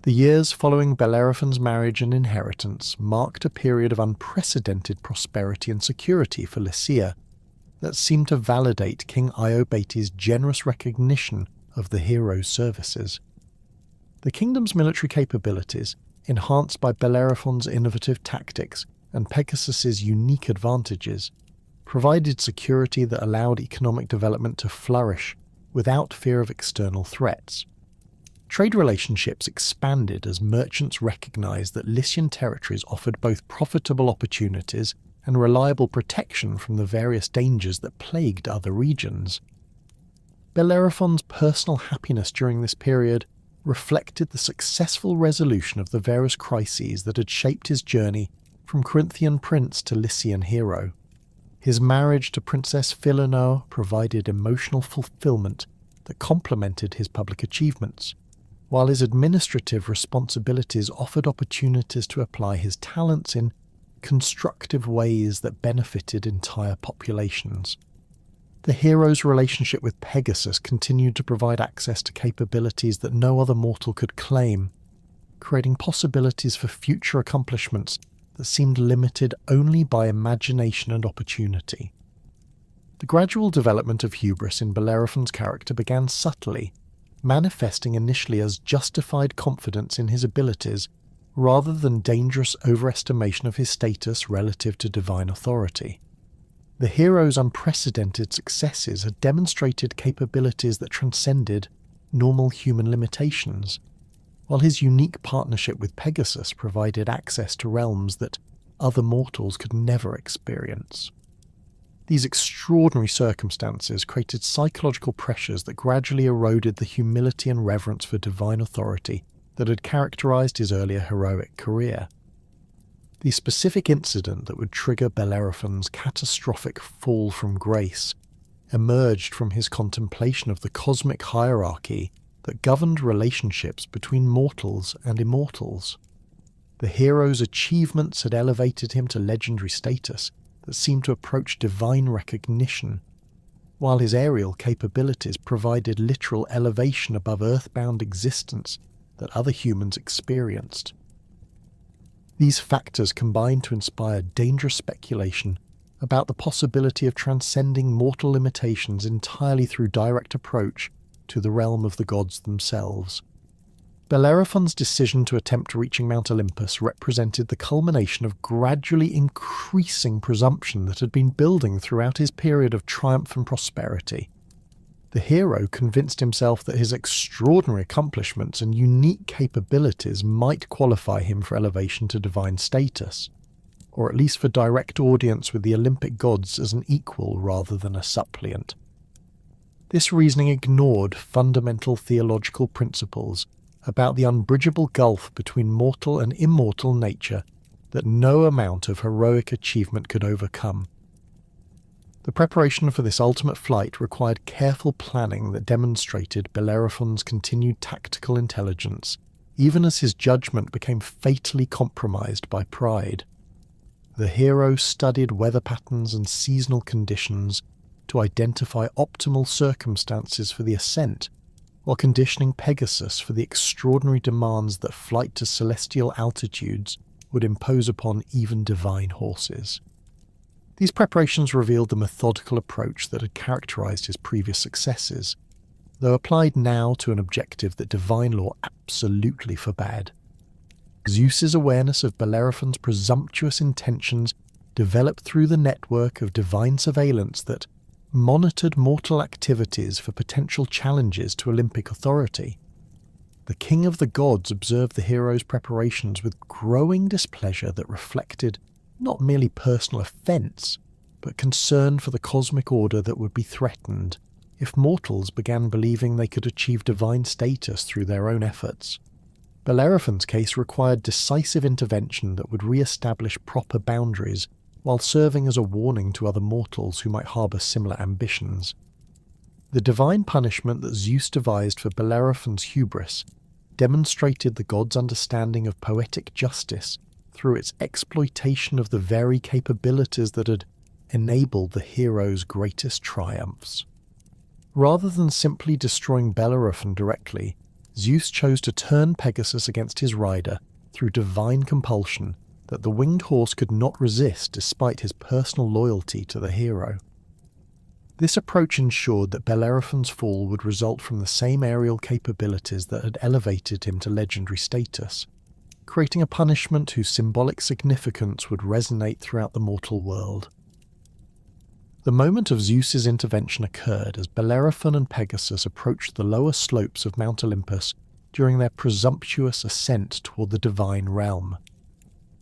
The years following Bellerophon's marriage and inheritance marked a period of unprecedented prosperity and security for Lycia that seemed to validate King Iobates' generous recognition of the hero's services. The kingdom's military capabilities, enhanced by Bellerophon's innovative tactics and Pegasus's unique advantages, provided security that allowed economic development to flourish without fear of external threats. Trade relationships expanded as merchants recognized that Lycian territories offered both profitable opportunities and reliable protection from the various dangers that plagued other regions. Bellerophon's personal happiness during this period reflected the successful resolution of the various crises that had shaped his journey from Corinthian prince to Lycian hero. His marriage to Princess Philonoe provided emotional fulfillment that complemented his public achievements, while his administrative responsibilities offered opportunities to apply his talents in constructive ways that benefited entire populations. The hero's relationship with Pegasus continued to provide access to capabilities that no other mortal could claim, creating possibilities for future accomplishments that seemed limited only by imagination and opportunity. The gradual development of hubris in Bellerophon's character began subtly, manifesting initially as justified confidence in his abilities rather than dangerous overestimation of his status relative to divine authority. The hero's unprecedented successes had demonstrated capabilities that transcended normal human limitations, while his unique partnership with Pegasus provided access to realms that other mortals could never experience. These extraordinary circumstances created psychological pressures that gradually eroded the humility and reverence for divine authority that had characterized his earlier heroic career. The specific incident that would trigger Bellerophon's catastrophic fall from grace emerged from his contemplation of the cosmic hierarchy that governed relationships between mortals and immortals. The hero's achievements had elevated him to legendary status that seemed to approach divine recognition, while his aerial capabilities provided literal elevation above earthbound existence that other humans experienced. These factors combined to inspire dangerous speculation about the possibility of transcending mortal limitations entirely through direct approach to the realm of the gods themselves. Bellerophon's decision to attempt reaching Mount Olympus represented the culmination of gradually increasing presumption that had been building throughout his period of triumph and prosperity. The hero convinced himself that his extraordinary accomplishments and unique capabilities might qualify him for elevation to divine status, or at least for direct audience with the Olympic gods as an equal rather than a suppliant. This reasoning ignored fundamental theological principles about the unbridgeable gulf between mortal and immortal nature that no amount of heroic achievement could overcome. The preparation for this ultimate flight required careful planning that demonstrated Bellerophon's continued tactical intelligence, even as his judgment became fatally compromised by pride. The hero studied weather patterns and seasonal conditions to identify optimal circumstances for the ascent, while conditioning Pegasus for the extraordinary demands that flight to celestial altitudes would impose upon even divine horses. These preparations revealed the methodical approach that had characterized his previous successes, though applied now to an objective that divine law absolutely forbade. Zeus's awareness of Bellerophon's presumptuous intentions developed through the network of divine surveillance that monitored mortal activities for potential challenges to Olympic authority. The king of the gods observed the hero's preparations with growing displeasure that reflected not merely personal offence, but concern for the cosmic order that would be threatened if mortals began believing they could achieve divine status through their own efforts. Bellerophon's case required decisive intervention that would re-establish proper boundaries while serving as a warning to other mortals who might harbour similar ambitions. The divine punishment that Zeus devised for Bellerophon's hubris demonstrated the god's understanding of poetic justice through its exploitation of the very capabilities that had enabled the hero's greatest triumphs. Rather than simply destroying Bellerophon directly, Zeus chose to turn Pegasus against his rider through divine compulsion that the winged horse could not resist despite his personal loyalty to the hero. This approach ensured that Bellerophon's fall would result from the same aerial capabilities that had elevated him to legendary status, creating a punishment whose symbolic significance would resonate throughout the mortal world. The moment of Zeus's intervention occurred as Bellerophon and Pegasus approached the lower slopes of Mount Olympus during their presumptuous ascent toward the divine realm.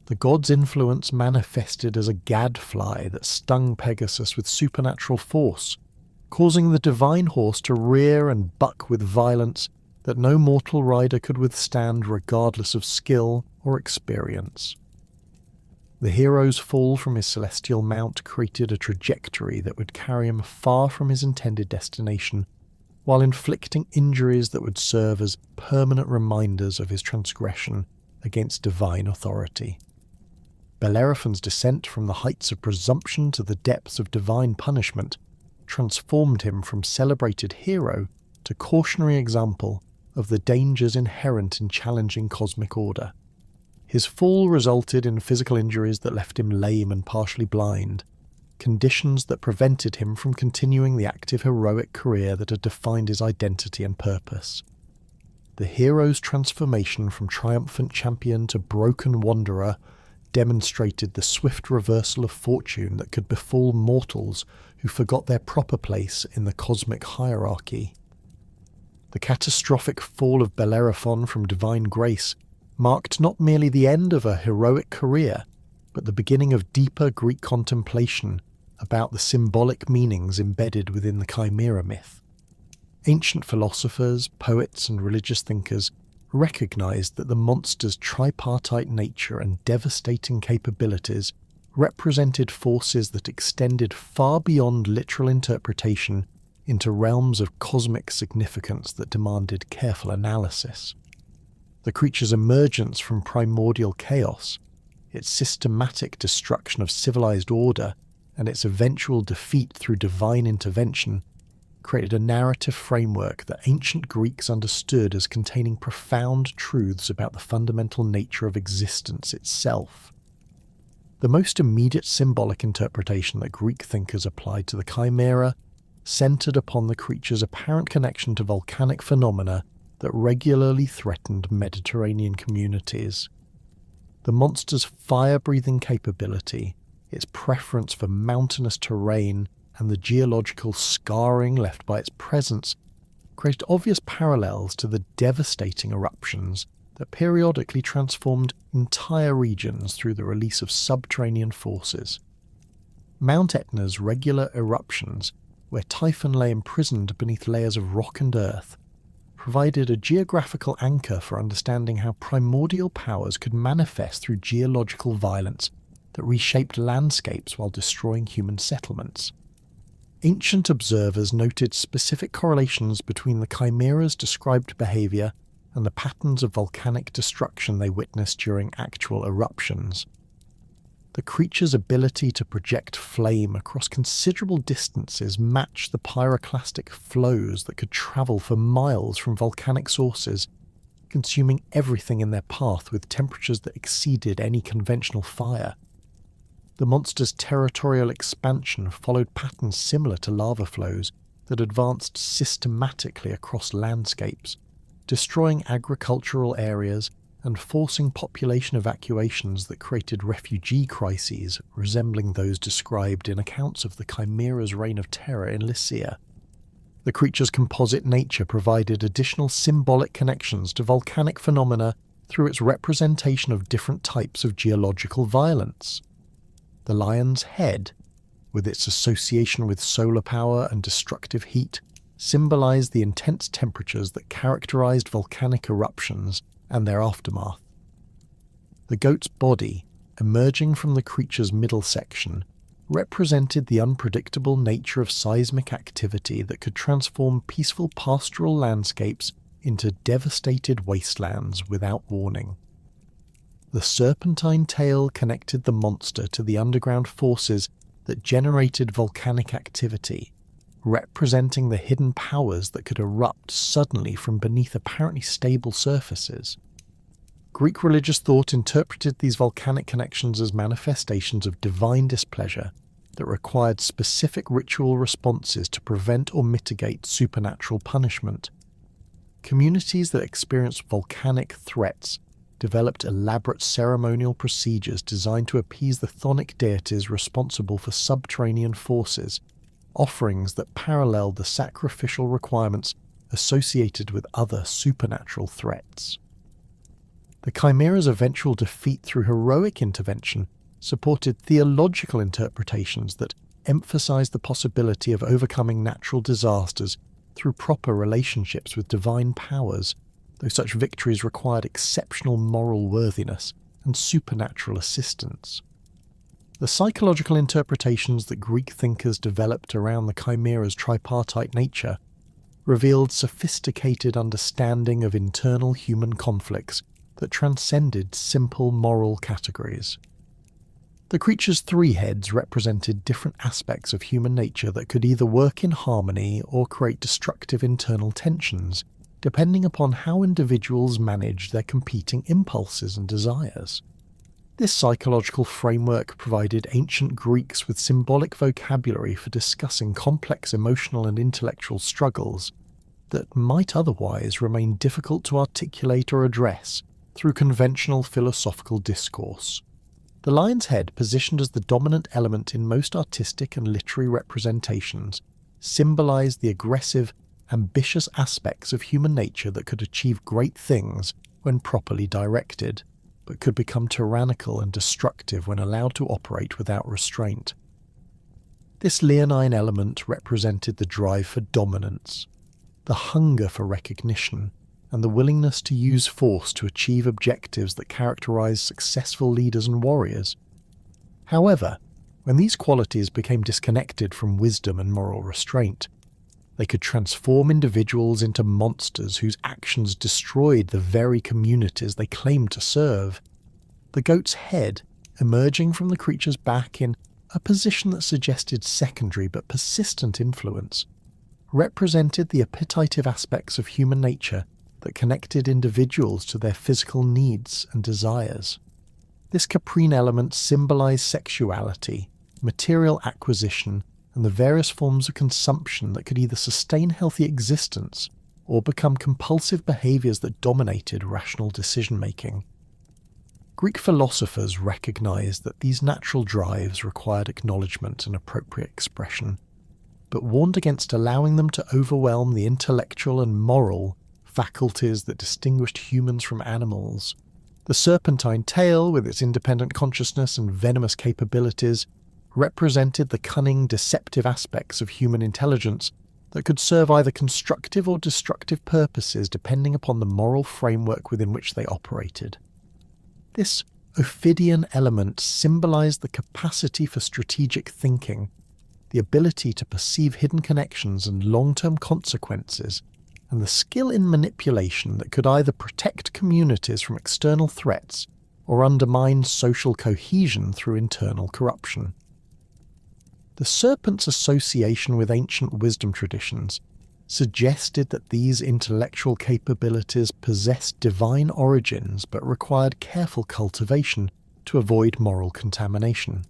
The god's influence manifested as a gadfly that stung Pegasus with supernatural force, causing the divine horse to rear and buck with violence that no mortal rider could withstand regardless of skill or experience. The hero's fall from his celestial mount created a trajectory that would carry him far from his intended destination, while inflicting injuries that would serve as permanent reminders of his transgression against divine authority. Bellerophon's descent from the heights of presumption to the depths of divine punishment transformed him from celebrated hero to cautionary example of the dangers inherent in challenging cosmic order. His fall resulted in physical injuries that left him lame and partially blind, conditions that prevented him from continuing the active heroic career that had defined his identity and purpose. The hero's transformation from triumphant champion to broken wanderer demonstrated the swift reversal of fortune that could befall mortals who forgot their proper place in the cosmic hierarchy. The catastrophic fall of Bellerophon from divine grace marked not merely the end of a heroic career, but the beginning of deeper Greek contemplation about the symbolic meanings embedded within the Chimera myth. Ancient philosophers, poets, and religious thinkers recognized that the monster's tripartite nature and devastating capabilities represented forces that extended far beyond literal interpretation into realms of cosmic significance that demanded careful analysis. The creature's emergence from primordial chaos, its systematic destruction of civilized order, and its eventual defeat through divine intervention created a narrative framework that ancient Greeks understood as containing profound truths about the fundamental nature of existence itself. The most immediate symbolic interpretation that Greek thinkers applied to the Chimera centered upon the creature's apparent connection to volcanic phenomena that regularly threatened Mediterranean communities. The monster's fire-breathing capability, its preference for mountainous terrain, and the geological scarring left by its presence created obvious parallels to the devastating eruptions that periodically transformed entire regions through the release of subterranean forces. Mount Etna's regular eruptions, where Typhon lay imprisoned beneath layers of rock and earth, provided a geographical anchor for understanding how primordial powers could manifest through geological violence that reshaped landscapes while destroying human settlements. Ancient observers noted specific correlations between the Chimera's described behaviour and the patterns of volcanic destruction they witnessed during actual eruptions. The creature's ability to project flame across considerable distances matched the pyroclastic flows that could travel for miles from volcanic sources, consuming everything in their path with temperatures that exceeded any conventional fire. The monster's territorial expansion followed patterns similar to lava flows that advanced systematically across landscapes, destroying agricultural areas and forcing population evacuations that created refugee crises resembling those described in accounts of the Chimera's reign of terror in Lycia. The creature's composite nature provided additional symbolic connections to volcanic phenomena through its representation of different types of geological violence. The lion's head, with its association with solar power and destructive heat, symbolized the intense temperatures that characterized volcanic eruptions and their aftermath. The goat's body, emerging from the creature's middle section, represented the unpredictable nature of seismic activity that could transform peaceful pastoral landscapes into devastated wastelands without warning. The serpentine tail connected the monster to the underground forces that generated volcanic activity, representing the hidden powers that could erupt suddenly from beneath apparently stable surfaces. Greek religious thought interpreted these volcanic connections as manifestations of divine displeasure that required specific ritual responses to prevent or mitigate supernatural punishment. Communities that experienced volcanic threats developed elaborate ceremonial procedures designed to appease the chthonic deities responsible for subterranean forces, offerings that paralleled the sacrificial requirements associated with other supernatural threats. The Chimera's eventual defeat through heroic intervention supported theological interpretations that emphasized the possibility of overcoming natural disasters through proper relationships with divine powers, though such victories required exceptional moral worthiness and supernatural assistance. The psychological interpretations that Greek thinkers developed around the Chimera's tripartite nature revealed sophisticated understanding of internal human conflicts that transcended simple moral categories. The creature's three heads represented different aspects of human nature that could either work in harmony or create destructive internal tensions, depending upon how individuals managed their competing impulses and desires. This psychological framework provided ancient Greeks with symbolic vocabulary for discussing complex emotional and intellectual struggles that might otherwise remain difficult to articulate or address through conventional philosophical discourse. The lion's head, positioned as the dominant element in most artistic and literary representations, symbolized the aggressive, ambitious aspects of human nature that could achieve great things when properly directed, but could become tyrannical and destructive when allowed to operate without restraint. This leonine element represented the drive for dominance, the hunger for recognition, and the willingness to use force to achieve objectives that characterize successful leaders and warriors. However, when these qualities became disconnected from wisdom and moral restraint, they could transform individuals into monsters whose actions destroyed the very communities they claimed to serve. The goat's head, emerging from the creature's back in a position that suggested secondary but persistent influence, represented the appetitive aspects of human nature that connected individuals to their physical needs and desires. This caprine element symbolized sexuality, material acquisition, and the various forms of consumption that could either sustain healthy existence or become compulsive behaviors that dominated rational decision-making. Greek philosophers recognized that these natural drives required acknowledgement and appropriate expression, but warned against allowing them to overwhelm the intellectual and moral faculties that distinguished humans from animals. The serpentine tail, with its independent consciousness and venomous capabilities, represented the cunning, deceptive aspects of human intelligence that could serve either constructive or destructive purposes depending upon the moral framework within which they operated. This Ophidian element symbolized the capacity for strategic thinking, the ability to perceive hidden connections and long-term consequences, and the skill in manipulation that could either protect communities from external threats or undermine social cohesion through internal corruption. The serpent's association with ancient wisdom traditions suggested that these intellectual capabilities possessed divine origins but required careful cultivation to avoid moral contamination.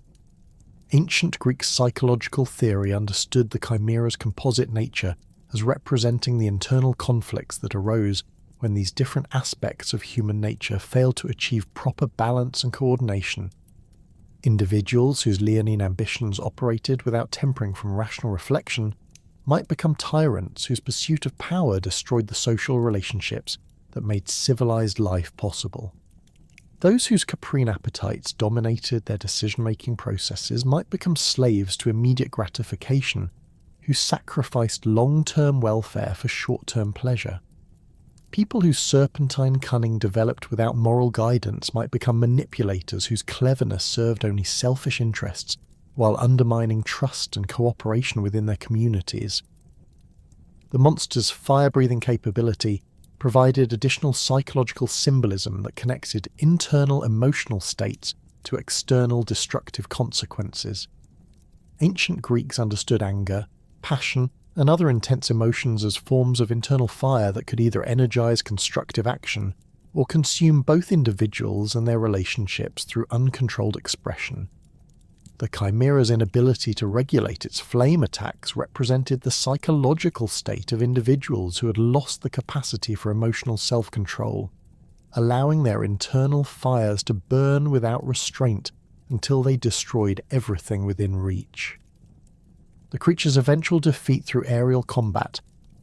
Ancient Greek psychological theory understood the chimera's composite nature as representing the internal conflicts that arose when these different aspects of human nature failed to achieve proper balance and coordination. Individuals whose leonine ambitions operated without tempering from rational reflection might become tyrants whose pursuit of power destroyed the social relationships that made civilized life possible. Those whose caprine appetites dominated their decision-making processes might become slaves to immediate gratification, who sacrificed long-term welfare for short-term pleasure. People whose serpentine cunning developed without moral guidance might become manipulators whose cleverness served only selfish interests while undermining trust and cooperation within their communities. The monster's fire-breathing capability provided additional psychological symbolism that connected internal emotional states to external destructive consequences. Ancient Greeks understood anger, passion, and other intense emotions as forms of internal fire that could either energize constructive action or consume both individuals and their relationships through uncontrolled expression. The chimera's inability to regulate its flame attacks represented the psychological state of individuals who had lost the capacity for emotional self-control, allowing their internal fires to burn without restraint until they destroyed everything within reach. The creature's eventual defeat through aerial combat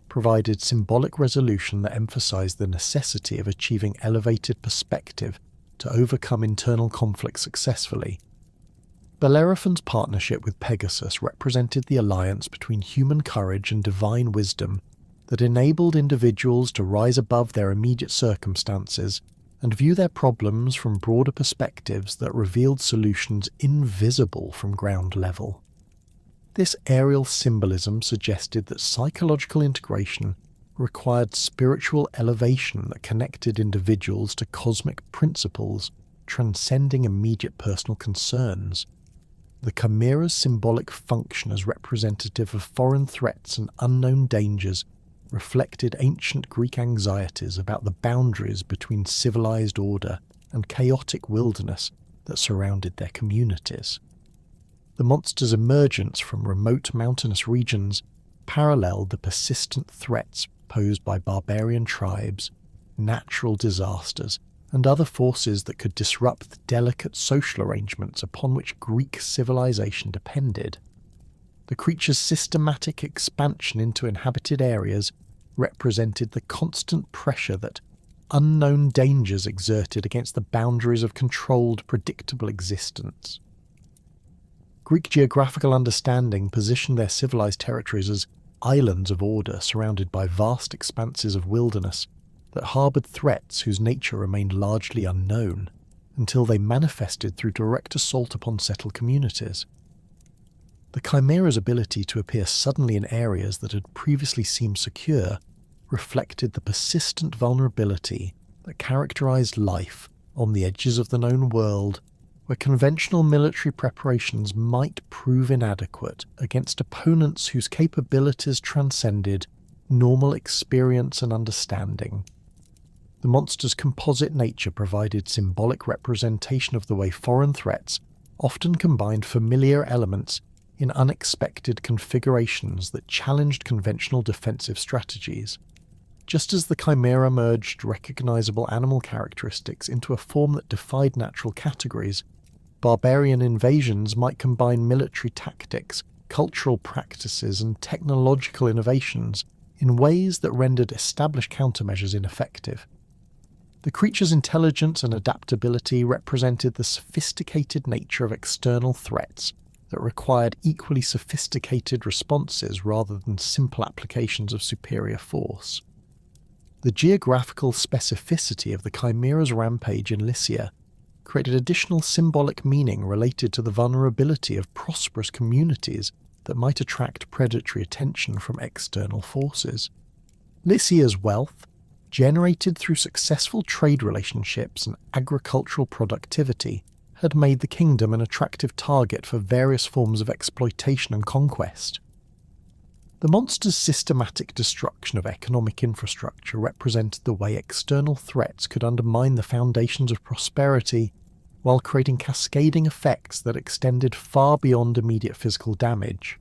provided symbolic resolution that emphasized the necessity of achieving elevated perspective to overcome internal conflict successfully. Bellerophon's partnership with Pegasus represented the alliance between human courage and divine wisdom that enabled individuals to rise above their immediate circumstances and view their problems from broader perspectives that revealed solutions invisible from ground level. This aerial symbolism suggested that psychological integration required spiritual elevation that connected individuals to cosmic principles transcending immediate personal concerns. The chimera's symbolic function as representative of foreign threats and unknown dangers reflected ancient Greek anxieties about the boundaries between civilized order and chaotic wilderness that surrounded their communities. The monster's emergence from remote mountainous regions paralleled the persistent threats posed by barbarian tribes, natural disasters, and other forces that could disrupt the delicate social arrangements upon which Greek civilization depended. The creature's systematic expansion into inhabited areas represented the constant pressure that unknown dangers exerted against the boundaries of controlled, predictable existence. Greek geographical understanding positioned their civilized territories as islands of order surrounded by vast expanses of wilderness that harboured threats whose nature remained largely unknown, until they manifested through direct assault upon settled communities. The chimera's ability to appear suddenly in areas that had previously seemed secure reflected the persistent vulnerability that characterized life on the edges of the known world, where conventional military preparations might prove inadequate against opponents whose capabilities transcended normal experience and understanding. The monster's composite nature provided symbolic representation of the way foreign threats often combined familiar elements in unexpected configurations that challenged conventional defensive strategies. Just as the chimera merged recognizable animal characteristics into a form that defied natural categories, barbarian invasions might combine military tactics cultural practices, and technological innovations in ways that rendered established countermeasures ineffective. The creature's intelligence and adaptability represented the sophisticated nature of external threats that required equally sophisticated responses rather than simple applications of superior force. The geographical specificity of the Chimera's rampage in Lycia created additional symbolic meaning related to the vulnerability of prosperous communities that might attract predatory attention from external forces. Lycia's wealth, generated through successful trade relationships and agricultural productivity, had made the kingdom an attractive target for various forms of exploitation and conquest. The monster's systematic destruction of economic infrastructure represented the way external threats could undermine the foundations of prosperity while creating cascading effects that extended far beyond immediate physical damage.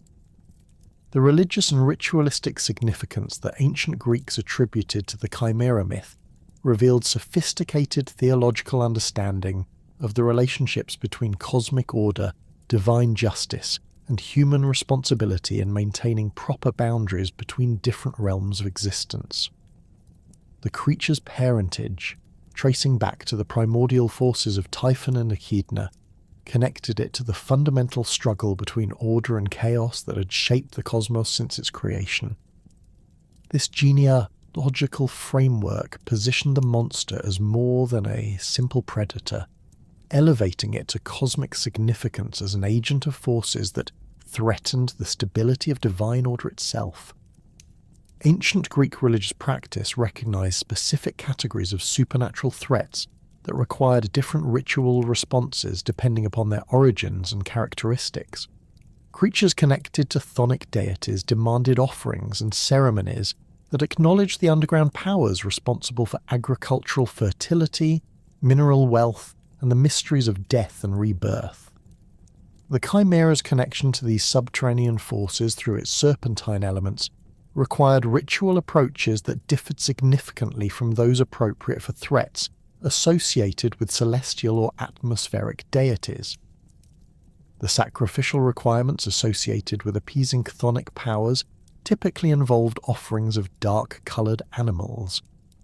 The religious and ritualistic significance that ancient Greeks attributed to the Chimera myth revealed sophisticated theological understanding of the relationships between cosmic order, divine justice, and human responsibility in maintaining proper boundaries between different realms of existence. The creature's parentage, tracing back to the primordial forces of Typhon and Echidna, connected it to the fundamental struggle between order and chaos that had shaped the cosmos since its creation. This genealogical framework positioned the monster as more than a simple predator, elevating it to cosmic significance as an agent of forces that threatened the stability of divine order itself. Ancient Greek religious practice recognized specific categories of supernatural threats that required different ritual responses depending upon their origins and characteristics. Creatures connected to chthonic deities demanded offerings and ceremonies that acknowledged the underground powers responsible for agricultural fertility, mineral wealth, and the mysteries of death and rebirth. The Chimera's connection to these subterranean forces through its serpentine elements required ritual approaches that differed significantly from those appropriate for threats associated with celestial or atmospheric deities. The sacrificial requirements associated with appeasing chthonic powers typically involved offerings of dark-coloured animals,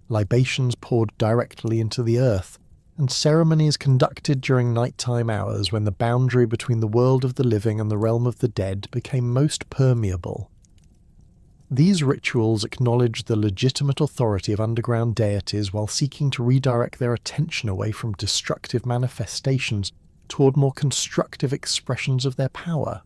libations poured directly into the earth, and ceremonies conducted during nighttime hours when the boundary between the world of the living and the realm of the dead became most permeable. These rituals acknowledged the legitimate authority of underground deities while seeking to redirect their attention away from destructive manifestations toward more constructive expressions of their power.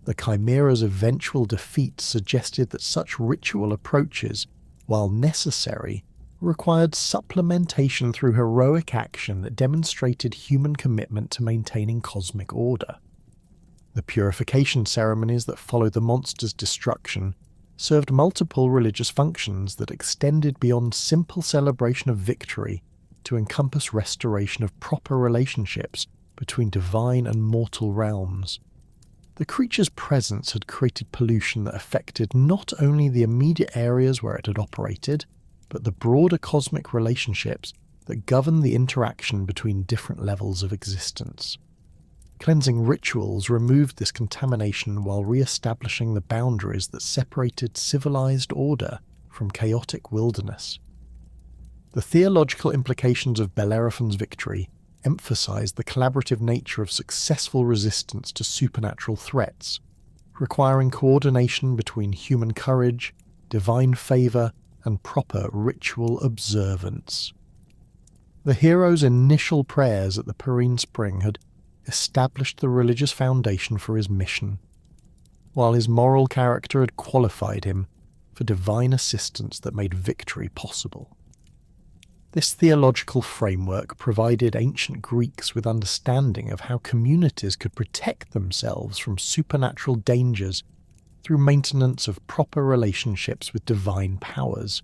The Chimera's eventual defeat suggested that such ritual approaches, while necessary, required supplementation through heroic action that demonstrated human commitment to maintaining cosmic order. The purification ceremonies that followed the monster's destruction served multiple religious functions that extended beyond simple celebration of victory to encompass restoration of proper relationships between divine and mortal realms. The creature's presence had created pollution that affected not only the immediate areas where it had operated, but the broader cosmic relationships that govern the interaction between different levels of existence. Cleansing rituals removed this contamination while re-establishing the boundaries that separated civilized order from chaotic wilderness. The theological implications of Bellerophon's victory emphasized the collaborative nature of successful resistance to supernatural threats, requiring coordination between human courage, divine favor, and proper ritual observance. The hero's initial prayers at the Perrine Spring had established the religious foundation for his mission, while his moral character had qualified him for divine assistance that made victory possible. This theological framework provided ancient Greeks with understanding of how communities could protect themselves from supernatural dangers through maintenance of proper relationships with divine powers.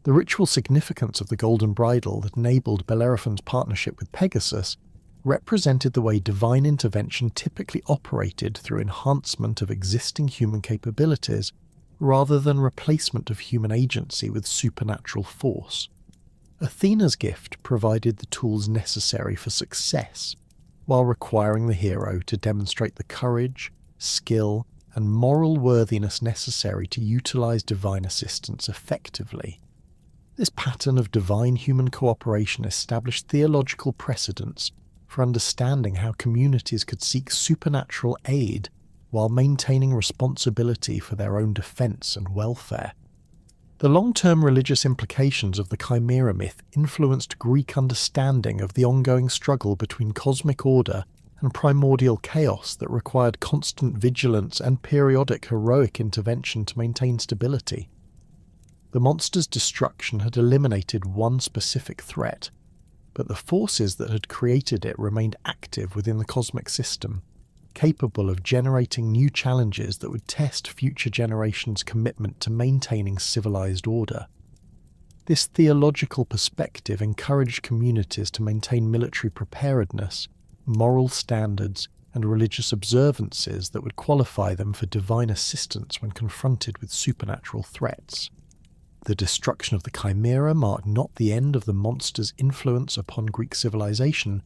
The ritual significance of the Golden Bridle that enabled Bellerophon's partnership with Pegasus represented the way divine intervention typically operated through enhancement of existing human capabilities, rather than replacement of human agency with supernatural force. Athena's gift provided the tools necessary for success, while requiring the hero to demonstrate the courage, skill, and moral worthiness necessary to utilize divine assistance effectively. This pattern of divine-human cooperation established theological precedents for understanding how communities could seek supernatural aid while maintaining responsibility for their own defense and welfare. The long-term religious implications of the Chimera myth influenced Greek understanding of the ongoing struggle between cosmic order and primordial chaos that required constant vigilance and periodic heroic intervention to maintain stability. The monster's destruction had eliminated one specific threat, but the forces that had created it remained active within the cosmic system, capable of generating new challenges that would test future generations' commitment to maintaining civilized order. This theological perspective encouraged communities to maintain military preparedness, moral standards, and religious observances that would qualify them for divine assistance when confronted with supernatural threats. The destruction of the Chimera marked not the end of the monster's influence upon Greek civilization,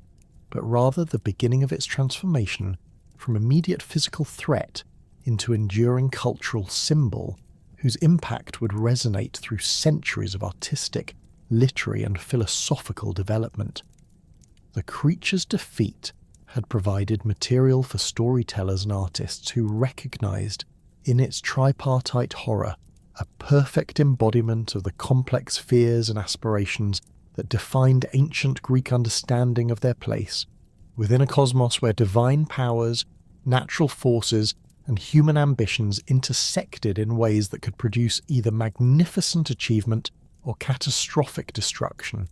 but rather the beginning of its transformation from immediate physical threat into enduring cultural symbol whose impact would resonate through centuries of artistic, literary, and philosophical development. The creature's defeat had provided material for storytellers and artists who recognized in its tripartite horror a perfect embodiment of the complex fears and aspirations that defined ancient Greek understanding of their place within a cosmos where divine powers, natural forces, and human ambitions intersected in ways that could produce either magnificent achievement or catastrophic destruction.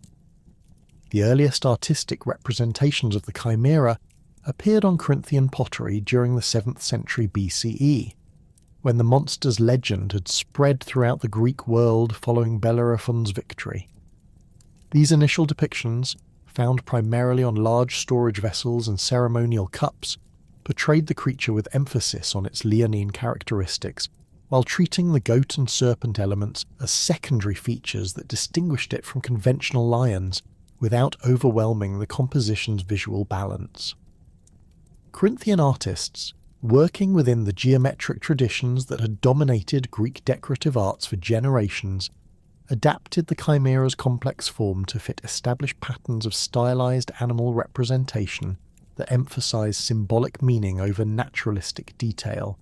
The earliest artistic representations of the Chimera appeared on Corinthian pottery during the 7th century BCE, when the monster's legend had spread throughout the Greek world following Bellerophon's victory. These initial depictions, found primarily on large storage vessels and ceremonial cups, portrayed the creature with emphasis on its leonine characteristics, while treating the goat and serpent elements as secondary features that distinguished it from conventional lions, without overwhelming the composition's visual balance. Corinthian artists, working within the geometric traditions that had dominated Greek decorative arts for generations, adapted the Chimera's complex form to fit established patterns of stylized animal representation that emphasized symbolic meaning over naturalistic detail.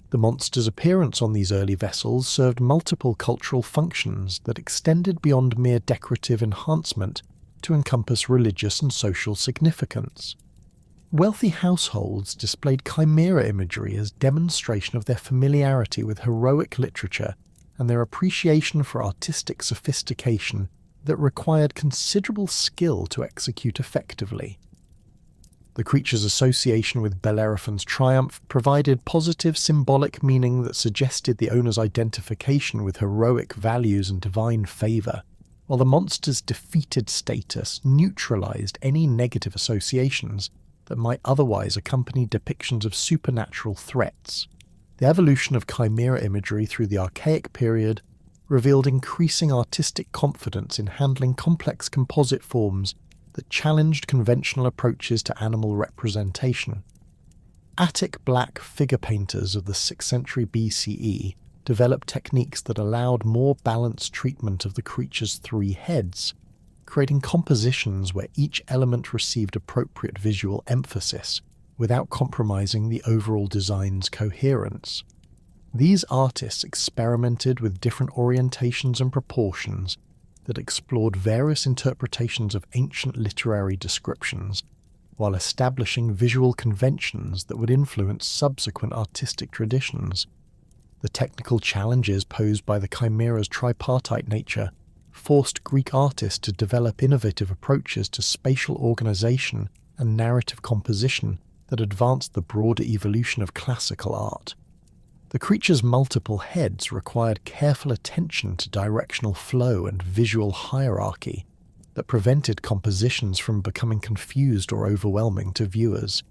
The monster's appearance on these early vessels served multiple cultural functions that extended beyond mere decorative enhancement to encompass religious and social significance. Wealthy households displayed chimera imagery as demonstration of their familiarity with heroic literature and their appreciation for artistic sophistication that required considerable skill to execute effectively. The creature's association with Bellerophon's triumph provided positive symbolic meaning that suggested the owner's identification with heroic values and divine favour, while the monster's defeated status neutralised any negative associations that might otherwise accompany depictions of supernatural threats. The evolution of chimera imagery through the Archaic period revealed increasing artistic confidence in handling complex composite forms that challenged conventional approaches to animal representation. Attic black figure painters of the 6th century BCE developed techniques that allowed more balanced treatment of the creature's 3 heads, creating compositions where each element received appropriate visual emphasis without compromising the overall design's coherence. These artists experimented with different orientations and proportions that explored various interpretations of ancient literary descriptions, while establishing visual conventions that would influence subsequent artistic traditions. The technical challenges posed by the chimera's tripartite nature forced Greek artists to develop innovative approaches to spatial organization and narrative composition that advanced the broader evolution of classical art. The creature's multiple heads required careful attention to directional flow and visual hierarchy that prevented compositions from becoming confused or overwhelming to viewers.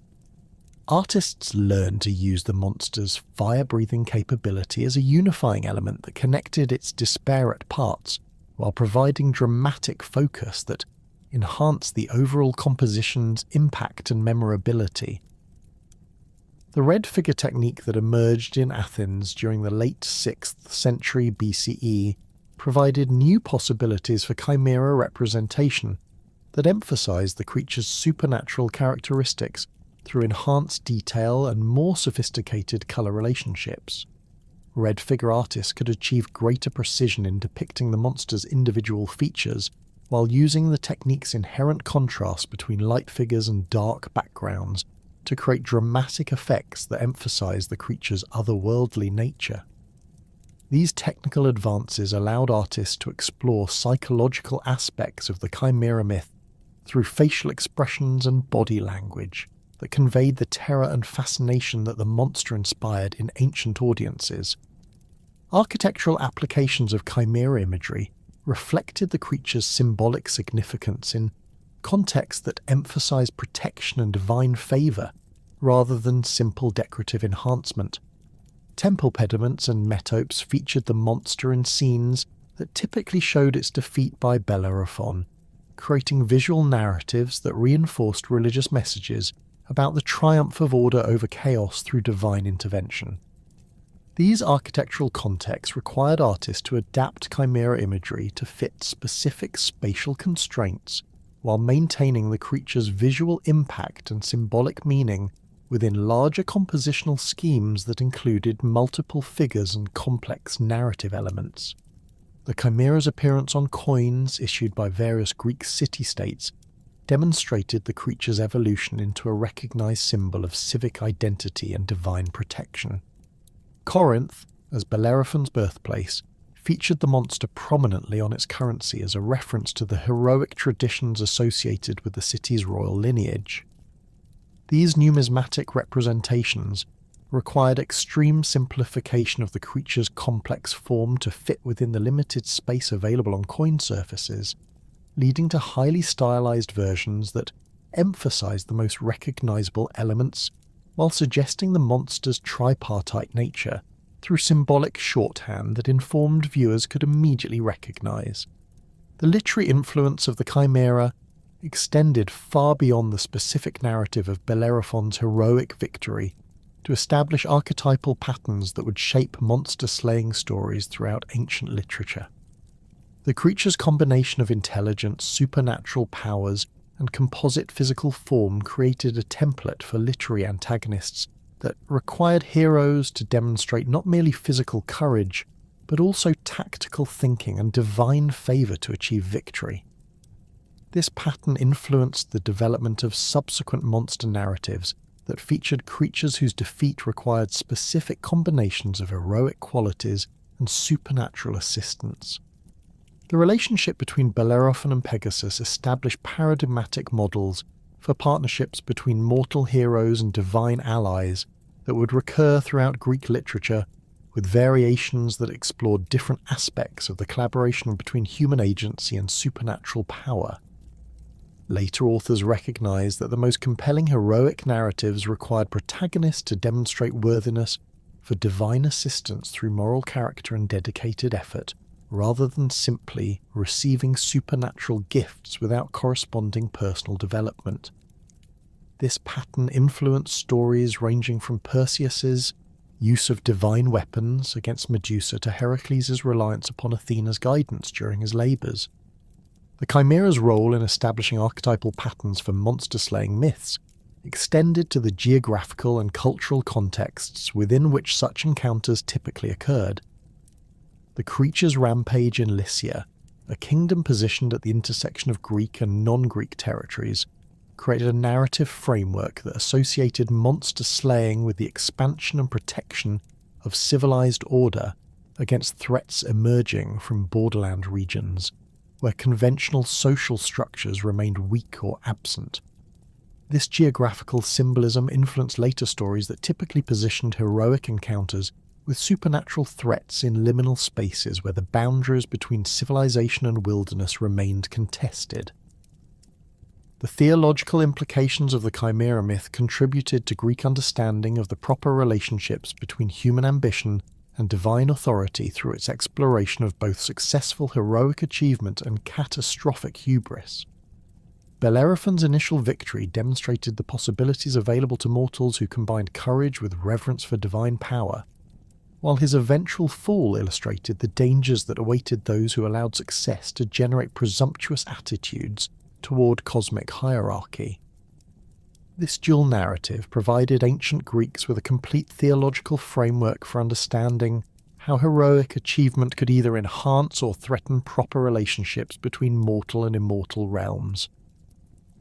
Artists learned to use the monster's fire-breathing capability as a unifying element that connected its disparate parts, while providing dramatic focus that enhanced the overall composition's impact and memorability. The red figure technique that emerged in Athens during the late 6th century BCE provided new possibilities for chimera representation that emphasized the creature's supernatural characteristics through enhanced detail and more sophisticated color relationships. Red figure artists could achieve greater precision in depicting the monster's individual features while using the technique's inherent contrast between light figures and dark backgrounds to create dramatic effects that emphasize the creature's otherworldly nature. These technical advances allowed artists to explore psychological aspects of the chimera myth through facial expressions and body language that conveyed the terror and fascination that the monster inspired in ancient audiences. Architectural applications of chimera imagery reflected the creature's symbolic significance in contexts that emphasize protection and divine favour rather than simple decorative enhancement. Temple pediments and metopes featured the monster in scenes that typically showed its defeat by Bellerophon, creating visual narratives that reinforced religious messages about the triumph of order over chaos through divine intervention. These architectural contexts required artists to adapt chimera imagery to fit specific spatial constraints while maintaining the creature's visual impact and symbolic meaning within larger compositional schemes that included multiple figures and complex narrative elements. The chimera's appearance on coins issued by various Greek city-states demonstrated the creature's evolution into a recognized symbol of civic identity and divine protection. Corinth, as Bellerophon's birthplace, featured the monster prominently on its currency as a reference to the heroic traditions associated with the city's royal lineage. These numismatic representations required extreme simplification of the creature's complex form to fit within the limited space available on coin surfaces, leading to highly stylized versions that emphasized the most recognizable elements while suggesting the monster's tripartite nature through symbolic shorthand that informed viewers could immediately recognize. The literary influence of the chimera extended far beyond the specific narrative of Bellerophon's heroic victory to establish archetypal patterns that would shape monster-slaying stories throughout ancient literature. The creature's combination of intelligence, supernatural powers, and composite physical form created a template for literary antagonists that required heroes to demonstrate not merely physical courage, but also tactical thinking and divine favour to achieve victory. This pattern influenced the development of subsequent monster narratives that featured creatures whose defeat required specific combinations of heroic qualities and supernatural assistance. The relationship between Bellerophon and Pegasus established paradigmatic models for partnerships between mortal heroes and divine allies that would recur throughout Greek literature, with variations that explored different aspects of the collaboration between human agency and supernatural power. Later authors recognized that the most compelling heroic narratives required protagonists to demonstrate worthiness for divine assistance through moral character and dedicated effort, rather than simply receiving supernatural gifts without corresponding personal development. This pattern influenced stories ranging from Perseus's use of divine weapons against Medusa to Heracles' reliance upon Athena's guidance during his labours. The chimera's role in establishing archetypal patterns for monster-slaying myths extended to the geographical and cultural contexts within which such encounters typically occurred. The creature's rampage in Lycia, a kingdom positioned at the intersection of Greek and non-Greek territories, created a narrative framework that associated monster slaying with the expansion and protection of civilized order against threats emerging from borderland regions, where conventional social structures remained weak or absent. This geographical symbolism influenced later stories that typically positioned heroic encounters with supernatural threats in liminal spaces where the boundaries between civilization and wilderness remained contested. The theological implications of the chimera myth contributed to Greek understanding of the proper relationships between human ambition and divine authority through its exploration of both successful heroic achievement and catastrophic hubris. Bellerophon's initial victory demonstrated the possibilities available to mortals who combined courage with reverence for divine power, while his eventual fall illustrated the dangers that awaited those who allowed success to generate presumptuous attitudes toward cosmic hierarchy. This dual narrative provided ancient Greeks with a complete theological framework for understanding how heroic achievement could either enhance or threaten proper relationships between mortal and immortal realms.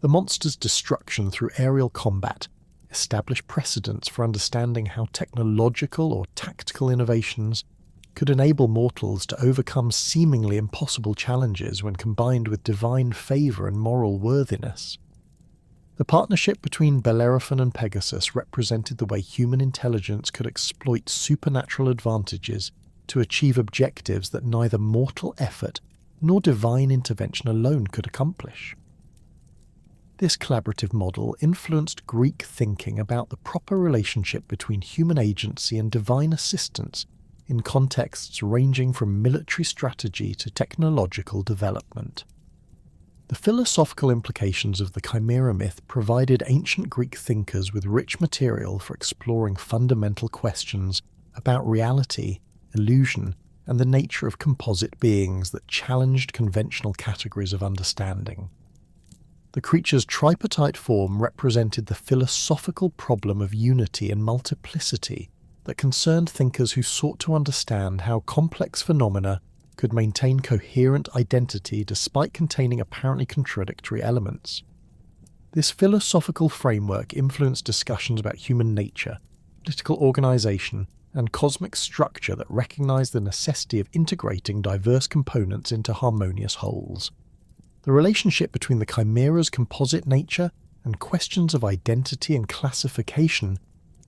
The monster's destruction through aerial combat established precedents for understanding how technological or tactical innovations could enable mortals to overcome seemingly impossible challenges when combined with divine favour and moral worthiness. The partnership between Bellerophon and Pegasus represented the way human intelligence could exploit supernatural advantages to achieve objectives that neither mortal effort nor divine intervention alone could accomplish. This collaborative model influenced Greek thinking about the proper relationship between human agency and divine assistance in contexts ranging from military strategy to technological development. The philosophical implications of the Chimera myth provided ancient Greek thinkers with rich material for exploring fundamental questions about reality, illusion, and the nature of composite beings that challenged conventional categories of understanding. The creature's tripartite form represented the philosophical problem of unity and multiplicity that concerned thinkers who sought to understand how complex phenomena could maintain coherent identity despite containing apparently contradictory elements. This philosophical framework influenced discussions about human nature, political organization, and cosmic structure that recognized the necessity of integrating diverse components into harmonious wholes. The relationship between the Chimera's composite nature and questions of identity and classification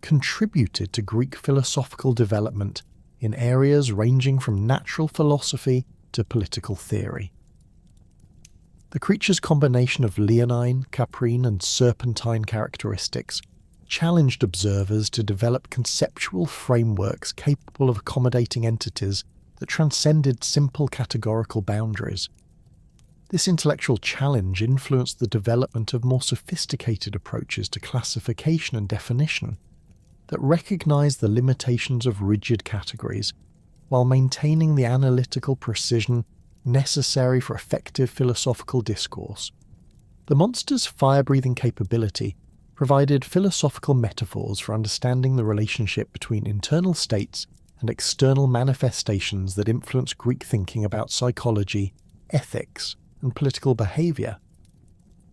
contributed to Greek philosophical development in areas ranging from natural philosophy to political theory. The creature's combination of leonine, caprine, and serpentine characteristics challenged observers to develop conceptual frameworks capable of accommodating entities that transcended simple categorical boundaries. This intellectual challenge influenced the development of more sophisticated approaches to classification and definition that recognized the limitations of rigid categories while maintaining the analytical precision necessary for effective philosophical discourse. The monster's fire-breathing capability provided philosophical metaphors for understanding the relationship between internal states and external manifestations that influenced Greek thinking about psychology, ethics, and political behavior.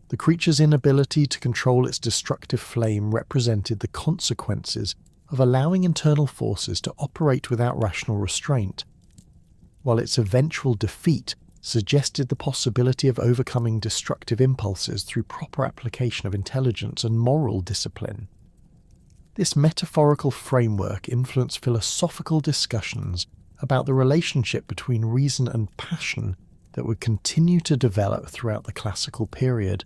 The creature's inability to control its destructive flame represented the consequences of allowing internal forces to operate without rational restraint, while its eventual defeat suggested the possibility of overcoming destructive impulses through proper application of intelligence and moral discipline. This metaphorical framework influenced philosophical discussions about the relationship between reason and passion that would continue to develop throughout the classical period.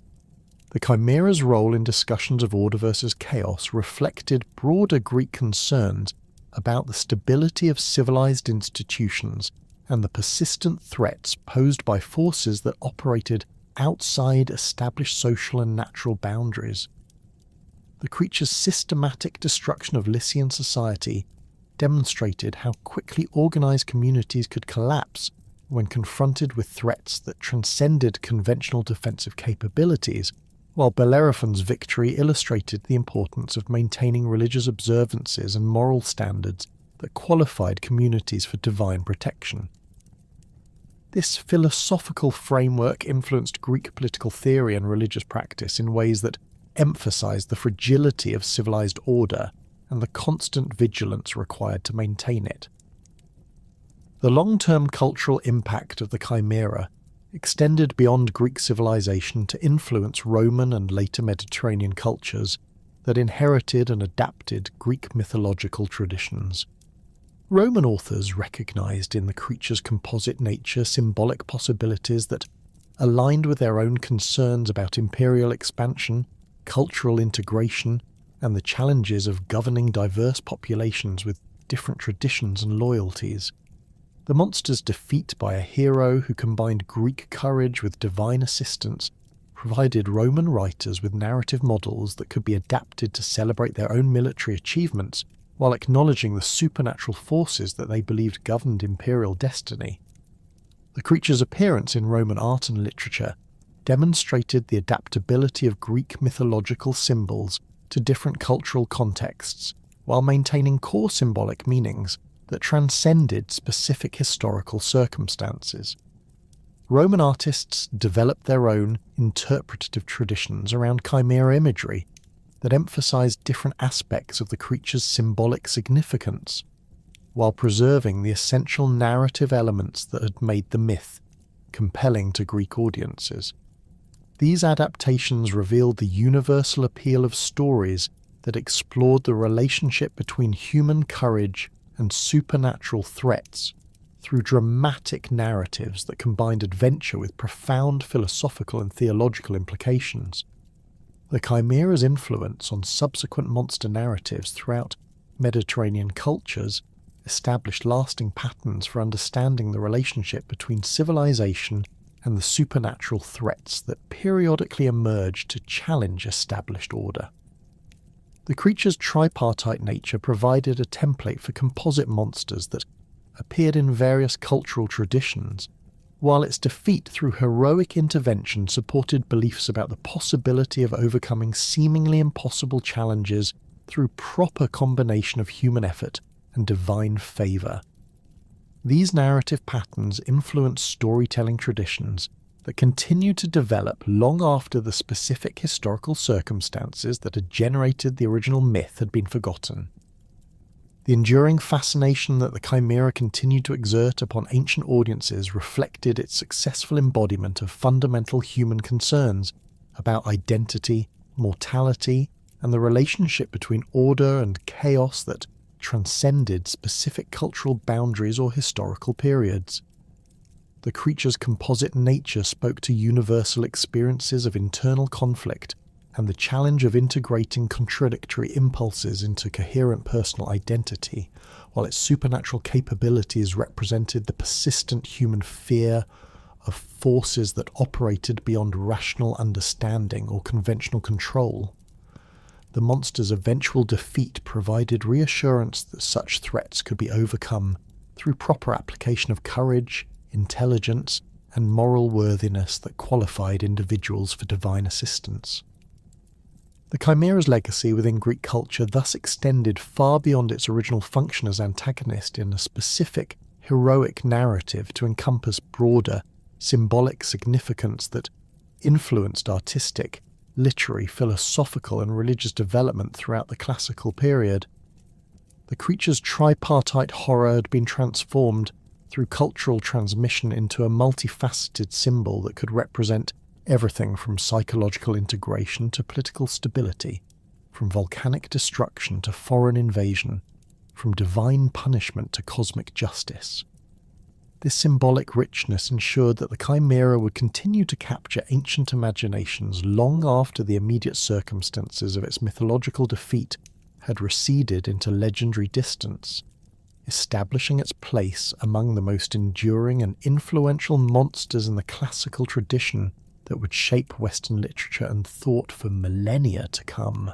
The Chimera's role in discussions of order versus chaos reflected broader Greek concerns about the stability of civilized institutions and the persistent threats posed by forces that operated outside established social and natural boundaries. The creature's systematic destruction of Lycian society demonstrated how quickly organized communities could collapse when confronted with threats that transcended conventional defensive capabilities, while Bellerophon's victory illustrated the importance of maintaining religious observances and moral standards that qualified communities for divine protection. This philosophical framework influenced Greek political theory and religious practice in ways that emphasized the fragility of civilized order and the constant vigilance required to maintain it. The long-term cultural impact of the Chimera extended beyond Greek civilization to influence Roman and later Mediterranean cultures that inherited and adapted Greek mythological traditions. Roman authors recognized in the creature's composite nature symbolic possibilities that aligned with their own concerns about imperial expansion, cultural integration, and the challenges of governing diverse populations with different traditions and loyalties. The monster's defeat by a hero who combined Greek courage with divine assistance provided Roman writers with narrative models that could be adapted to celebrate their own military achievements while acknowledging the supernatural forces that they believed governed imperial destiny. The creature's appearance in Roman art and literature demonstrated the adaptability of Greek mythological symbols to different cultural contexts, while maintaining core symbolic meanings that transcended specific historical circumstances. Roman artists developed their own interpretative traditions around chimera imagery that emphasized different aspects of the creature's symbolic significance, while preserving the essential narrative elements that had made the myth compelling to Greek audiences. These adaptations revealed the universal appeal of stories that explored the relationship between human courage and supernatural threats through dramatic narratives that combined adventure with profound philosophical and theological implications. The chimera's influence on subsequent monster narratives throughout Mediterranean cultures established lasting patterns for understanding the relationship between civilization and the supernatural threats that periodically emerged to challenge established order. The creature's tripartite nature provided a template for composite monsters that appeared in various cultural traditions, while its defeat through heroic intervention supported beliefs about the possibility of overcoming seemingly impossible challenges through proper combination of human effort and divine favour. These narrative patterns influenced storytelling traditions that continued to develop long after the specific historical circumstances that had generated the original myth had been forgotten. The enduring fascination that the chimera continued to exert upon ancient audiences reflected its successful embodiment of fundamental human concerns about identity, mortality, and the relationship between order and chaos that transcended specific cultural boundaries or historical periods. The creature's composite nature spoke to universal experiences of internal conflict and the challenge of integrating contradictory impulses into coherent personal identity, while its supernatural capabilities represented the persistent human fear of forces that operated beyond rational understanding or conventional control. The monster's eventual defeat provided reassurance that such threats could be overcome through proper application of courage, intelligence, and moral worthiness that qualified individuals for divine assistance. The chimera's legacy within Greek culture thus extended far beyond its original function as antagonist in a specific, heroic narrative to encompass broader, symbolic significance that influenced artistic, literary, philosophical, and religious development throughout the classical period. The creature's tripartite horror had been transformed through cultural transmission into a multifaceted symbol that could represent everything from psychological integration to political stability, from volcanic destruction to foreign invasion, from divine punishment to cosmic justice. This symbolic richness ensured that the chimera would continue to capture ancient imaginations long after the immediate circumstances of its mythological defeat had receded into legendary distance, establishing its place among the most enduring and influential monsters in the classical tradition that would shape Western literature and thought for millennia to come.